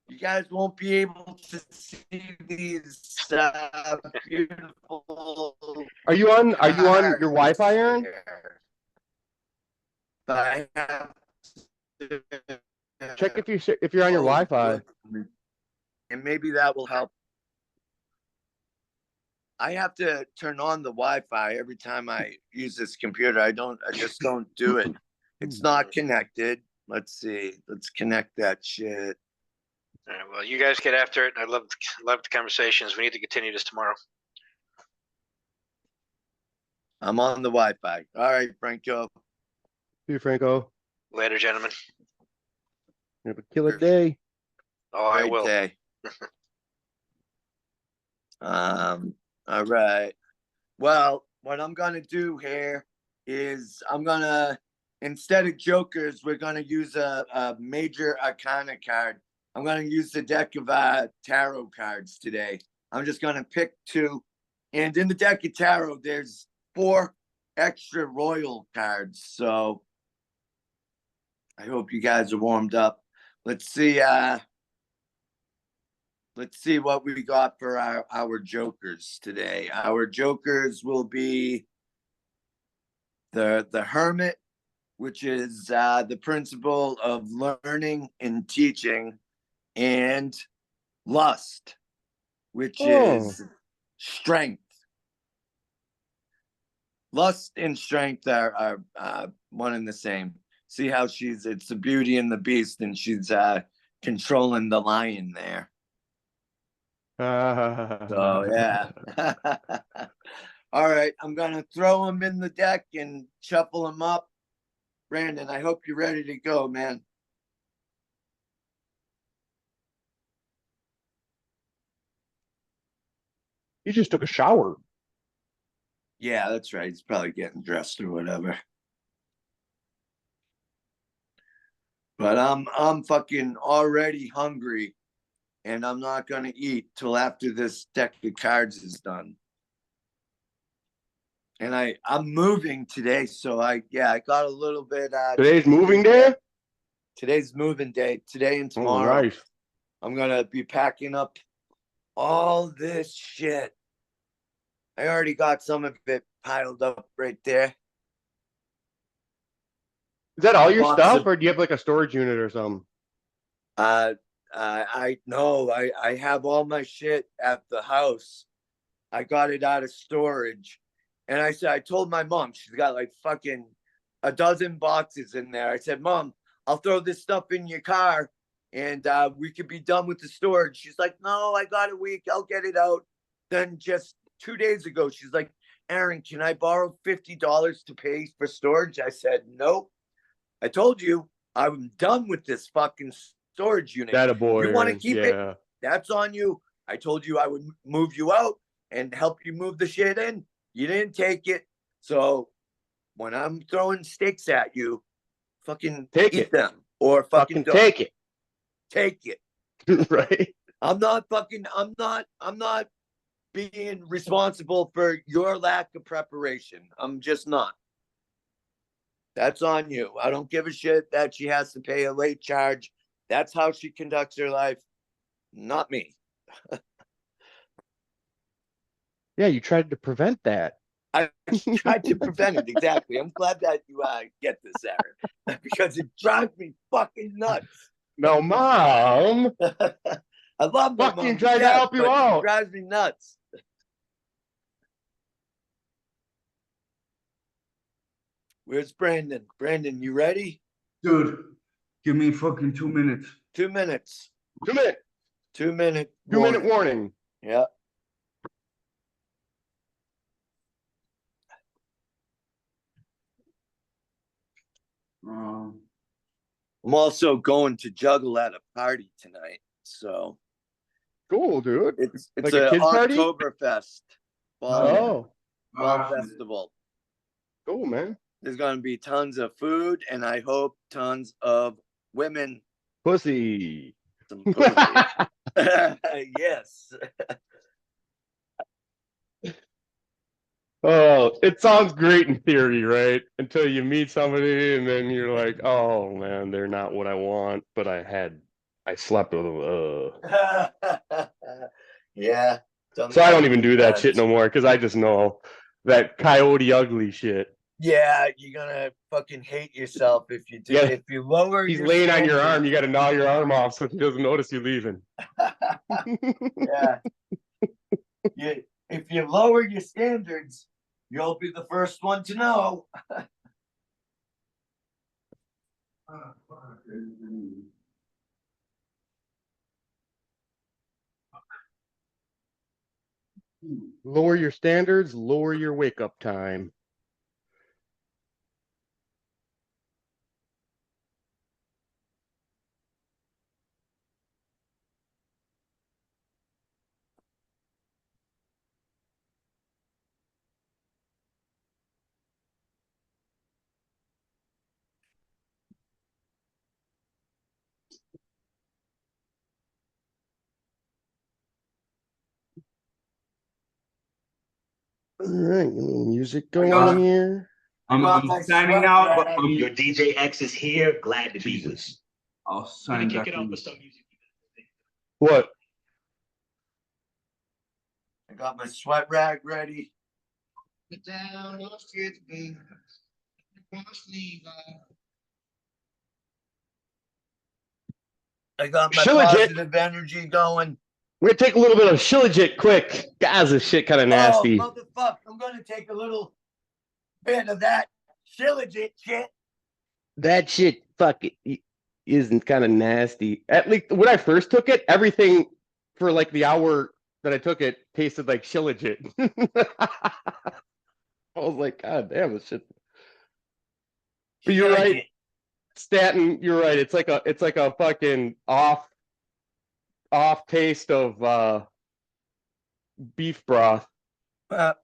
You guys won't be able to see these beautiful. Are you on your Wi-Fi, Aaron? here. But I have to Check if you're on your Wi-Fi. and maybe that will help. I have to turn on the Wi-Fi every time I use this computer. I just don't do it. It's not connected. Let's see. Let's connect that shit. All right, well, you guys get after it. I love the conversations. We need to continue this tomorrow. I'm on the Wi-Fi. All right, Franco. See you, Franco. Later, gentlemen. Have a killer day. Oh, I Great will. day. All right. Well, what I'm gonna do here is instead of jokers, we're gonna use a major arcana card. I'm gonna use the deck of tarot cards today. I'm just gonna pick 2, and in the deck of tarot, there's 4 extra royal cards. So I hope you guys are warmed up. Let's see. Let's see what we got for our jokers today. Our jokers will be the Hermit, which is the principle of learning and teaching, and Lust, which is strength. Lust and strength are one and the same. See how it's the Beauty and the Beast, and she's controlling the lion there. So yeah. All right, I'm gonna throw them in the deck and shuffle them up. Brandon, I hope you're ready to go, man. You just took a shower. Yeah, that's right. He's probably getting dressed or whatever. But I'm fucking already hungry. And I'm not gonna eat till after this deck of cards is done. And I'm moving today, so I got a little bit. Today's moving day. Today's moving day. Today and tomorrow. Oh, nice. I'm gonna be packing up all this shit. I already got some of it piled up right there. Is that all your Lots stuff, of- or do you have like a storage unit or something? I know I have all my shit at the house. I got it out of storage. And I told my mom, she's got like fucking a dozen boxes in there. I said, Mom, I'll throw this stuff in your car and we could be done with the storage. She's like, no, I got a week. I'll get it out. Then just 2 days ago, she's like, Aaron, can I borrow $50 to pay for storage? I said, nope. I told you I'm done with this fucking storage unit. That a boy. You want to keep it? That's on you. I told you I would move you out and help you move the shit in. You didn't take it. So when I'm throwing sticks at you, fucking take eat it. them or fucking don't. Take it. Take it. Right. I'm not being responsible for your lack of preparation. I'm just not. That's on you. I don't give a shit that she has to pay a late charge. That's how she conducts her life. Not me. Yeah, you tried to prevent that. I tried to prevent it. Exactly. I'm glad that you get this, Aaron, because it drives me fucking nuts. No, Mom. I love my fucking mom. tried to help you out. It drives me nuts. Where's Brandon? Brandon, you ready? Dude, give me fucking 2 minutes. 2 minutes. 2 minutes. 2 minute. 2 minute warning. Yeah. I'm also going to juggle at a party tonight. So cool, dude. It's like a kids party? Oktoberfest fall festival. Cool, man. There's gonna be tons of food and I hope tons of women. Pussy. Some pussy. Yes. Oh, it sounds great in theory, right? Until you meet somebody and then you're like, oh man, they're not what I want, but I slept with them. Yeah. So I don't even do that shit no more because I just know that coyote ugly shit. Yeah, you're gonna fucking hate yourself if you do. Yeah. If you lower He's your laying on your arm, standards. you got to gnaw your arm off so he doesn't notice you leaving. Yeah. If you lower your standards, you'll be the first one to know. Lower your standards, lower your wake up time. All right, music going here. I'm signing out, but Your DJ X is here. Glad to be with you. I'll sign back in. What? I got my sweat rag ready. I got my Shilajit. positive energy going. We're gonna take a little bit of Shilajit quick. Guys, this shit kind of nasty. Oh, motherfucker. I'm gonna take a little bit of that Shilajit shit. That shit isn't kind of nasty. At least when I first took it, everything for like the hour that I took it tasted like Shilajit. I was like, God damn, this shit. But you're right, Stanton. You're right. It's like a fucking off taste of beef broth. All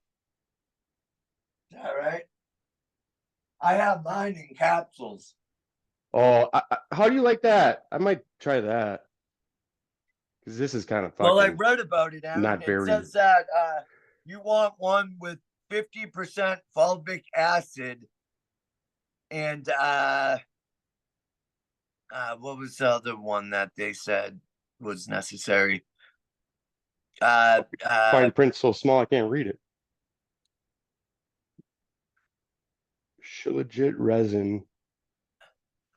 right. I have mine in capsules. Oh, how do you like that? I might try that because this is kind of fucking. Well, I read about it, Aaron. Not very. It says that you want one with 50% fulvic acid and what was the other one that they said was necessary? Fine print so small I can't read it. Shilajit resin.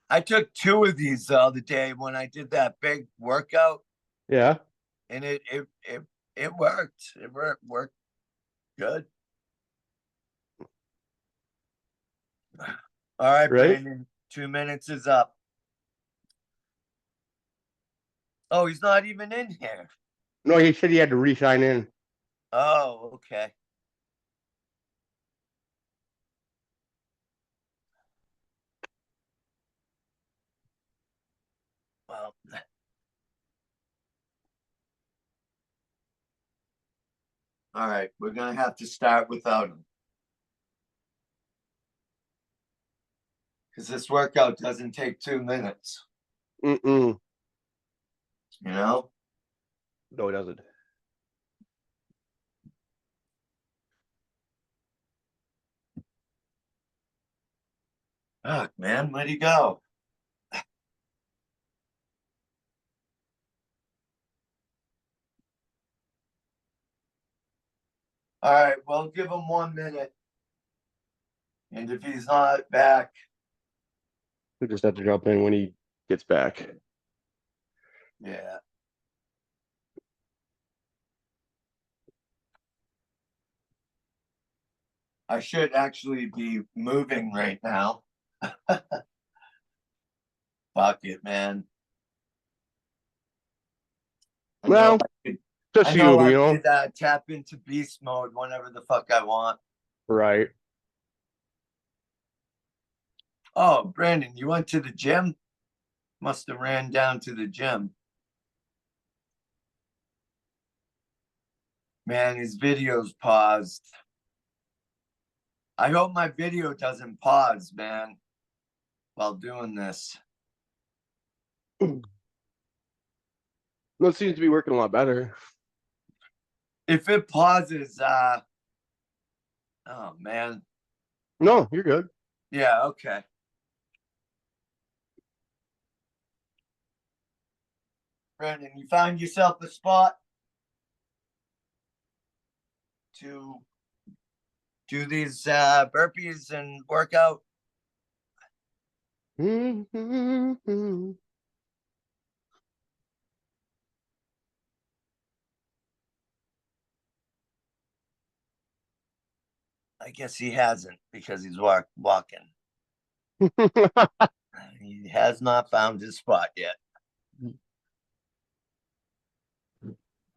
I took 2 of these the other day when I did that big workout. Yeah. And it worked. It worked good. All right, Brandon. 2 minutes is up. Oh, he's not even in here. No, he said he had to re-sign in. Oh, okay. Well, all right, we're gonna have to start without him. Because this workout doesn't take 2 minutes. Mm-mm. You know? No, it doesn't. Fuck, man, where'd he go? All right, well, give him 1 minute. And if he's not back, We just have to jump in when he gets back. yeah. I should actually be moving right now. Fuck it, man. Well, just you know. Could, tap into beast mode whenever the fuck I want. Right. Oh, Brandon, you went to the gym? Must have ran down to the gym. Man, his video's paused. I hope my video doesn't pause, man, while doing this. No, it seems to be working a lot better. If it pauses, oh man. No, you're good. Yeah, okay. Brendan, you found yourself a spot to do these burpees and workout? Mm-hmm. I guess he hasn't because he's walking. He has not found his spot yet.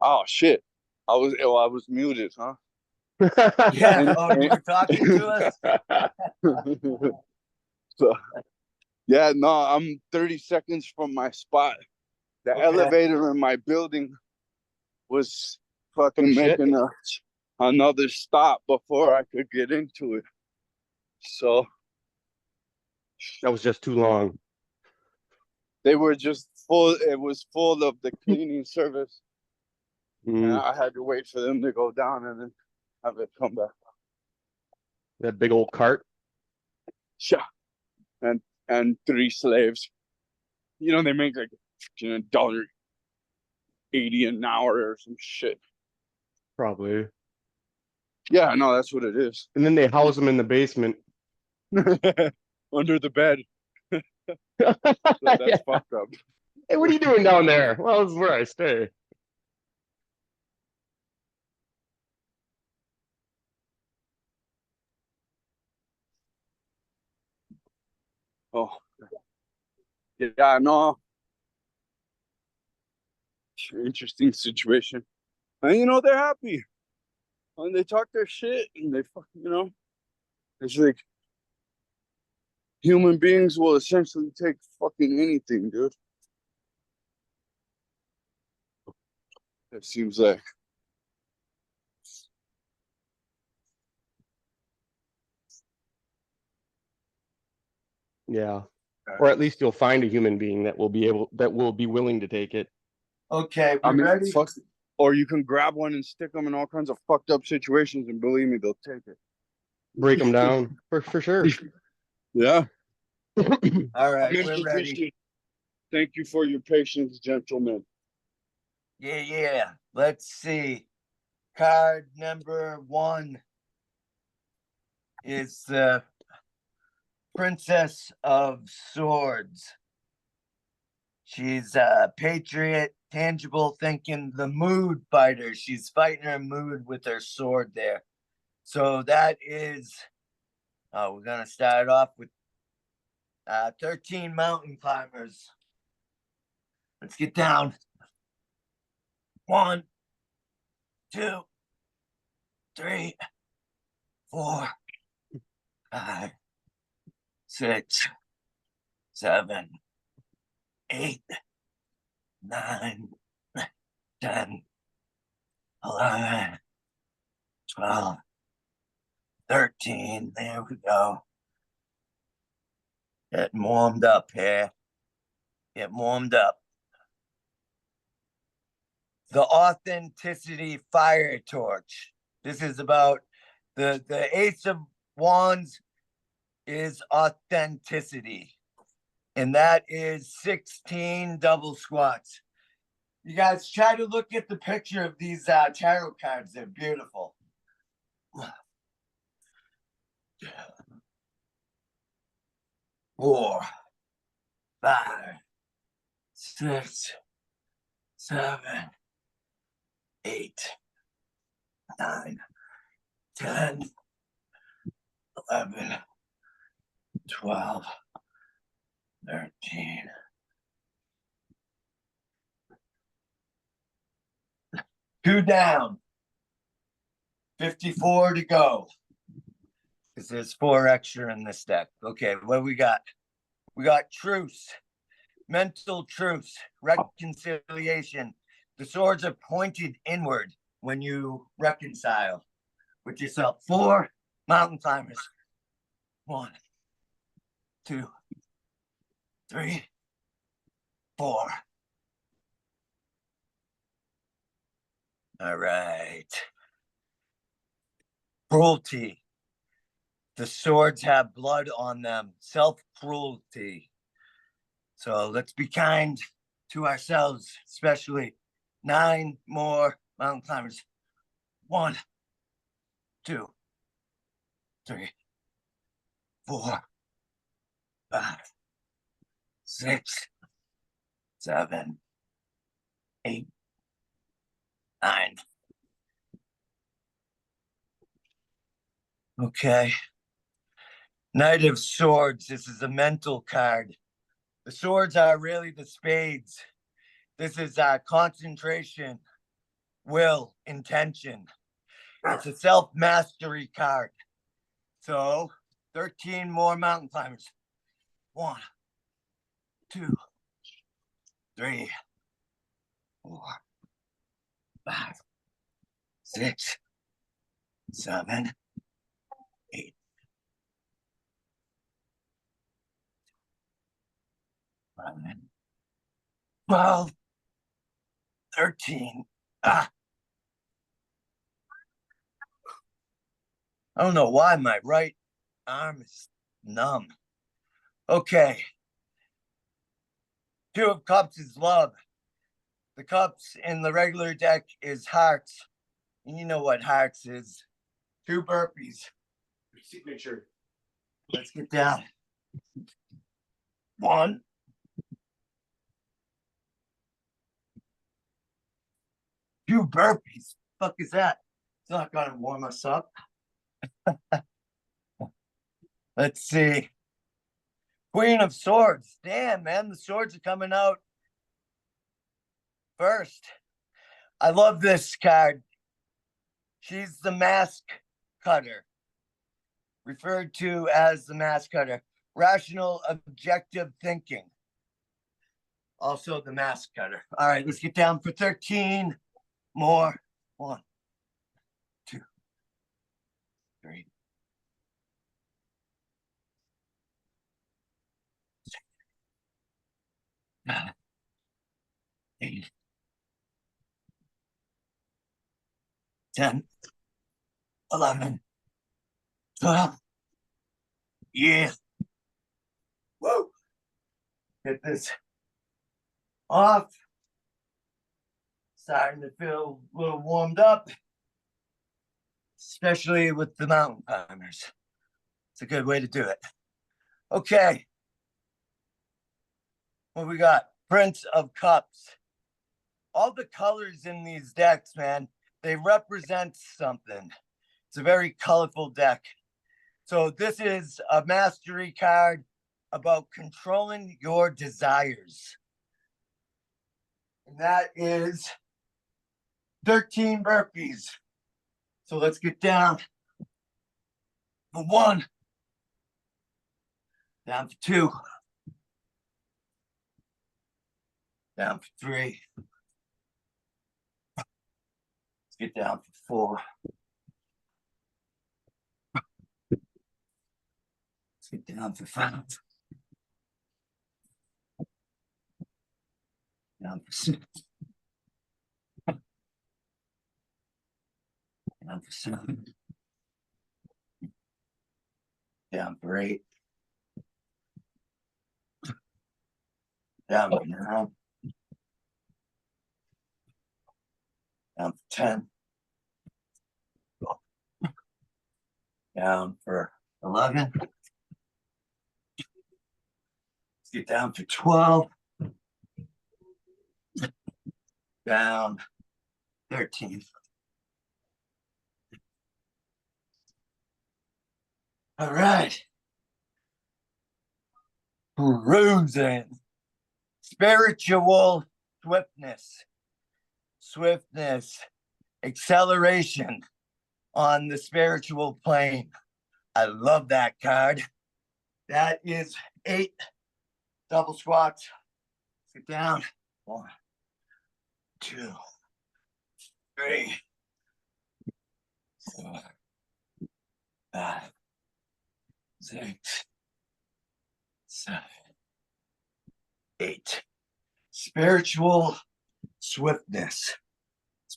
Oh shit. I was muted, huh? Yeah, oh, you were talking to us? So yeah, no, I'm 30 seconds from my spot. The Okay. elevator in my building was fucking Shit. making another stop before I could get into it. So That was just too long. they were just full. It was full of the cleaning service. And I had to wait for them to go down and then have it come back. That big old cart. Yeah. And 3 slaves. You know, they make like $1.80 an hour or some shit. Probably. Yeah, no, that's what it is. And then they house them in the basement. Under the bed. That's Yeah. fucked up. Hey, what are you doing down there? Well, this is where I stay. Oh. Yeah, no. Interesting situation. And you know, they're happy. And they talk their shit and they fucking, you know, it's like human beings will essentially take fucking anything, dude. It seems like. Yeah. Or at least you'll find a human being that will be willing to take it. Okay, I we mean, ready? fuck, or you can grab one and stick them in all kinds of fucked up situations, and believe me, they'll take it. Break them down for sure. Yeah. All right, Mr. we're ready. Christie, thank you for your patience, gentlemen. Yeah. Let's see. Card number 1 is the Princess of Swords. She's a patriot, tangible thinking, the mood fighter. She's fighting her mood with her sword there. So that is, we're going to start off with 13 mountain climbers. Let's get down. 1, 2, 3, 4, 5, 6, 7, 8, 9, 10, 11, 12, 13. There we go. Getting warmed up here. Getting warmed up. The authenticity fire torch. This is about the Ace of Wands is authenticity. And that is 16 double squats. You guys try to look at the picture of these tarot cards. They're beautiful. 4, 5, 6, 7, 8, 9, 10, 11, 12, 13. Two down. 54 to go. Because there's 4 extra in this deck. Okay, what do we got? We got truce, mental truce, reconciliation. The swords are pointed inward when you reconcile with yourself. 4 mountain climbers. 1, 2, 3, 4. All right. Cruelty. The swords have blood on them. Self-cruelty. So let's be kind to ourselves, especially 9 more mountain climbers. 1, 2, 3, 4, 5, 6, 7, 8, 9. Okay. Knight of Swords. This is a mental card. The swords are really the spades. This is concentration, will, intention. It's a self-mastery card. So 13 more mountain climbers. 1, 2, 3, 4, 5, 6, 7, 8. 11, 12, 13. I don't know why my right arm is numb. Okay. 2 of Cups is love. The cups in the regular deck is hearts. And you know what hearts is. 2 burpees. Your signature. Let's get down. 1. 2 burpees. Fuck is that? It's not gonna warm us up. Let's see. Queen of Swords. Damn, man, the swords are coming out first. I love this card. She's the mask cutter, referred to as the mask cutter. Rational, objective thinking. Also the mask cutter. All right, let's get down for 13 more. 1, 2, 3, 6, 7, 8, 10, 11, 12. Yeah. Whoa. Get this off. Starting to feel a little warmed up, especially with the mountain climbers. It's a good way to do it. Okay. What we got? Prince of Cups. All the colors in these decks, man, they represent something. It's a very colorful deck. So this is a mastery card about controlling your desires. And that is 13 burpees. So let's get down for 1. Down for 2. Down for 3. Let's get down for 4. Let's get down for 5. Down for 6. Down for 7. Down for 8. Down for 9. Down for 10. Down for 11. Let's get down for 12. Down 13. All right. Cruising. Spiritual swiftness. Swiftness. Acceleration on the spiritual plane. I love that card. That is 8 double squats. Sit down. 1, 2, 3, 4, 5, 6, 7, 8. Spiritual swiftness.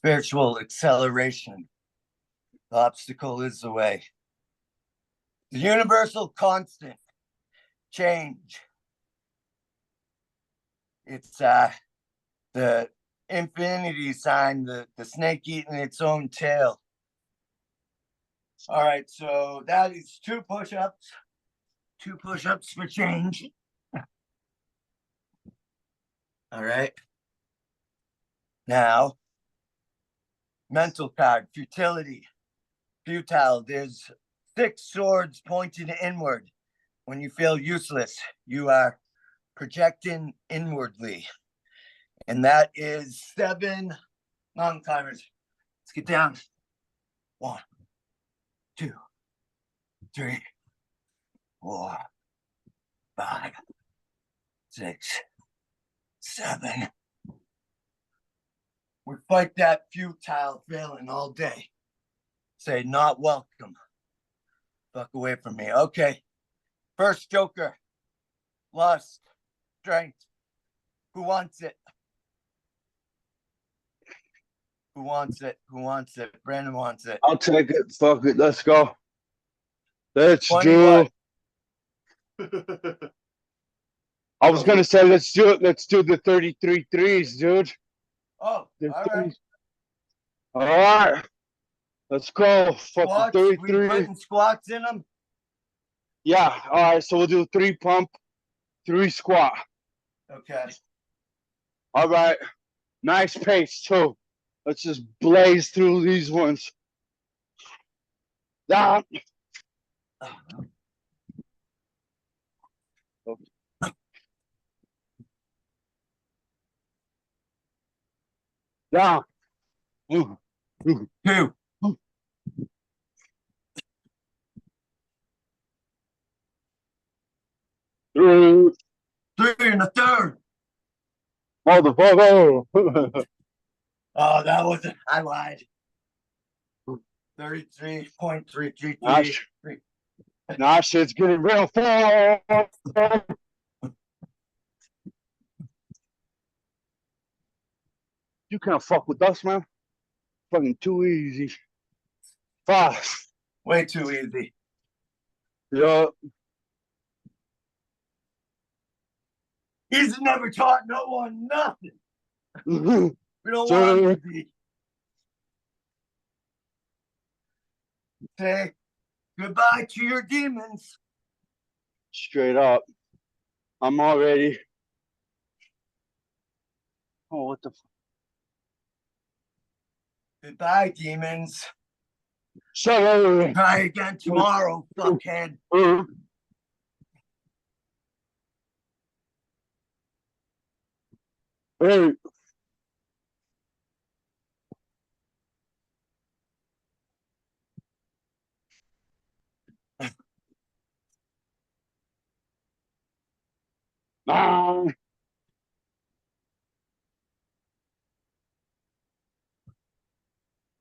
spiritual acceleration. The obstacle is the way. The universal constant, change. It's the infinity sign, the snake eating its own tail. All right, so that is 2 push-ups. 2 push-ups for change. All right. Now, mental card, futility, futile. There's 6 swords pointed inward. When you feel useless, you are projecting inwardly. And that is 7 mountain climbers. Let's get down. 1, 2, 3, 4, 5, 6, 7. We fight that futile feeling all day. Say, not welcome. Fuck away from me. Okay. First joker. Lust. Strength. Who wants it? Who wants it? Who wants it? Brandon wants it. I'll take it. Fuck it. Let's go. Let's 21. I was gonna say let's do it. Let's do the 33 threes, dude. Oh, all right. All right. Let's go. Fucking Squats. We 33. putting squats in them. Yeah. All right. So we'll do 3 pump, 3 squat. Okay. All right. Nice pace too. Let's just blaze through these ones. Down. Down. 2. 3. 3 and a third. Motherfucker. Oh, that wasn't. I lied. 33.333. Nice. Nah, shit's getting real fast. You can't fuck with us, man. Fucking too easy. 5. Way too easy. Yeah. He's never taught no one nothing. We don't So- want him to be. Say goodbye to your demons. Straight up. I'm already. Oh, what the fuck? Goodbye, demons. Shut up. Try again tomorrow, fuckhead. Hey. Ah.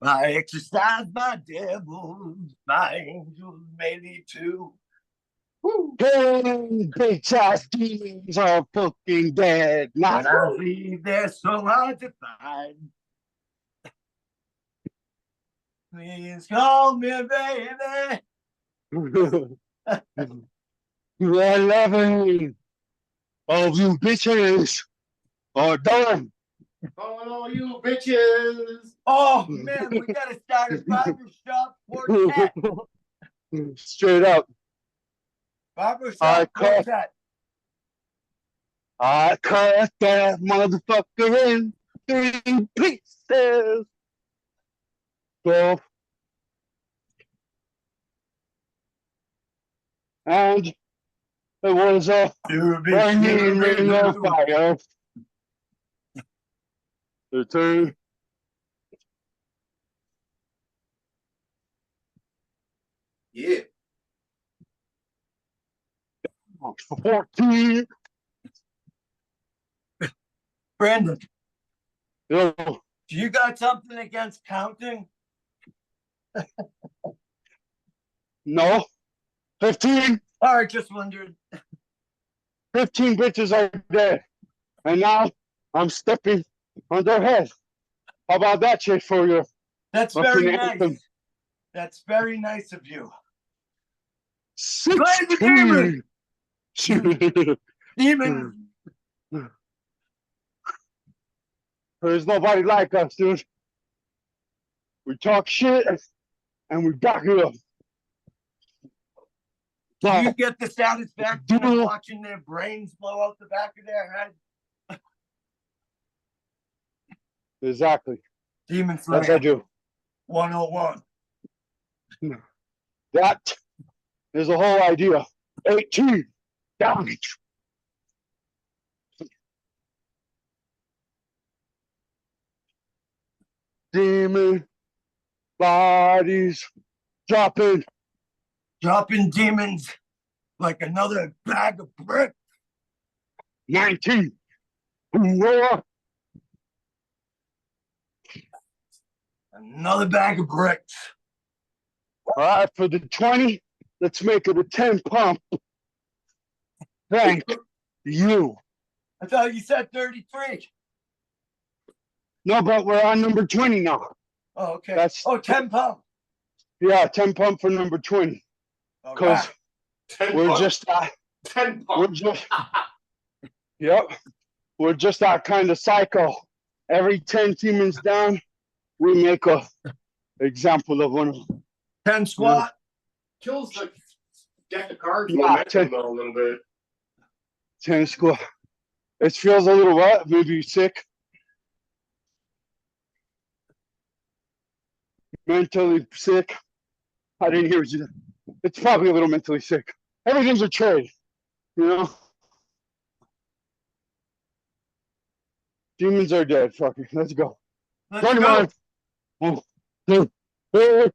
I exercise my devils, my angels may lead too. Hey, bitch ass demons are fucking dead. When I leave, they're so hard to find. Please call me, baby. You are loving. All you bitches are done. Oh, you bitches. Oh man, we gotta start a barbershop quartet. Straight up. Barbershop quartet. I cut that motherfucker in 3 pieces. So, and it was a burning ring of fire. The 2. Yeah. 14. Brandon, Yo, do you got something against counting? no. 15. All right, just wondered. 15 bitches are dead. And now I'm stepping on their head. How about that shit for you? That's Fucking very anthem. nice. That's very nice of you. 16. Demon. There's nobody like us, dude. We talk shit and we back it up. Do you get the satisfaction of watching their brains blow out the back of their head? Exactly. Demon Yes, I Slayer do. 101. That is the whole idea. 18 damage. Demon bodies dropping. Dropping demons like another bag of bricks. 19. Roar. Another bag of bricks. All right, for the 20, let's make it a 10 pump. Thank you. I thought you said 33. No, but we're on number 20 now. Oh, okay. That's 10 pump. Yeah, 10 pump for number 20. Because we're just 10 we're just yep. We're just that kind of cycle. Every 10 demons down, we make a example of one of them. 10 squat. Kills the deck of cards Yeah, momentum 10 though, a little bit. 10 squat. It feels a little what? Maybe sick. Mentally sick. I didn't hear you. It's probably a little mentally sick. Everything's a trade, you know? Demons are dead. Fuck it. Let's go. Let's 21. go. 1, 2, 3.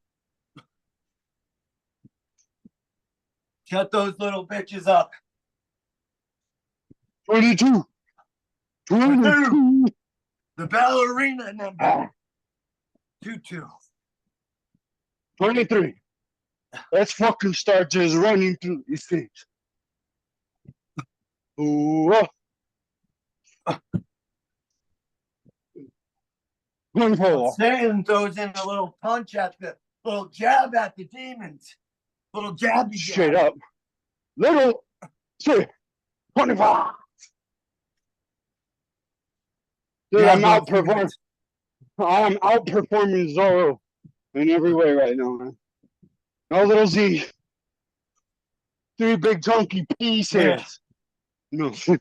Shut those little bitches up. 22. 22. The ballerina number. 2-2. 23. Let's fucking start just running through these things. Ooh. 24. Satan throws in a little punch at the little jab at the demons. Little jabby jab. Straight up. Little 3. 25. Dude, Yeah, I'm those outperforming. I am outperforming Zoro in every way right now, man. No little Z. 3 big chunky pieces. No. 6.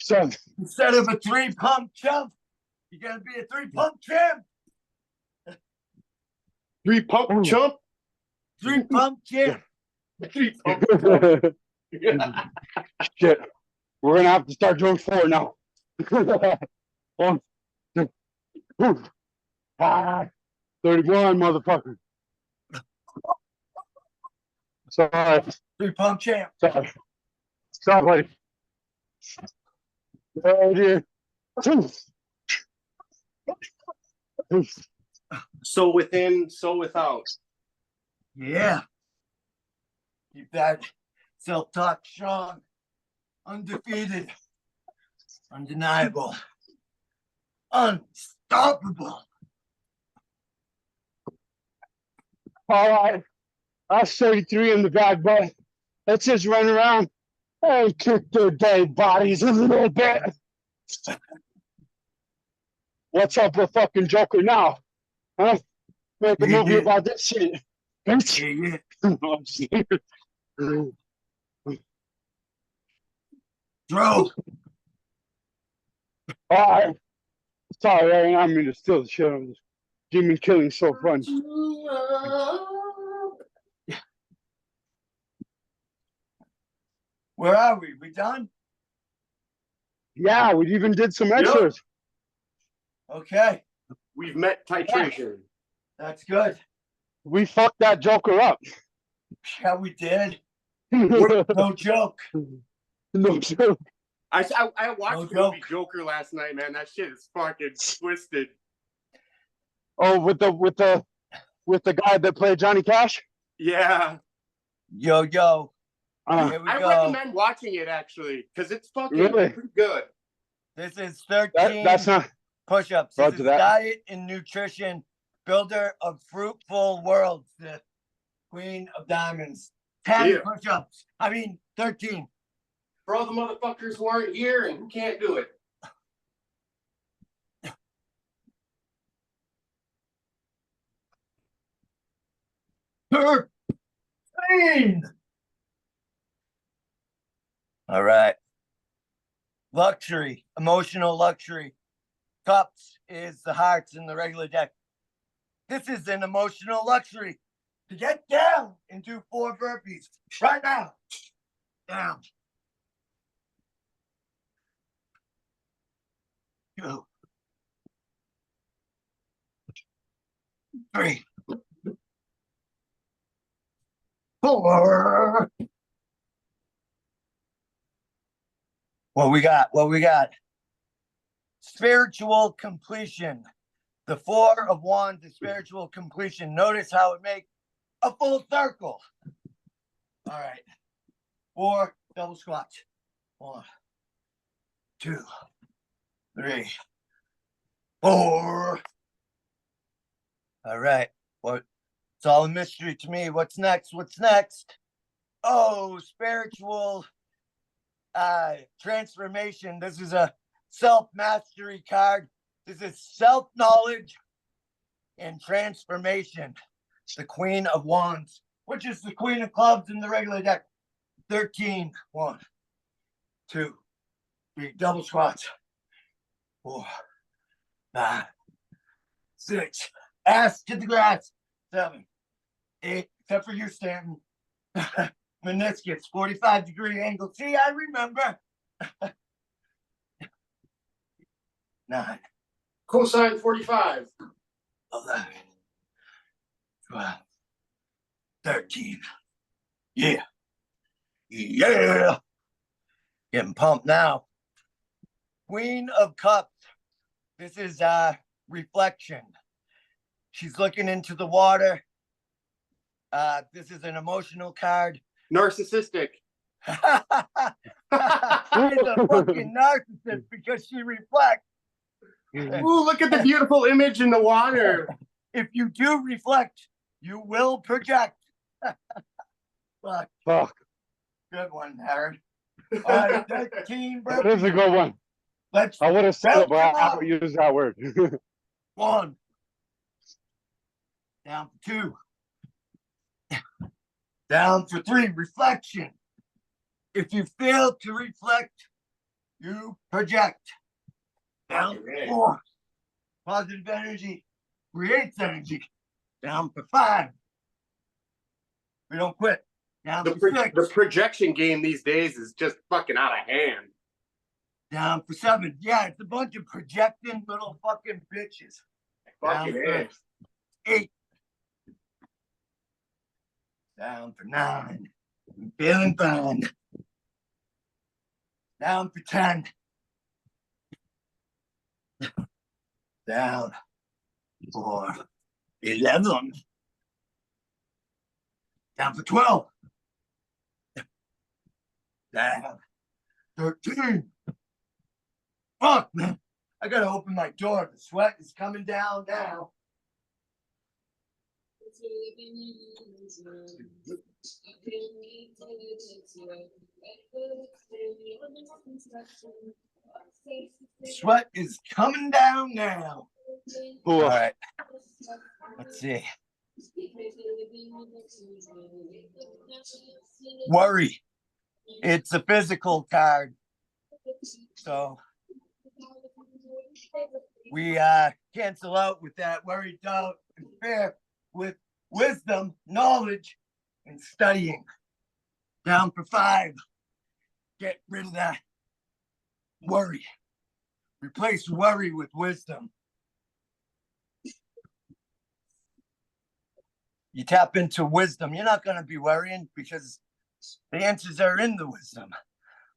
7. Instead of a 3-pump jump, you gotta be a 3-pump champ. 3 pump chump. 3-pump champ. 3 pump chump. Shit. We're gonna have to start doing 4 now. 1, 2, 5, 31, motherfucker. Sorry. 3-pump champ. Sorry. Stop, buddy. 32. So within, so without. Yeah. Keep that self-talk strong. Undefeated. Undeniable. Unstoppable. All right. That's 33 in the bag, but let's just run around and kick their dead bodies a little bit. What's up with fucking Joker now? Huh? Make a movie about this shit. Yeah. Throw. All right. Sorry, I didn't mean to steal the shit. I'm just demon killing so fun. Where are we? We done? Yeah, we even did some extras. Okay. We've met titration. That's good. We fucked that Joker up. Yeah, we did. No No joke. joke. I watched No the joke. movie Joker last night, man. That shit is fucking twisted. Oh, with the guy that played Johnny Cash? Yeah. Yo, yo. Uh, Here we I go. recommend watching it actually, because it's fucking Really? pretty good. This is 13 that's not. push-ups. This Roger is that. diet and nutrition, builder of fruitful worlds, the queen of diamonds. 10 Yeah. push-ups. I mean, 13. For all the motherfuckers who aren't here and who can't do it. Clean. All right. Luxury, emotional luxury. Cups is the hearts in the regular deck. This is an emotional luxury. To get down and do 4 burpees right now. Down. 2. 3. 4. What we got? What we got? Spiritual completion. The 4 of Wands is spiritual completion. Notice how it makes a full circle. All right. 4 double squats. 1, 2, 3, 4. All right. What? It's all a mystery to me. What's next? What's next? Oh, spiritual transformation. This is a self-mastery card. This is self-knowledge and transformation. The Queen of Wands, which is the Queen of Clubs in the regular deck. 13. 1, 2, 3. Double squats. 4, 5, 6. Ass to the grass. 7, 8. Except for you, Stanton. Meniscus, 45-degree angle. See, I remember. 9. Cosine 45. 11. 12. 13. Yeah. Yeah. Getting pumped now. Queen of Cups. This is reflection. She's looking into the water. This is an emotional card. Narcissistic. She's a fucking narcissist because she reflects. Ooh, look at the beautiful image in the water. If you do reflect, you will project. Fuck. Good one, Harry. All right, 13 That is a burpees. good one. Let's I would have said it, but belt I them haven't used that word. 1. Down for 2. Down for 3. Reflection. If you fail to reflect, you project. Down for 4. Positive energy creates energy. Down for 5. We don't quit. Down for 6. The projection game these days is just fucking out of hand. Down for 7. Yeah, it's a bunch of projecting little fucking bitches. Down Fucking for is. 8. Down for 9. I'm feeling fine. Down for 10. Down for 11. Down for 12. Down 13. Fuck, man. I gotta open my door. The sweat is coming down now. Sweat is coming down now. All right. Let's see. Worry. It's a physical card. So we cancel out with that worry, doubt, and fear with wisdom, knowledge, and studying. Down for 5. Get rid of that worry. Replace worry with wisdom. You tap into wisdom. You're not going to be worrying because the answers are in the wisdom.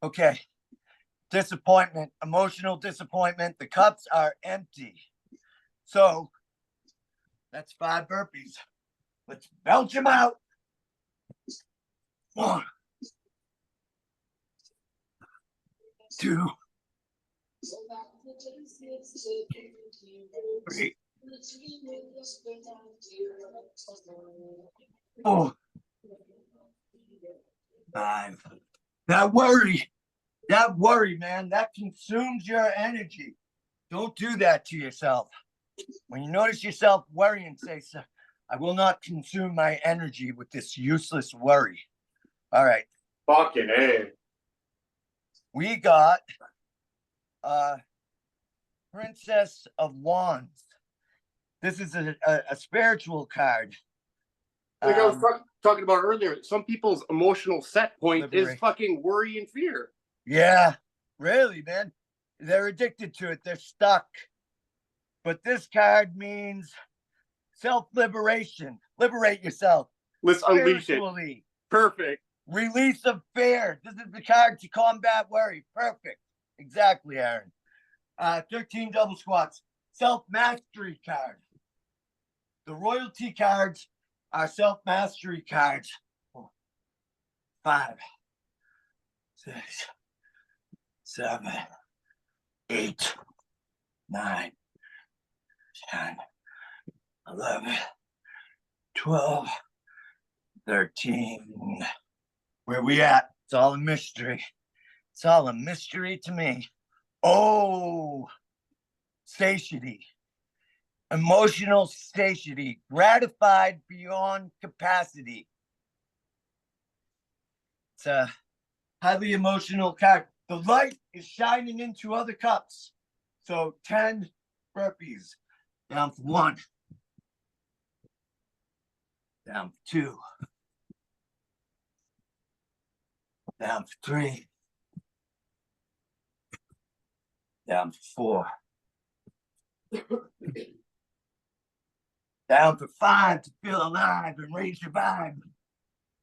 Okay. Disappointment, emotional disappointment. The cups are empty. So that's 5 burpees. Let's belch them out. 1, 2, 3, 4, 5. That worry, man, that consumes your energy. Don't do that to yourself. When you notice yourself worrying, say, "Sir, I will not consume my energy with this useless worry." All right. Fucking A. We got Princess of Wands. This is a spiritual card. Like I was talking about earlier, some people's emotional set point is Liberate. fucking worry and fear. Yeah, really, man. They're addicted to it. They're stuck. But this card means self-liberation. Liberate yourself. Let's unleash it. Spiritually. Perfect. Release of fear. This is the card to combat worry. Perfect. Exactly, Aaron. 13 double squats. Self-mastery card. The royalty cards are self-mastery cards. 5, 6, 7, 8, 9, 10, 11, 12, 13. Where we at? It's all a mystery. It's all a mystery to me. Oh, satiety. Emotional satiety. Gratified beyond capacity. It's a highly emotional card. The light is shining into other cups. So 10 burpees. Down for 1. Down for 2. Down for 3. Down for 4. Down for 5 to feel alive and raise your vibe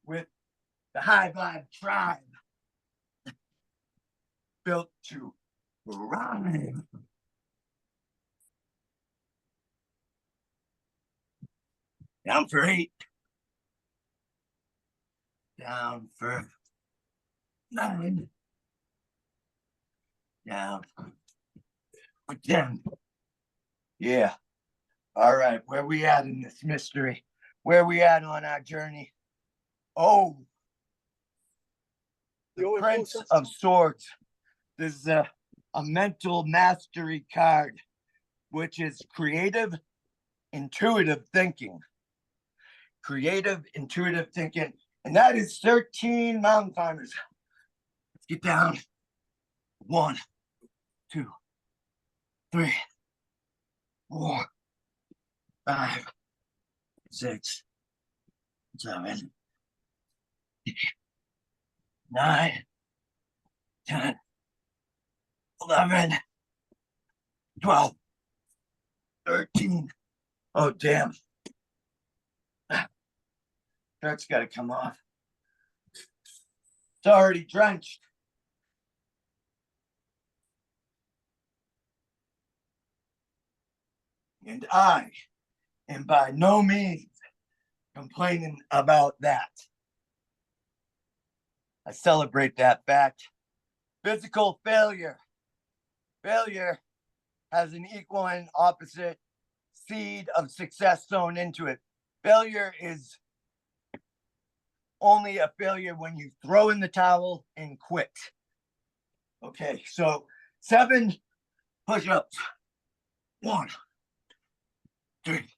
with the high vibe tribe. Built to rhyme. Down for 8. Down for 9. Down for 10. Yeah. All right. Where we at in this mystery? Where we at on our journey? Oh, the Prince of Swords. This is a mental mastery card, which is creative, intuitive thinking. Creative, intuitive thinking. And that is 13 mountain climbers. Let's get down. 1, 2, 3, 4, 5, 6, 7, 8, 9, 10, 11, 12, 13. Oh, damn. Shirt's got to come off. It's already drenched. And I am by no means complaining about that. I celebrate that fact. Physical failure. Failure has an equal and opposite seed of success sown into it. Failure is only a failure when you throw in the towel and quit. Okay, so 7 push-ups. 1, 3.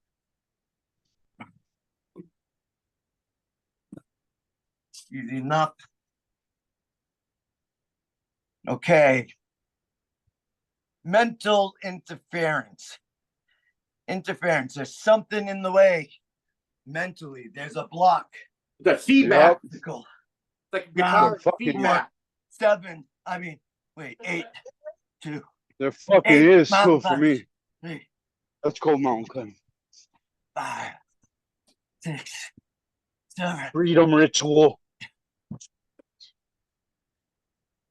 Easy enough. Okay. Mental interference. Interference. There's something in the way. Mentally, there's a block. The feedback. Obstacle. Like a guitar fucking feedback. 7. 8, 2. There fucking 8 is mountain too for me. climbers. 3, Let's go mountain climbing. 5, 6, 7. Freedom ritual.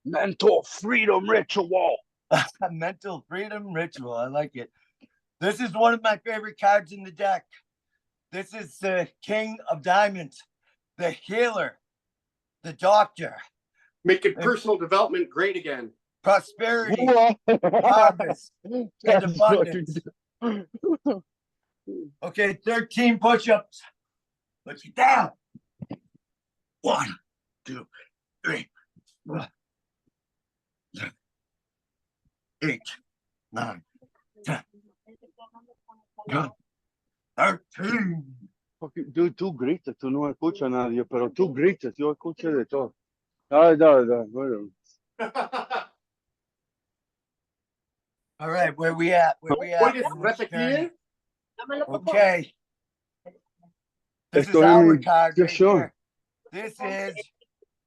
Mental freedom ritual. Mental freedom ritual. I like it. This is one of my favorite cards in the deck. This is the King of Diamonds, the healer. the doctor, Making personal development great again. prosperity, Hoorah. harvest, and That's abundance. fucking- Okay, 13 push-ups. Put you down. 1, 2, 3, 4, 8, 9, 10, 13. Fucking, dude, tú gritas, tú no escuchas a nadie, pero tú gritas, yo escucho de todo. Dale, dale, dale, bueno. All right, where we at? Where we at? Puedes in this journey? repetir? Okay. This is Estoy en our mi card right sesión. here. This is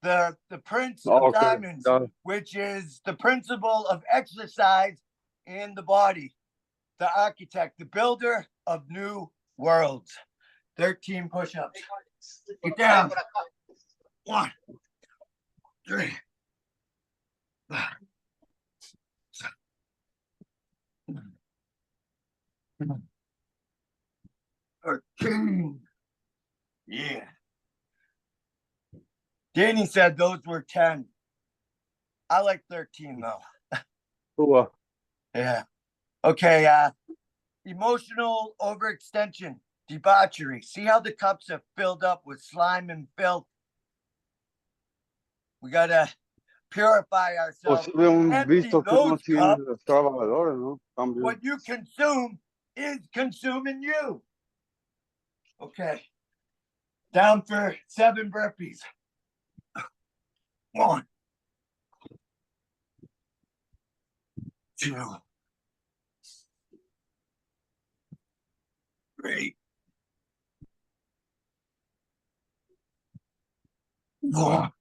the Prince Oh, of okay, Diamonds, dale. which is the principle of exercise in the body. The architect, the builder of new worlds. 13 push-ups. Get down. 1, 3, 13. Yeah. Danny said those were 10. I like 13 though. Tú, Yeah. Okay, emotional overextension, debauchery. See how the cups are filled up with slime and filth? We gotta purify ourselves. pues habíamos Empty visto que no those tiene cups. los trabajadores, ¿no? Cambio. What you consume is consuming you. Okay. Down for 7 burpees. 1, 2, 3, 4,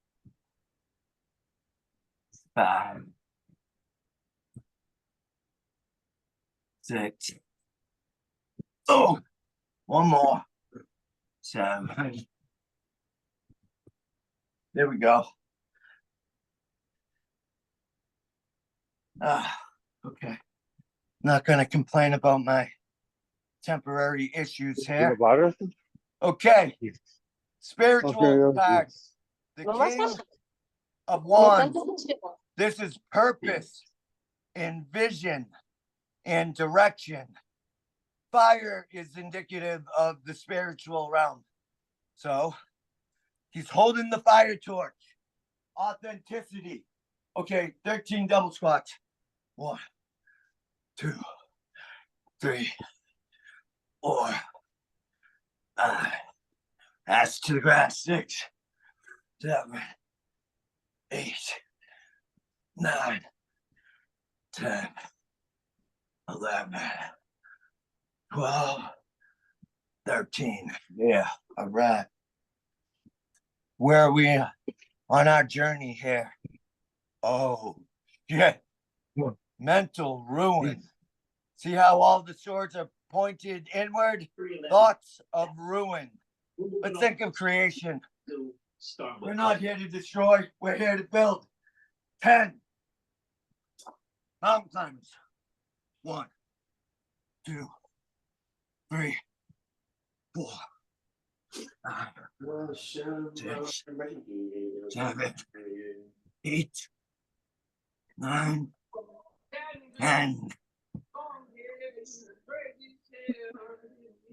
5, 6. Oh, one more. 7. There we go. Okay. Not gonna complain about my temporary issues here. Okay. Spiritual card. The King of Wands. This is purpose and vision and direction. Fire is indicative of the spiritual realm. So he's holding the fire torch. Authenticity. Okay, 13 double squats. 1, 2, 3, 4, 5. Ass to the grass. 6, 7, 8, 9, 10, 11, 12, 13. Yeah, all right. Where are we on our journey here? Oh, yeah. Mental ruin. See how all the swords are pointed inward? Thoughts of ruin. Let's think of creation. We're not here to destroy, we're here to build. 10. Mountain climbers. 1, 2, 3, 4, 5, 6, 7, 8, 9, 10.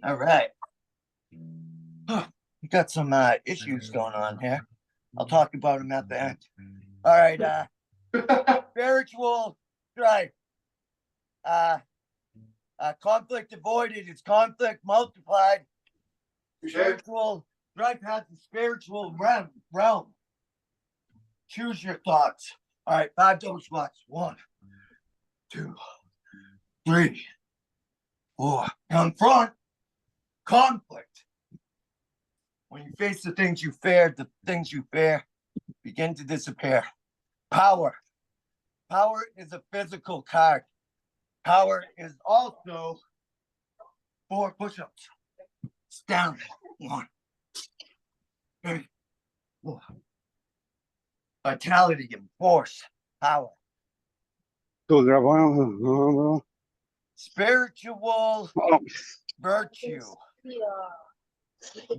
All right. We got some issues going on here. I'll talk about them at the end. All right. Spiritual strife. Conflict avoided is conflict multiplied. Spiritual strife has the spiritual realm. Choose your thoughts. All right, 5 double squats. 1, 2, 3, 4. Confront conflict. When you face the things you fear begin to disappear. Power. Power is a physical card. Power is also 4 push-ups. It's down. 1, 3, 4. Vitality and force. Power. Tú grabando. Spiritual virtue.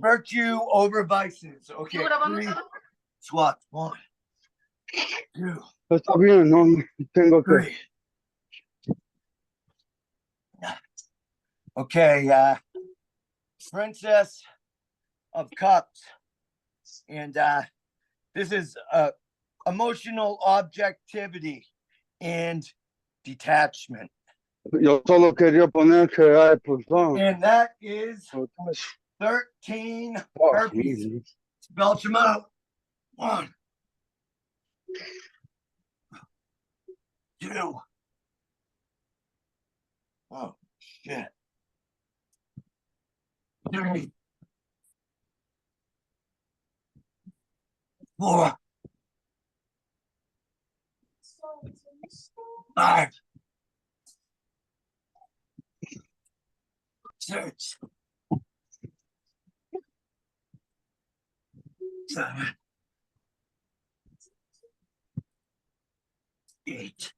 Virtue over vices. Okay. Squats. 1, 2, Está bien, no tengo que. 3. Okay, Princess of Cups. And this is emotional objectivity and detachment. Yo solo quería poner que hay pulsón. And that is 13 burpees. Belch them out. 1, 2. Oh, shit. 3, 4, 5, 6, 7, 8,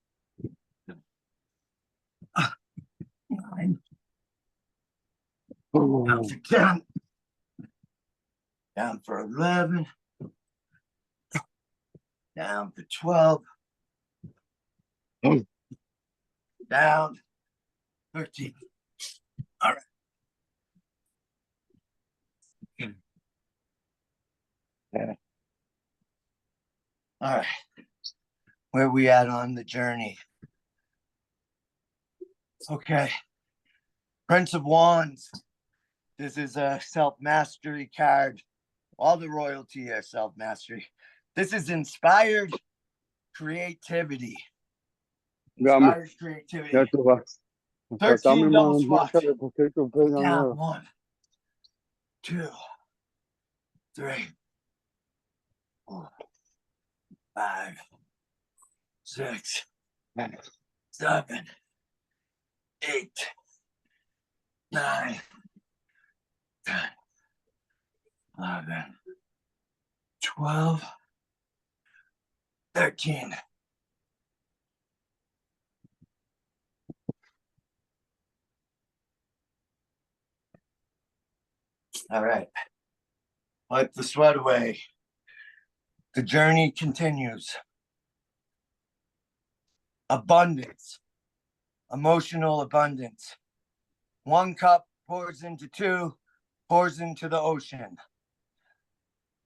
9, down for 10, down for 11, down for 12, down 13. All right. All right. Where we at on the journey? Okay. Prince of Wands. This is a self-mastery card. All the royalty are self-mastery. This is inspired creativity. Inspired creativity. Ya tú vas. 13 double squats. Down. Down. 1, 2, 3, 4, 5, 6, 7, 8, 9, 10, 11, 12, 13. All right. Wipe the sweat away. The journey continues. Abundance. Emotional abundance. 1 cup pours into 2, pours into the ocean.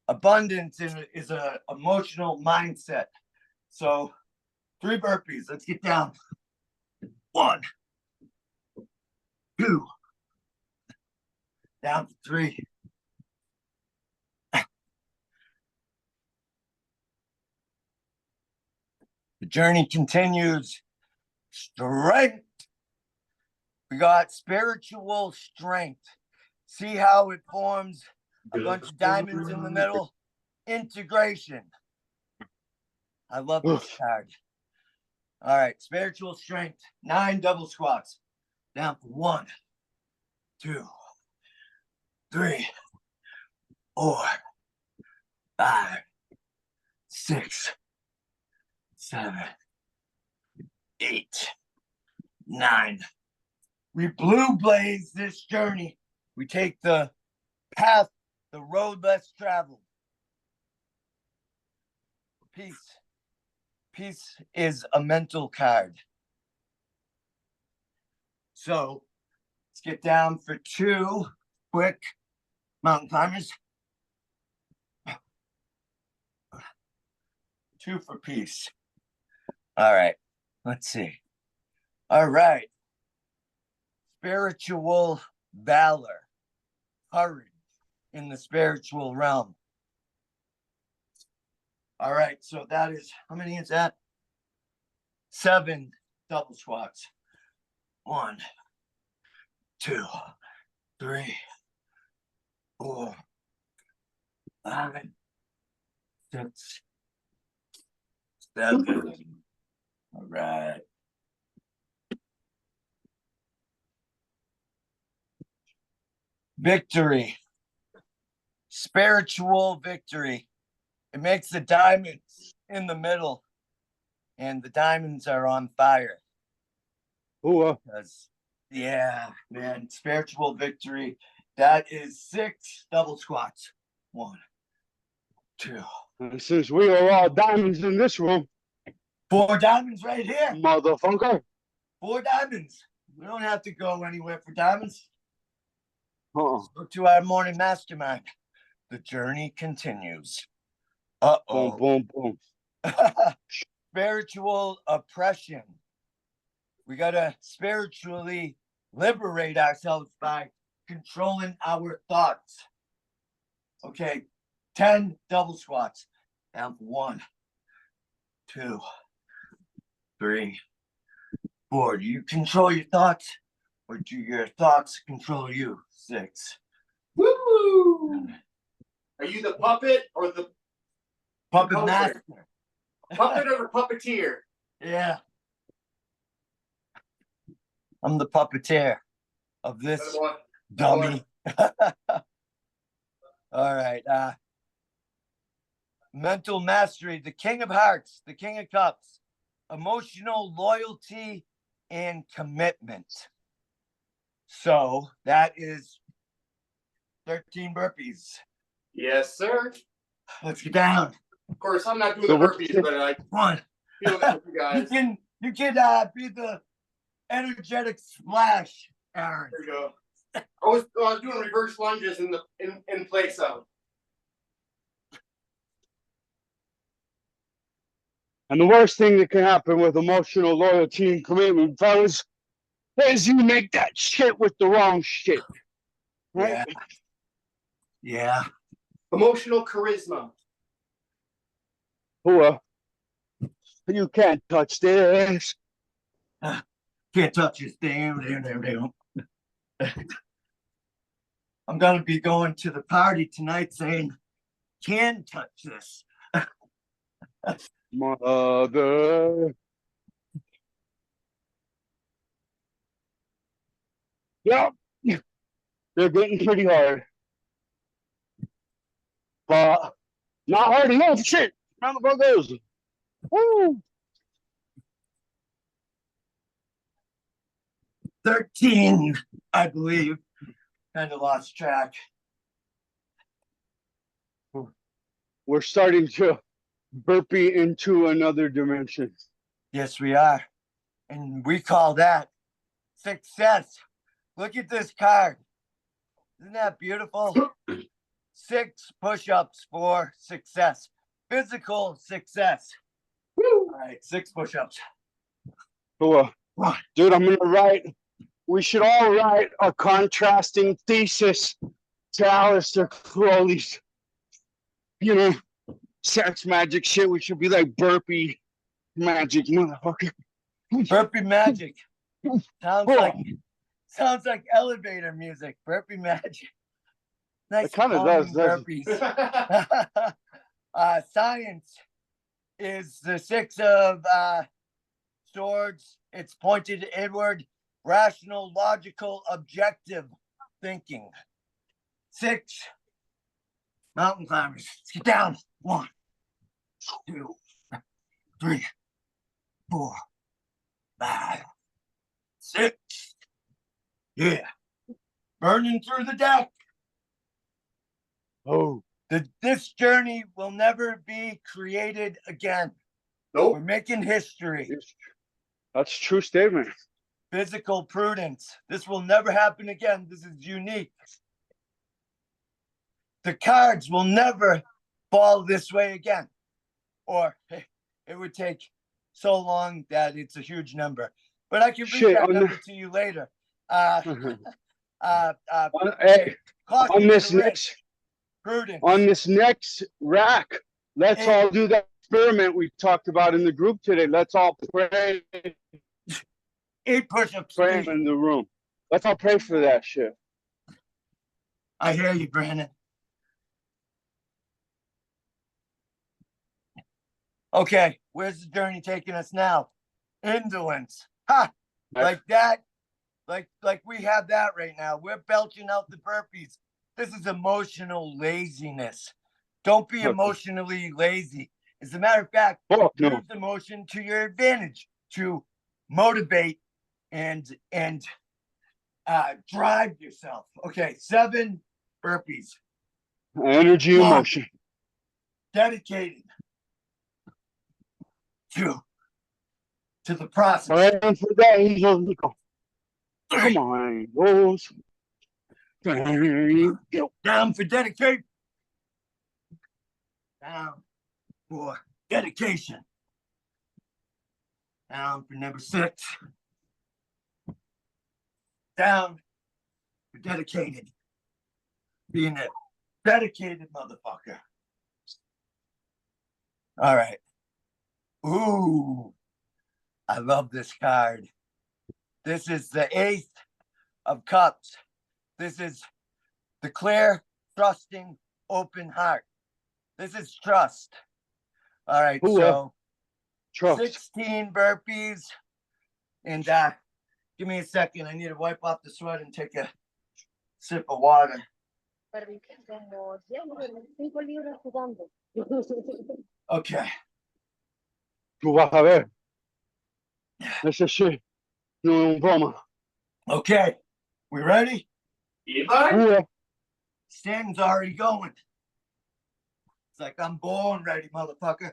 Abundance is an emotional mindset. So 3 burpees. Let's get down. 1, 2, down to 3. The journey continues. Strength. We got spiritual strength. See how it forms a bunch of diamonds in the middle? Integration. I love this card. All right, spiritual strength. 9 double squats. Down for 1, 2, 3, 4, 5, 6, 7, 8, 9. We blue blaze this journey. We take the path, the road less traveled. Peace. Peace is a mental card. So let's get down for 2 quick mountain climbers. 2 for peace. All right. Let's see. All right. Spiritual valor. Courage in the spiritual realm. All right. So that is, how many is that? 7 double squats. 1, 2, 3, 4, 5, 6, 7. All right. Victory. Spiritual victory. It makes the diamonds in the middle, and the diamonds are on fire. Because, yeah, man, spiritual victory. That is 6 double squats. 1, 2, And since we are all diamonds in this room, 4 diamonds right here. motherfucker. 4 diamonds. We don't have to go anywhere for diamonds. Uh-uh. Go to our morning mastermind. The journey continues. Boom, boom, boom. Spiritual oppression. We gotta spiritually liberate ourselves by controlling our thoughts. Okay, 10 double squats. And 1, 2, 3, 4. Do you control your thoughts, or do your thoughts control you? 6. Woo! Are you the puppet or the Puppet master. puppet or the puppeteer? Yeah. I'm the puppeteer of this dummy. All right. Mental mastery, the king of hearts, the king of cups, emotional loyalty and commitment. So that is 13 burpees. Yes, sir. Let's get down. Of course, I'm not doing the burpees, but I One. feel that you guys. You can be the energetic splash, Aaron. There you go. I was doing reverse lunges in place of. And the worst thing that can happen with emotional loyalty and commitment, fellas, is you make that shit with the wrong shit. Right? Yeah. Emotional charisma. You can't touch this. Can't touch this. Damn. I'm gonna be going to the party tonight saying, "Can touch this." Mother. Yep. They're getting pretty hard. But not hard enough. Shit. Motherfuckers. Woo. 13, I believe. Kind of lost track. We're starting to burpee into another dimension. Yes, we are. And we call that success. Look at this card. Isn't that beautiful? 6 push-ups for success. Physical success. All right, 6 push-ups. Cool. Dude, I'm gonna write. We should all write a contrasting thesis to Aleister Crowley's, sex magic shit. We should be like burpee magic, motherfucker. Burpee magic. Sounds like elevator music. Burpee magic. Nice. It kind of does. Burpees. Science is the 6 of swords. It's pointed inward. Rational, logical, objective thinking. 6 mountain climbers. Let's get down. 1, 2, 3, 4, 5, 6. Yeah. Burning through the deck. Oh. This journey will never be created again. Nope. We're making history. That's a true statement. Physical prudence. This will never happen again. This is unique. The cards will never fall this way again. Or it would take so long that it's a huge number. But I can read that number to you later. On this next rack, let's all do that experiment we talked about in the group today. Let's all pray. 8 push-ups. Pray in the room. Let's all pray for that shit. I hear you, Brandon. Okay, where's the journey taking us now? Indolence. Ha! Like that. Like we have that right now. We're belching out the burpees. This is emotional laziness. Don't be emotionally lazy. As a matter of fact, use emotion to your advantage to motivate and drive yourself. Okay, 7 burpees. Energy, emotion. dedicated to the process. Praying for the angels, Nico. Come on, angels. Thank you. Down for dedication. Down for dedication. Down for number 6. Down for dedicated. Being a dedicated motherfucker. All right. Ooh, I love this card. This is the 8th of Cups. This is the clear, trusting, open heart. This is trust. All right, so trust. 16 burpees. And give me a second. I need to wipe off the sweat and take a sip of water. Okay. Tú vas a ver. Ese sí, no es un broma. Okay. We ready? Yeah. Stanton's already going. It's like I'm born ready, motherfucker.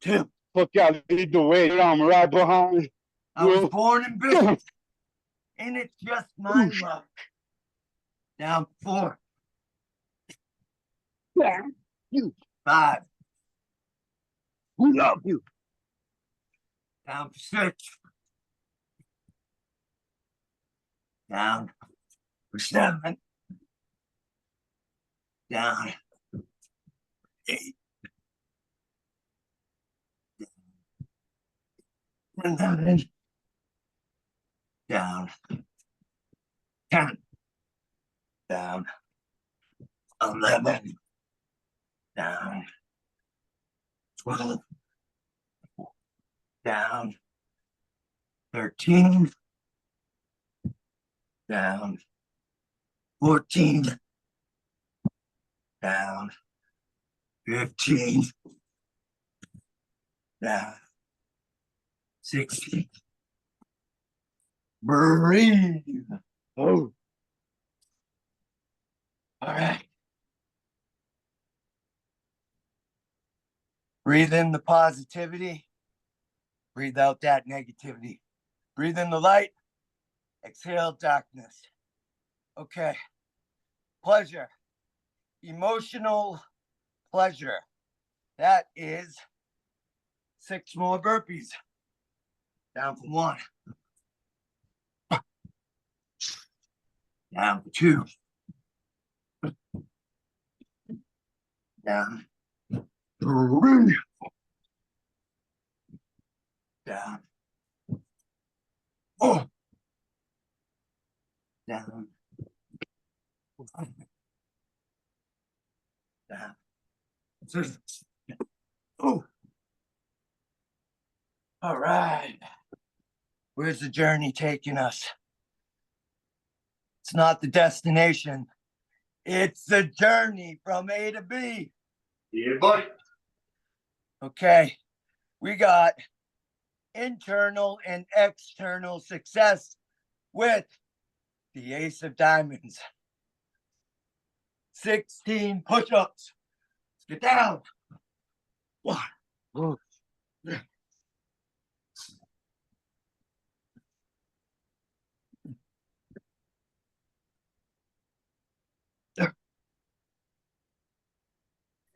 2. Look out, lead the way. I'm right behind. I was born in business. And it's just my luck. Down 4. Yeah. You. 5. We love you. Down for 6. Down for 7. Down 8. 9. Down 10. Down 11. Down 12. Down 13. Down 14. Down 15. Down 16. Breathe. Oh. All right. Breathe in the positivity. Breathe out that negativity. Breathe in the light. Exhale darkness. Okay. Pleasure. Emotional pleasure. That is 6 more burpees. Down for 1. Down for 2. Down 3. Down 4. Down 1. Down 6. Oh. All right. Where's the journey taking us? It's not the destination. It's the journey from A to B. Yeah, buddy. Okay. We got internal and external success with the Ace of Diamonds. 16 push-ups. Let's get down. 1. Oh. 2.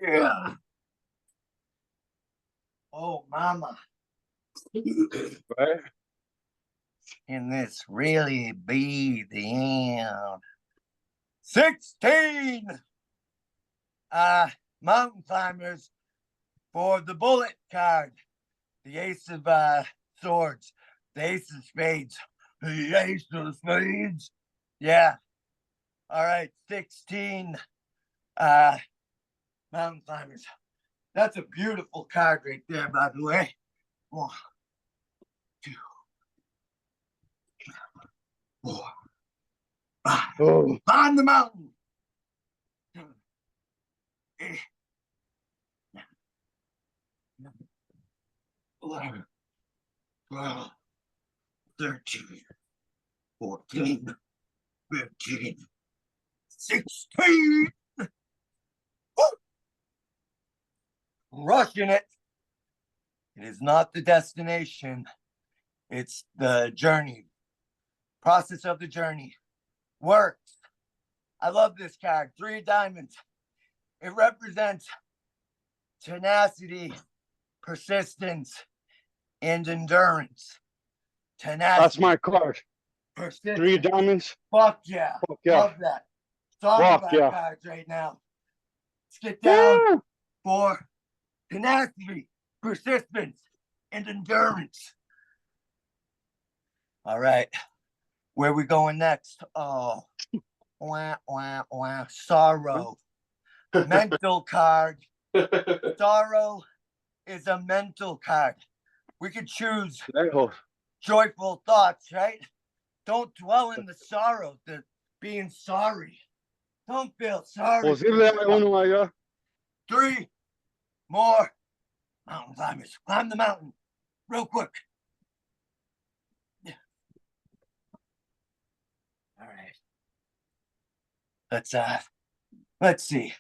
Yeah. Oh, mama. Right? Can this really be the end? 16 mountain climbers for the bullet card. The Ace of Swords. The Ace of Spades. The Ace of Spades. Yeah. All right. 16 mountain climbers. That's a beautiful card right there, by the way. 1, 2, 4, 5. Oh. On the mountain. 7, 8, 9, 11, 12, 13, 14, 15, 16. Woo! rushing it. It is not the destination. It's the journey. Process of the journey. Works. I love this card. 3 of diamonds. It represents tenacity, persistence, and endurance. Tenacity. That's my card. Persistence. 3 of diamonds. Fuck yeah. Fuck yeah. Love that. Talk Fuck about yeah. cards right now. Let's get down Woo! for tenacity, persistence, and endurance. All right. Where we going next? Oh, sorrow. Mental card. Sorrow is a mental card. We could choose joyful thoughts, right? Don't dwell in the sorrow, the being sorry. Don't feel sorry. Posible uno allá. 3 more mountain climbers. Climb the mountain real quick. Yeah. All right. Let's see.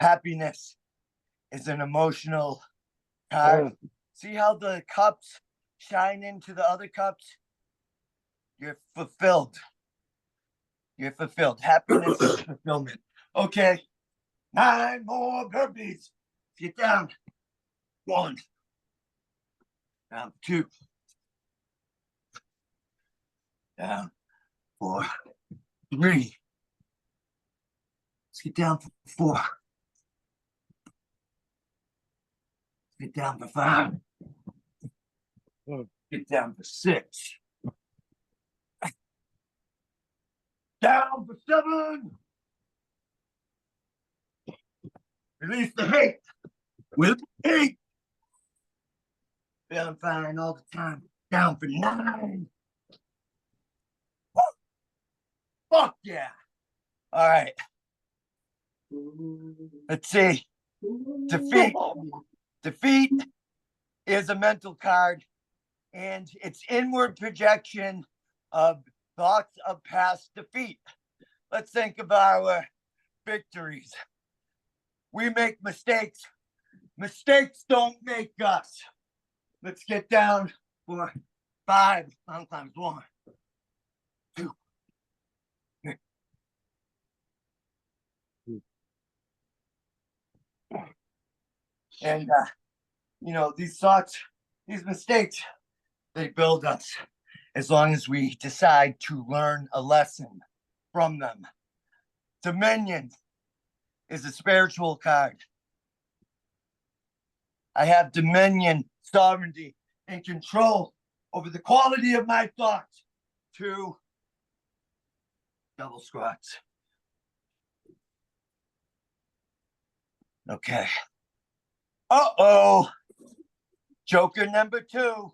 Happiness is an emotional card. See how the cups shine into the other cups? You're fulfilled. You're fulfilled. Happiness is fulfillment. Okay. 9 more burpees. Get down. 1. Down 2. Down 4. 3. Let's get down for 4. Let's get down for 5. Get down for 6. Down for 7. Release the hate. With hate. Feeling fine all the time. Down for 9. Woo! Fuck yeah. All right. Let's see. Defeat. Defeat is a mental card, and it's inward projection of thoughts of past defeat. Let's think of our victories. We make mistakes. Mistakes don't make us. Let's get down for 5 mountain climbs. 1, 2, 3. And these thoughts, these mistakes, they build us as long as we decide to learn a lesson from them. Dominion is a spiritual card. I have dominion, sovereignty, and control over the quality of my thoughts. 2 double squats. Okay. Uh-oh. Joker number 2.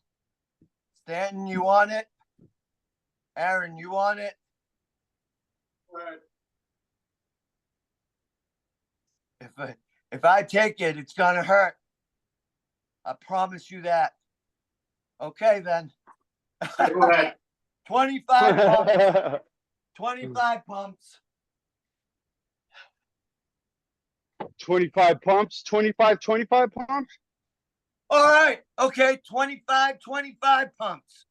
Stanton, you want it? Aaron, you want it? If I take it, it's gonna hurt. I promise you that. Okay, then. Go ahead. 25 pumps. 25 pumps. 25 pumps. 25 pumps. All right. Okay. 25 pumps.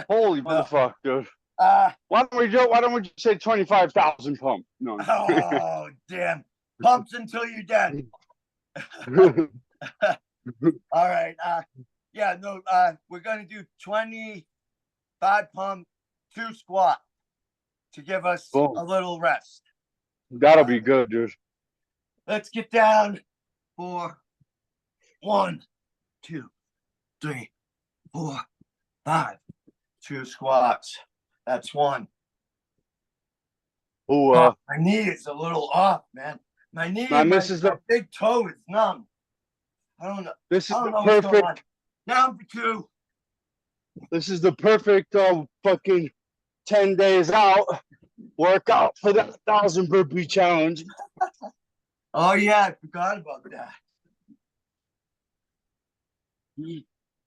Holy motherfucker, dude. Why don't we just say 25,000 pump? No. Oh, damn. Pumps until you're dead. All right. We're going to do 25 pump, 2 squat to give us a little rest. That'll be good, dude. Let's get down for 1, 2, 3, 4, 5. 2 squats. That's 1. Oh, my knee is a little off, man. My knee and this my is the big toe is numb. I don't know. This is I don't the know what's going on. perfect. Down for 2. This is the perfect fucking 10 days out workout for that 1,000 burpee challenge. Oh yeah, I forgot about that.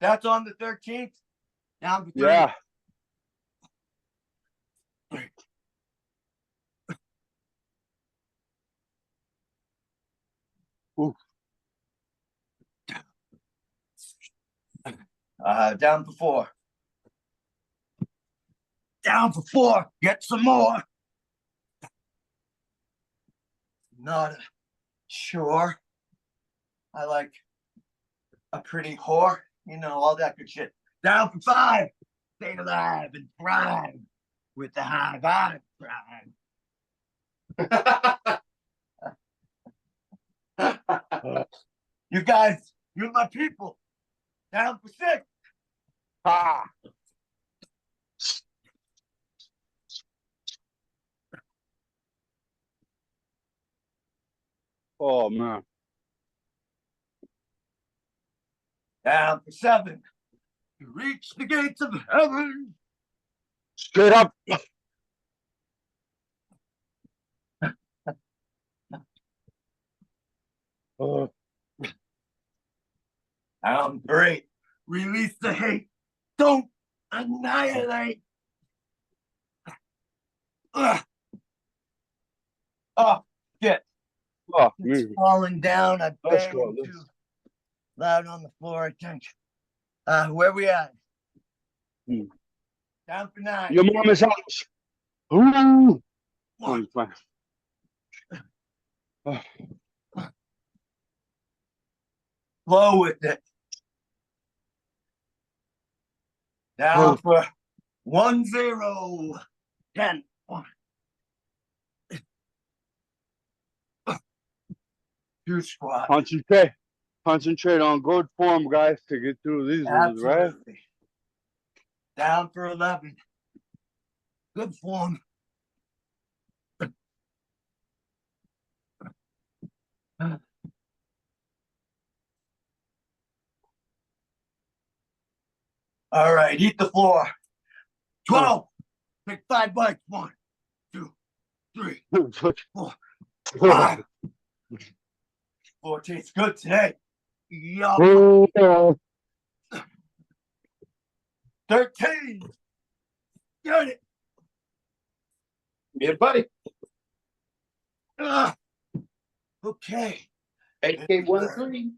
That's on the 13th. Down for 3. Yeah. Ooh. Down for 4. Down for 4. Get some more. Not sure. I like a pretty whore, you know, all that good shit. Down for 5. Stay alive and thrive with the high vibe thrive. You guys, you're my people. Down for 6. Ah. Oh man. Down for 7. To reach the gates of heaven. Straight up. Down for 8. Release the hate. Don't annihilate. Oh, shit. Oh, It's falling down. I Let's banged go. too loud on the floor, I think. Where we at? Down for 9. Your mama's house. Ooh. Oh, fine. Flow with it. Down for 1, 0, 10. 1. 2 squat. Concentrate on good form, guys, to get through these ones, right? Absolutely. Down for 11. Good form. All right, eat the floor. 12. Take 5 bites. 1, 2, 3, 4, 5. 4 tastes good today. Yum. 13. Got it. Yeah, buddy. Okay. AK-13.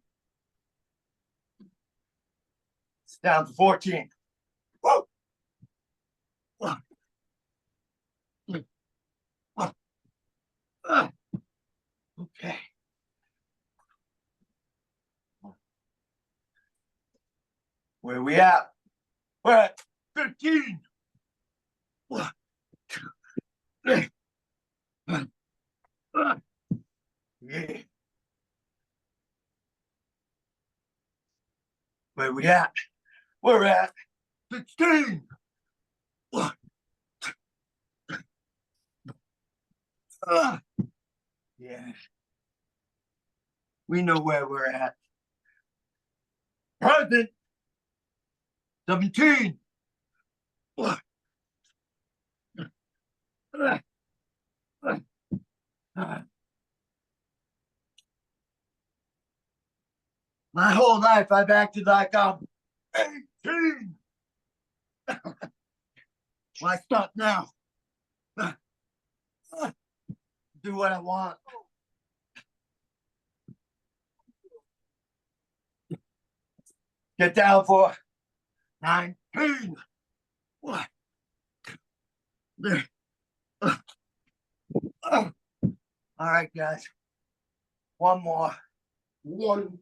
It's down to 14. Whoa. Okay. Where we at? We're at 15. 1, 2, 3. Yeah. Where we at? We're at 16. 1, 2, 3. Yeah. We know where we're at. Present. 17. 1. My whole life I've acted like I'm 18. Why stop now? Do what I want. Get down for 19. 1, 2, 3. All right, guys. One more. One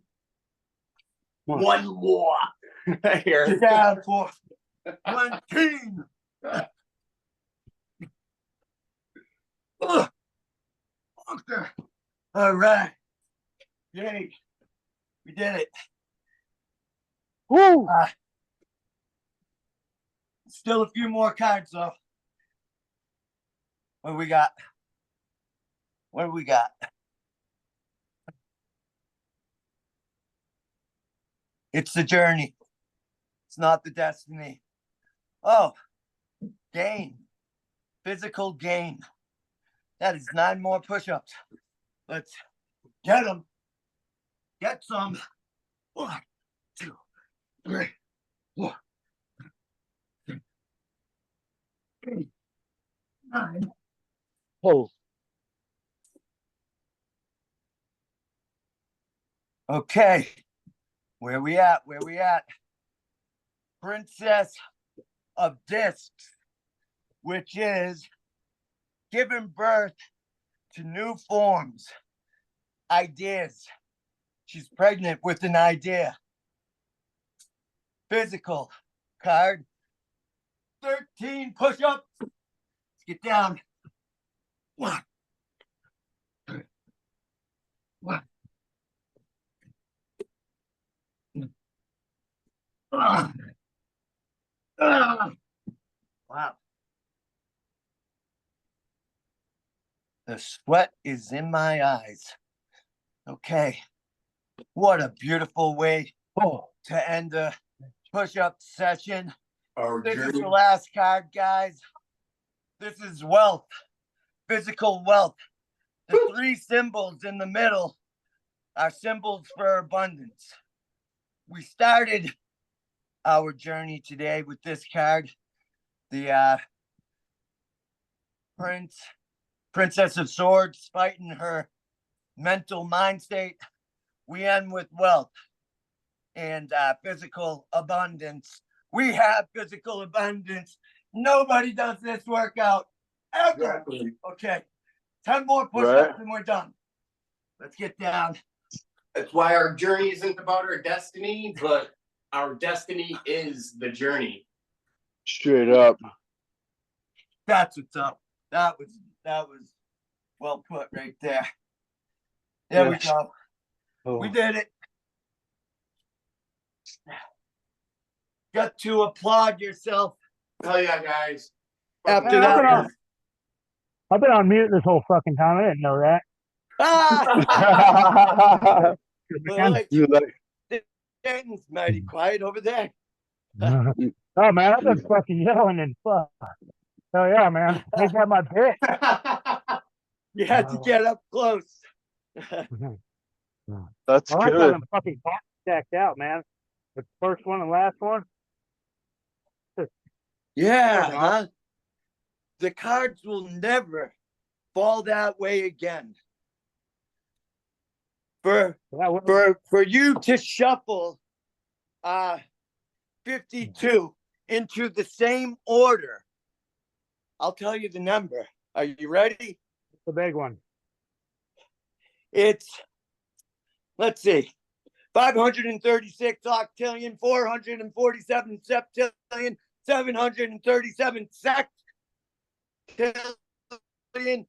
more. Here. Get down for 19. Okay. All right. Yay. We did it. Woo. Still a few more cards, though. What do we got? What do we got? It's the journey. It's not the destiny. Oh, gain. Physical gain. That is 9 more push-ups. Let's get them. Get some. 1, 2, 3, 4, 8, 9. Oh. Okay. Where we at? Where we at? princess of discs, which is giving birth to new forms, ideas. She's pregnant with an idea. Physical card, 13 push-ups. Let's get down. One. Wow. The sweat is in my eyes. Okay. What a beautiful way to end the push-up session. This is the last card, guys. This is wealth, physical wealth. The three symbols in the middle are symbols for abundance. We started our journey today with this card, the Princess of Swords fighting her mental mind state. We end with wealth and physical abundance. We have physical abundance. Nobody does this workout ever. Exactly. Okay, 10 more push-ups and we're done. Let's get down. That's why our journey isn't about our destiny, but our destiny is the journey. Straight up. That's what's up. That was well put right there. There we go. Oh. We did it. Got to applaud yourself. Hell yeah, guys. After that, I've been on mute this whole fucking time. I didn't know that. Dan's mighty quiet over there. Oh man, I've been fucking yelling and fuck. Hell yeah, man. Ain't that my bit? You had to get up close. That's I good. got them fucking stacked out, man. The first one and last one. Yeah, huh? The cards will never fall that way again. For you to shuffle 52 into the same order, I'll tell you the number. Are you ready? The big one. It's, let's see, 536 octillion, 447 septillion, 737 sextillion,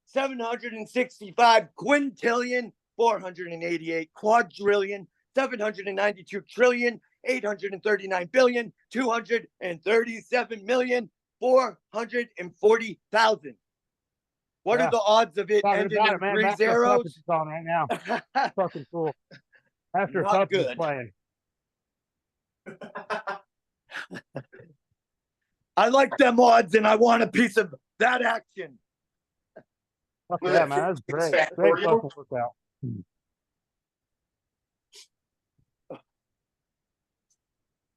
765 quintillion, 488 quadrillion, 792 trillion, 839 billion, 237 million, 440,000. What are the odds of it ending in 3 zeros? On right now. Fucking cool. After Not good. good. Playing. I like them odds and I want a piece of that action. Fuck yeah, man. That's great. Great fucking workout.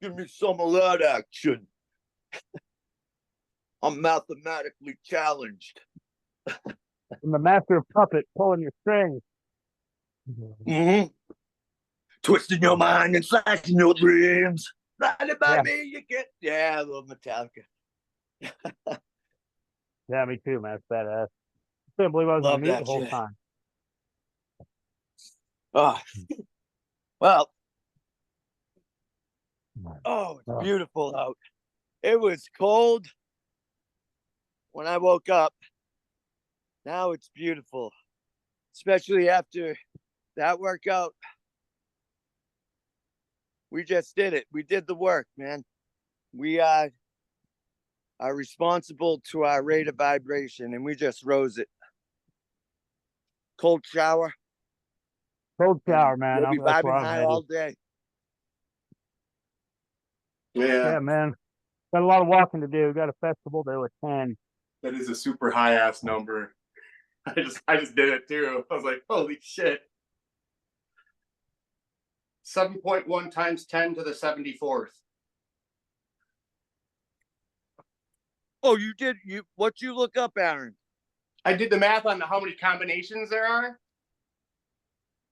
Give me some of that action. I'm mathematically challenged. I'm the master of puppet pulling your strings. Mm-hmm. Twisting your mind and slashing your dreams. Blinded by me, you get. Yeah, I love Metallica. Yeah, me too, man. It's badass. I couldn't believe I was on mute the whole time. Oh, well. Oh, it's beautiful out. It was cold when I woke up. Now it's beautiful, especially after that workout. We just did it. We did the work, man. We are responsible to our rate of vibration, and we just rose it. Cold shower. Cold shower, man. We'll be vibing high all day. Yeah, man. Got a lot of walking to do. Got a festival to attend. That is a super high ass number. I just did it too. I was like, holy shit. 7.1 times 10 to the 74th. Oh, you did? What'd you look up, Aaron? I did the math on how many combinations there are.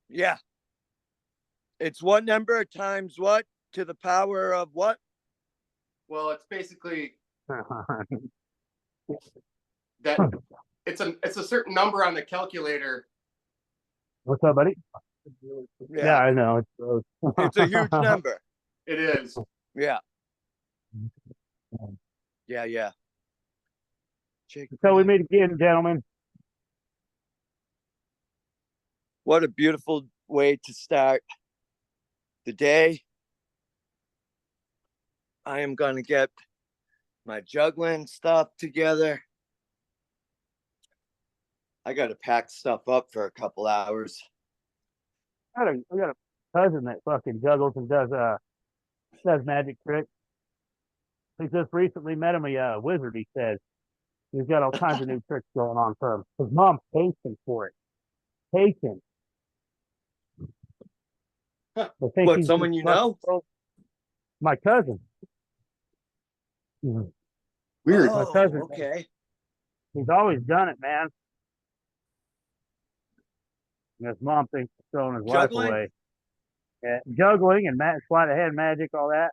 Yeah. It's what number times what? to the power of what? Well, it's basically that it's a certain number on the calculator. What's up, buddy? Yeah, I know. It's a huge number. It is. Yeah. Yeah. So we meet again, gentlemen. What a beautiful way to start the day. I am going to get my juggling stuff together. I got to pack stuff up for a couple hours. I got a cousin that fucking juggles and does magic tricks. He just recently met him a wizard, he says. He's got all kinds of new tricks going on for him. His mom pays him for it. Pays him. What, someone you know? My cousin. Weird. My cousin. Okay. He's always done it, man. And his mom thinks he's throwing his life away. Yeah, juggling and sleight of hand magic, all that.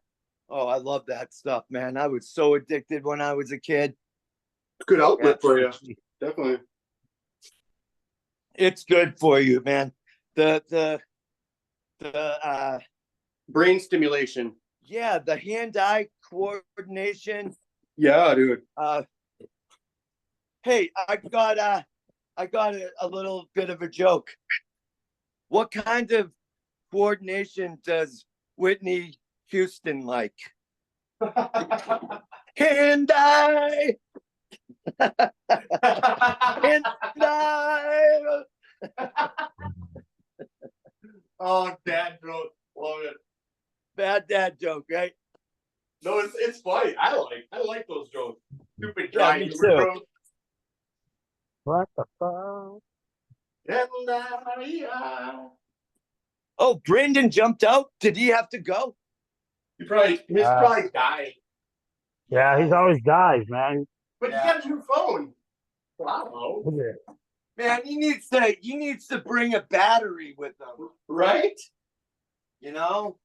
Oh, I love that stuff, man. I was so addicted when I was a kid. Good outlet for you. Definitely. It's good for you, man. The brain stimulation. Yeah, the hand-eye coordination. Yeah, dude. Hey, I got a little bit of a joke. What kind of coordination does Whitney Houston like? Hand-eye. Hand-eye. Oh, dad joke. Love it. Bad dad joke, right? No, it's funny. I like those jokes. Stupid Yeah, dry me humor too. jokes. What the fuck? Oh, Brandon jumped out. Did he have to go? He's probably died. Yeah, he's always dies, man. But he got a new phone. Wow. Man, he needs to bring a battery with him. Right? You know?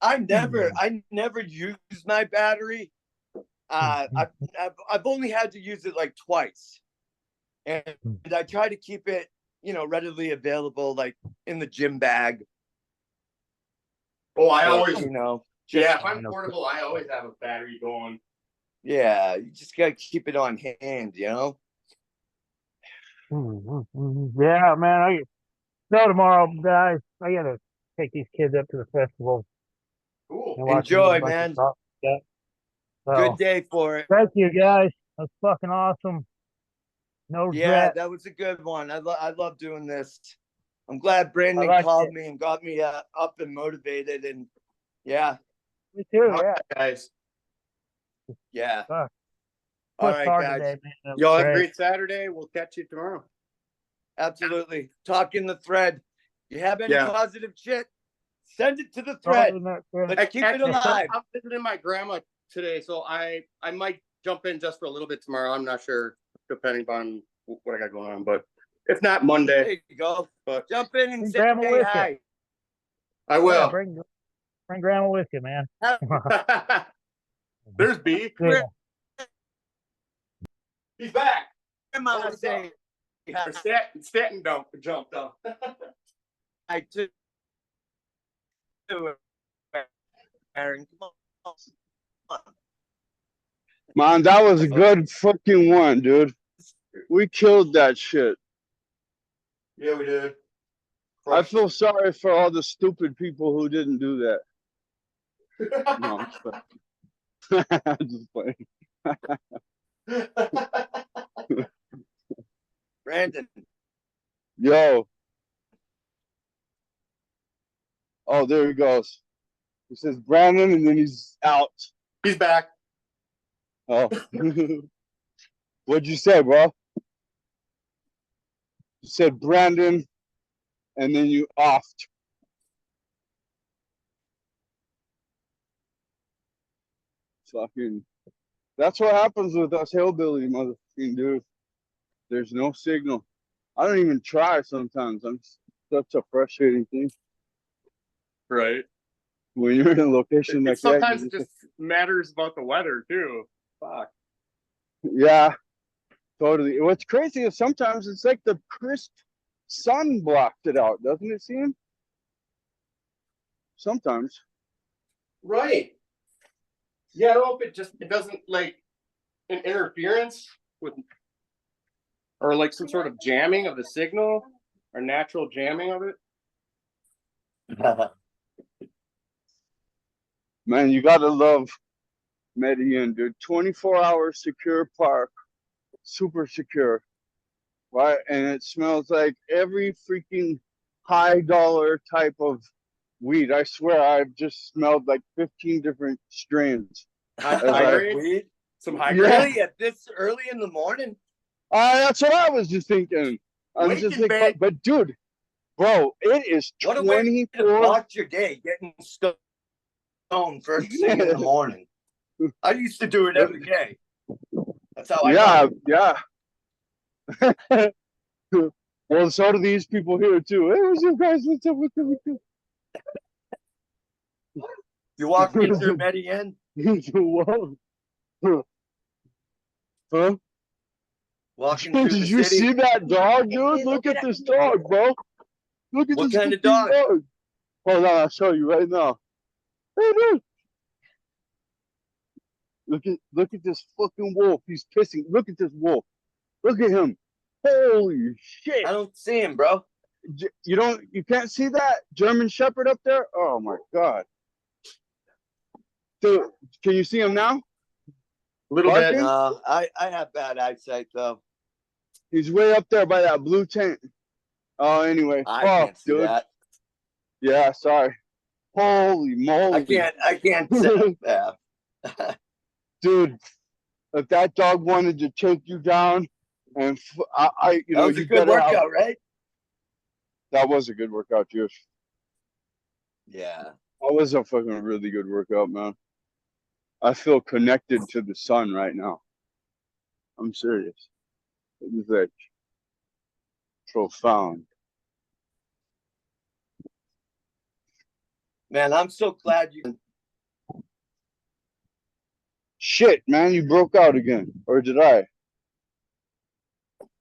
I never used my battery. I've only had to use it like twice. And I try to keep it, readily available, like in the gym bag. Oh, I always, just, if I'm portable, I always have a battery going. Yeah, you just gotta keep it on hand, Yeah, man. Tomorrow, guys. I gotta take these kids up to the festival. Cool. Enjoy, man. Yeah. So, good day for it. Thank you, guys. That's fucking awesome. No Yeah, regret. that was a good one. I love doing this. I'm glad Brandon called me and got me up and motivated, and yeah. Me too. Yeah, guys. Yeah. All right, guys. Today, Y'all have a great Saturday. We'll catch you tomorrow. Absolutely. Talk in the thread. You have any positive shit? Send it to the thread. Let's keep it alive. I'm visiting my grandma today, so I might jump in just for a little bit tomorrow. I'm not sure, depending on what I got going on, but if not Monday. There you go. But jump in and say grandma with hi. you. I will. Yeah, bring grandma with you, man. There's B. Yeah. He's back. Grandma say Stanton jumped up. I took Aaron. Come on. Man, that was a good fucking one, dude. We killed that shit. Yeah, we did. I feel sorry for all the stupid people who didn't do that. No, I'm just playing. Brandon. Yo. Oh, there he goes. He says Brandon, and then he's out. He's back. Oh. What'd you say, bro? You said Brandon, and then you offed. Fucking. That's what happens with us hillbilly motherfucking dude. There's no signal. I don't even try sometimes. I'm such a frustrating thing. Right. when you're in a location like that, sometimes you it just matters about the weather too. Fuck. yeah, totally. What's crazy is sometimes it's like the crisp sun blocked it out, doesn't it seem? Sometimes. Right. Yeah, I don't know if it doesn't like an interference with, or like some sort of jamming of the signal or natural jamming of it. Man, you gotta love Medellin, dude. 24-hour secure park, super secure, right? And it smells like every freaking high dollar type of weed. I swear, I've just smelled like 15 different strains. High grade? Weed? Some high Yeah. grade? Really? At this early in the morning? That's what I was just thinking. I'm just Waking like, man. but dude, bro, it is What a way to 24. start your day, getting stoned first thing in the morning. I used to do it every day. That's how I got Yeah, yeah. Well, so do these people here too. Hey, what's up, guys? What's up? What's up? What's up? You walk into Medellin, Whoa. Huh? walking through Did the you city. see that dog, dude? Look at this dog, bro. Look at What this kind of fucking dog? Hold on, I'll show you right now. Hey, dude. Look at this fucking wolf. He's pissing. Look at this wolf. Look at him. Holy shit. I don't see him, bro. You can't see that German Shepherd up there? Oh my god. Dude, can you see him now? A little Barking? bit. I have bad eyesight though. He's way up there by that blue tent. Oh, anyway. I Oh, can't see dude. that. Yeah, sorry. Holy moly. I can't see that. Dude, if that dog wanted to take you down, and you That know, was a you good better workout, right? That was a good workout, dude. Yeah. That was a fucking really good workout, man. I feel connected to the sun right now. I'm serious. It is like profound. Man, I'm so glad you. Shit, man, you broke out again. Or did I?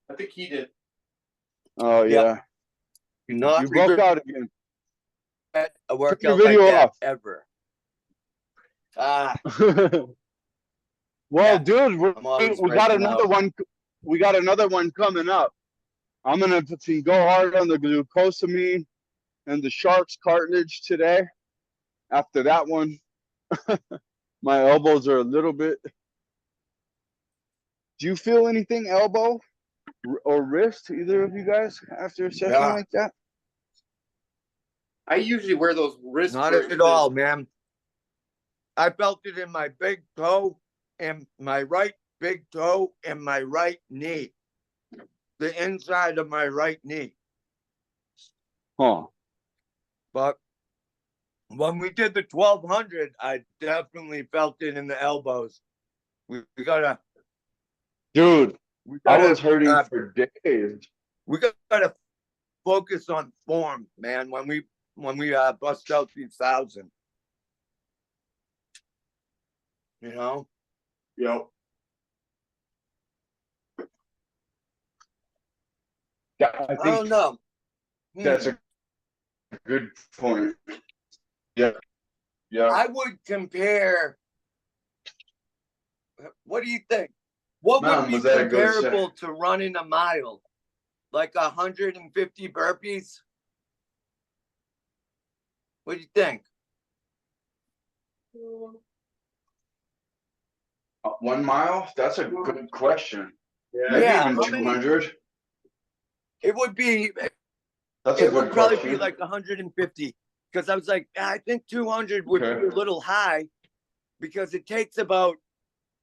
I think he did. Oh, Yep. yeah. Do not You broke out again. a workout your video like that off. ever. Well, Yeah, dude, I'm always we got breaking another out. one. We got another one coming up. I'm gonna go hard on the glucosamine and the shark's cartilage today. After that one, my elbows are a little bit. Do you feel anything, elbow or wrist, either of you guys, after a session Yeah. like that? I usually wear those wrist Not braces. at all, man. I felt it in my big toe and my right big toe and my right knee. The inside of my right knee. Huh. But when we did the 1200, I definitely felt it in the elbows. We gotta, Dude, we I gotta, was hurting for days. we gotta focus on form, man. When we bust out these 1,000, you know. Yep. I I don't think know. that's a good point. Yeah. Yeah. I would compare. What do you think? What Man, would be was that a good set? comparable to running a mile? Like 150 burpees? What do you think? 1 mile? That's a good question. Maybe Yeah, even how many- 200. It would be. That's a It would good probably question. be like 150 because I was like, I think 200 would Okay. be a little high because it takes about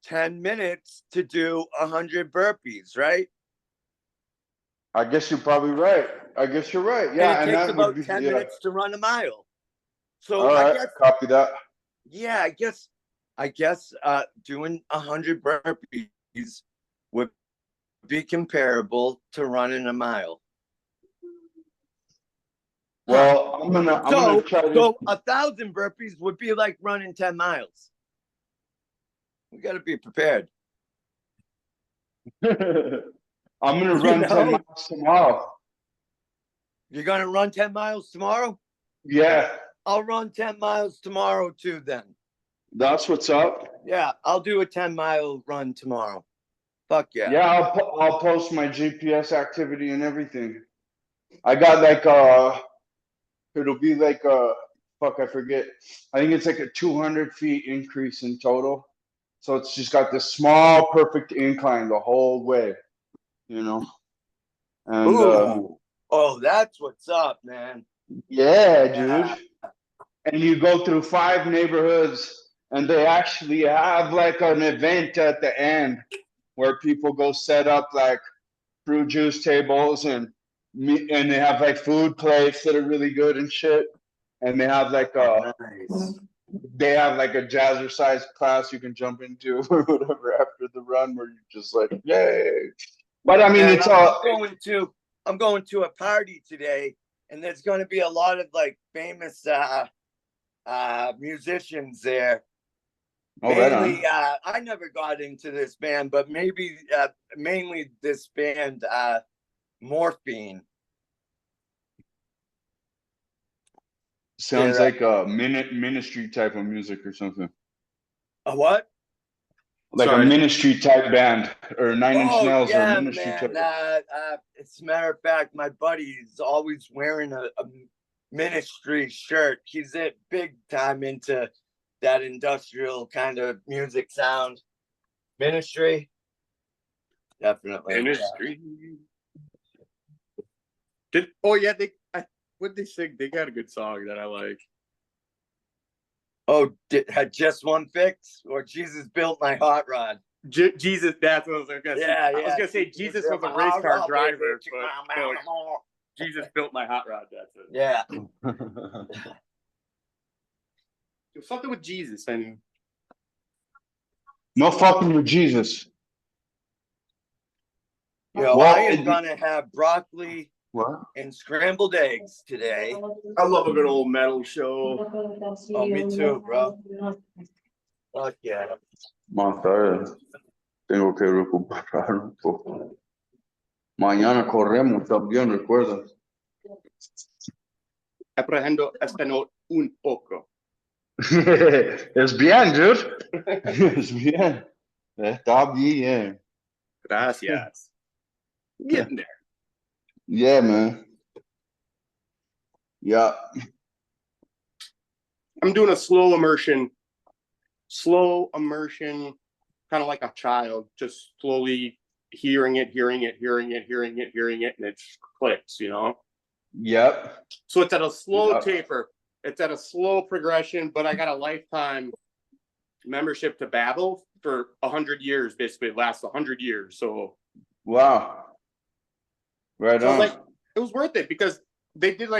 10 minutes to do 100 burpees, right? I guess you're probably right. I guess you're right. Yeah, And and it takes that would about be 10 yeah. minutes to run a mile. So All I right, guess, copy that. yeah, I guess doing 100 burpees would be comparable to running a mile. Well, I'm gonna try to. So 1,000 burpees would be like running 10 miles. We got to be prepared. I'm gonna run 10 miles tomorrow. You're gonna run 10 miles tomorrow? Yeah, I'll run 10 miles tomorrow too. Then. that's what's up. Yeah, I'll do a 10-mile run tomorrow. Fuck yeah. Yeah, I'll post my GPS activity and everything. I got like it'll be like fuck, I forget. I think it's like a 200 feet increase in total. So it's just got this small, perfect incline the whole way, you know. And Ooh. Oh, that's what's up, man. yeah, Yeah. dude. And you go through 5 neighborhoods, and they actually have like an event at the end where people go set up like fruit juice tables and they have like food plates that are really good and shit. And they have like Nice. they have like a jazzercise class you can jump into or whatever after the run where you're just like, yay. But I mean, Man, it's all. I'm going to a party today, and there's going to be a lot of like famous musicians there. Oh, right on. Mainly, I never got into this band, but maybe mainly this band, Morphine. Sounds They're, like a ministry type of music or something. A what? Like Sorry. a ministry type band or Nine Inch Nails or yeah, ministry man. type. As a matter of fact, my buddy is always wearing a ministry shirt. He's big time into that industrial kind of music sound. Ministry. Definitely. Ministry. What they sing? They got a good song that I like. Oh, had just one fix, or Jesus built my hot rod. Jesus, that's what I was gonna say. Yeah, I was gonna say Jesus was a race car driver, but no, Jesus built my hot rod. That's it. Yeah. There's something with Jesus and No fucking with Jesus. Yo, Well, I am gonna have broccoli What? and scrambled eggs today. I love a good old metal show. Oh, me too, bro. Fuck yeah. Más tarde tengo que recuperar un poco. Mañana corremos también, recuerda. Aprendo español un poco. Es bien, dude. Es bien. Está bien. Gracias. Getting there. Yeah, man. Yeah. I'm doing a slow immersion, kind of like a child, just slowly hearing it, and it clicks, you know? Yep. So it's at a slow Yep. taper. It's at a slow progression, but I got a lifetime membership to Babbel for 100 years, basically. It lasts 100 years. So Wow. Right so I on. was like, it was worth it because they did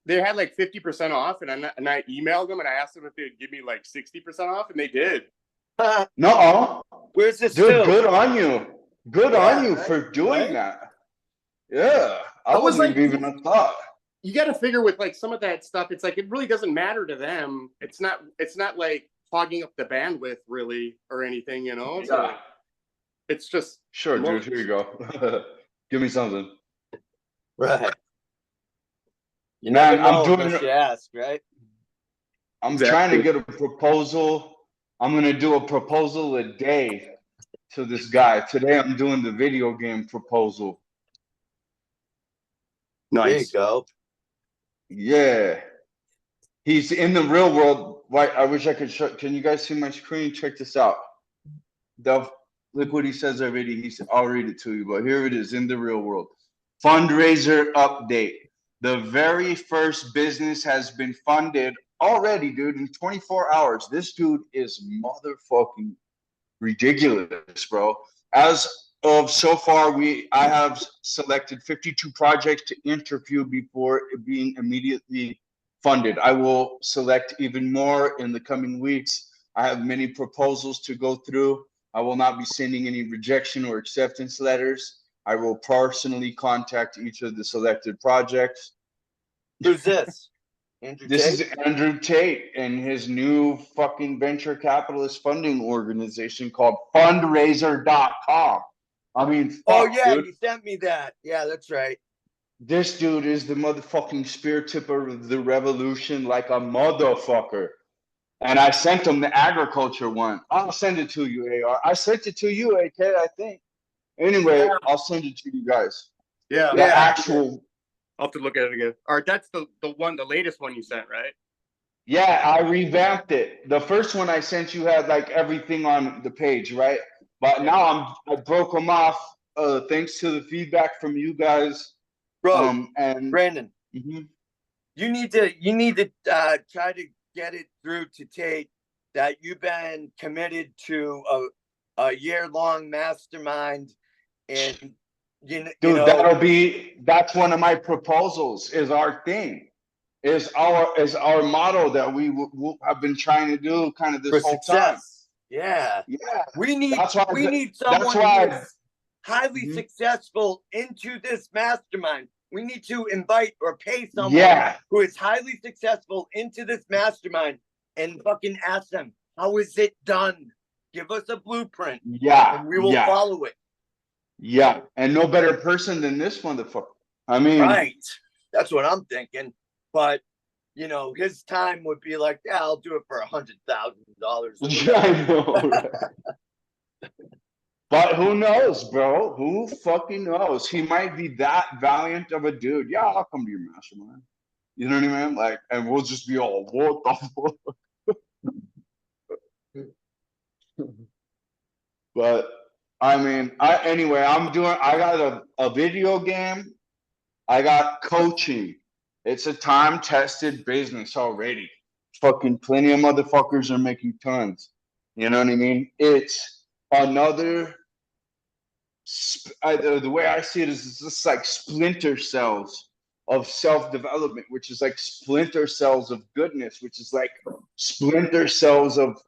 they had like 50% off, and I emailed them and I asked them if they'd give me like 60% off, and they did. No. Where's this Dude, still? good on you. Good on you right? for doing Right? that. Yeah. I was wasn't like- even a thought. You got to figure with like some of that stuff, it's like it really doesn't matter to them. It's not like hogging up the bandwidth really or anything, you know. So Yeah. it's just Sure, dude. Here you go. Give me something. Right. You Man, never know I'm doing unless it. you ask, right? I'm Exactly. trying to get a proposal. I'm gonna do a proposal a day to this guy. Today I'm doing the video game proposal. There you nice. go. Yeah. He's in the real world. Why I wish I could show. Can you guys see my screen? Check this out. Look what he says already. I'll read it to you, but here it is in the real world. Fundraiser update. The very first business has been funded already, dude, in 24 hours. This dude is motherfucking ridiculous, bro. As of so far, I have selected 52 projects to interview before being immediately funded. I will select even more in the coming weeks. I have many proposals to go through. I will not be sending any rejection or acceptance letters. I will personally contact each of the selected projects. Who's this? Andrew This Tate? is Andrew Tate and his new fucking venture capitalist funding organization called fundraiser.com. I mean, fuck, Oh yeah, dude. you sent me that. Yeah, that's right. This dude is the motherfucking spear tipper of the revolution like a motherfucker. And I sent him the agriculture one. I'll send it to you, AR. I sent it to you, AK, I think. Anyway, Yeah. I'll send it to you guys. Yeah. The actual. I'll have to look at it again. All right, that's the one, the latest one you sent, right? Yeah, I revamped it. The first one I sent you had like everything on the page, right? But now I broke them off thanks to the feedback from you guys. Bro, And Brandon, Mhm. you need to try to get it through to Tate that you've been committed to a year-long mastermind, and you Dude, know, that's one of my proposals. Is our thing, is our motto that we have been trying to do kind of this for whole time. success. Yeah, Yeah, we need that's why. someone who's highly Mhm. successful into this mastermind. We need to invite or pay someone Yeah. who is highly successful into this mastermind and fucking ask them, how is it done? Give us a blueprint. Yeah, And we will yeah. follow it. Yeah, and no better person than this motherfucker. I mean, Right. That's what I'm thinking. But you know, his time would be like, yeah, I'll do it for $100,000. Yeah, I know. Right? But who knows, bro? Who fucking knows? He might be that valiant of a dude. Yeah, I'll come to your mastermind. You know what I mean? Like, and we'll just be all, what the fuck? But I mean, anyway, I got a video game. I got coaching. It's a time-tested business already. Fucking plenty of motherfuckers are making tons. You know what I mean? It's another. The way I see it is, it's just like splinter cells of self-development, which is like splinter cells of goodness, which is like splinter cells of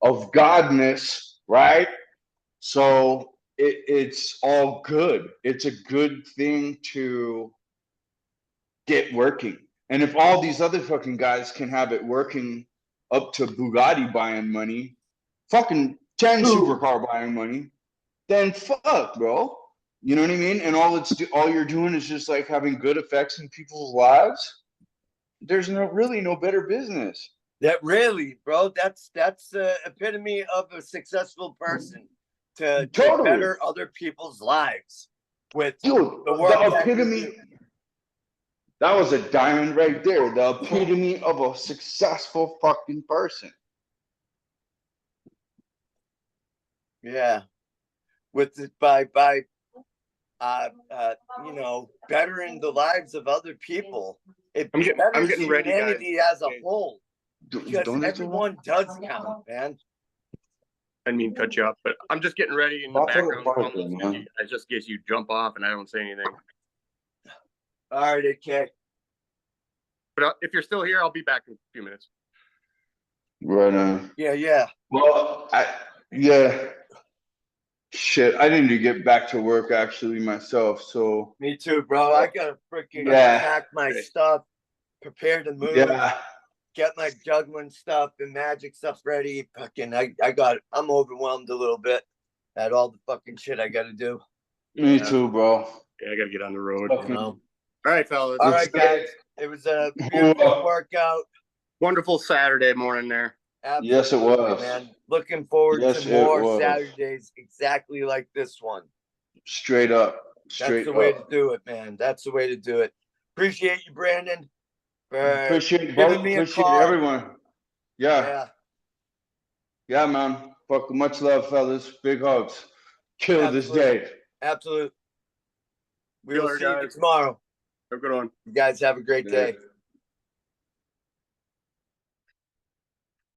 godness, right? So it's all good. It's a good thing to get working. And if all these other fucking guys can have it working up to Bugatti buying money, fucking 10 supercar buying money, then fuck, bro. You know what I mean? And all you're doing is just like having good effects in people's lives. There's really no better business. That really, bro, that's the epitome of a successful person to better other people's lives with Dude, the work the epitome. That was a diamond right there. The epitome of a successful fucking person. Yeah. With it by you know, bettering the lives of other people. It I'm betters getting ready, guys. humanity as a whole. Because everyone does count, man. I didn't mean to cut you off, but I'm just getting ready in the background. Just in case you jump off and I don't say anything. All right, okay. But if you're still here, I'll be back in a few minutes. Right on. Yeah. Well, yeah. Shit, I need to get back to work actually myself. So. Me too, bro. I gotta freaking pack my stuff, prepare to move. Yeah. Get my juggling stuff and magic stuff ready. Fucking, I'm overwhelmed a little bit at all the fucking shit I gotta do. Me too, bro. Yeah, I gotta get on the road. You know? All right, fellas. All right, guys. It was a beautiful workout. Wonderful Saturday morning there. Absolutely, yes, it was, man. Looking forward to more Saturdays exactly like this one. Straight up. That's the way to do it, man. That's the way to do it. Appreciate you, Brandon. Appreciate everyone. Yeah, man. Fuck, much love, fellas. Big hugs. Kill this day. Absolutely. We will see you tomorrow. Have a good one. You guys have a great day.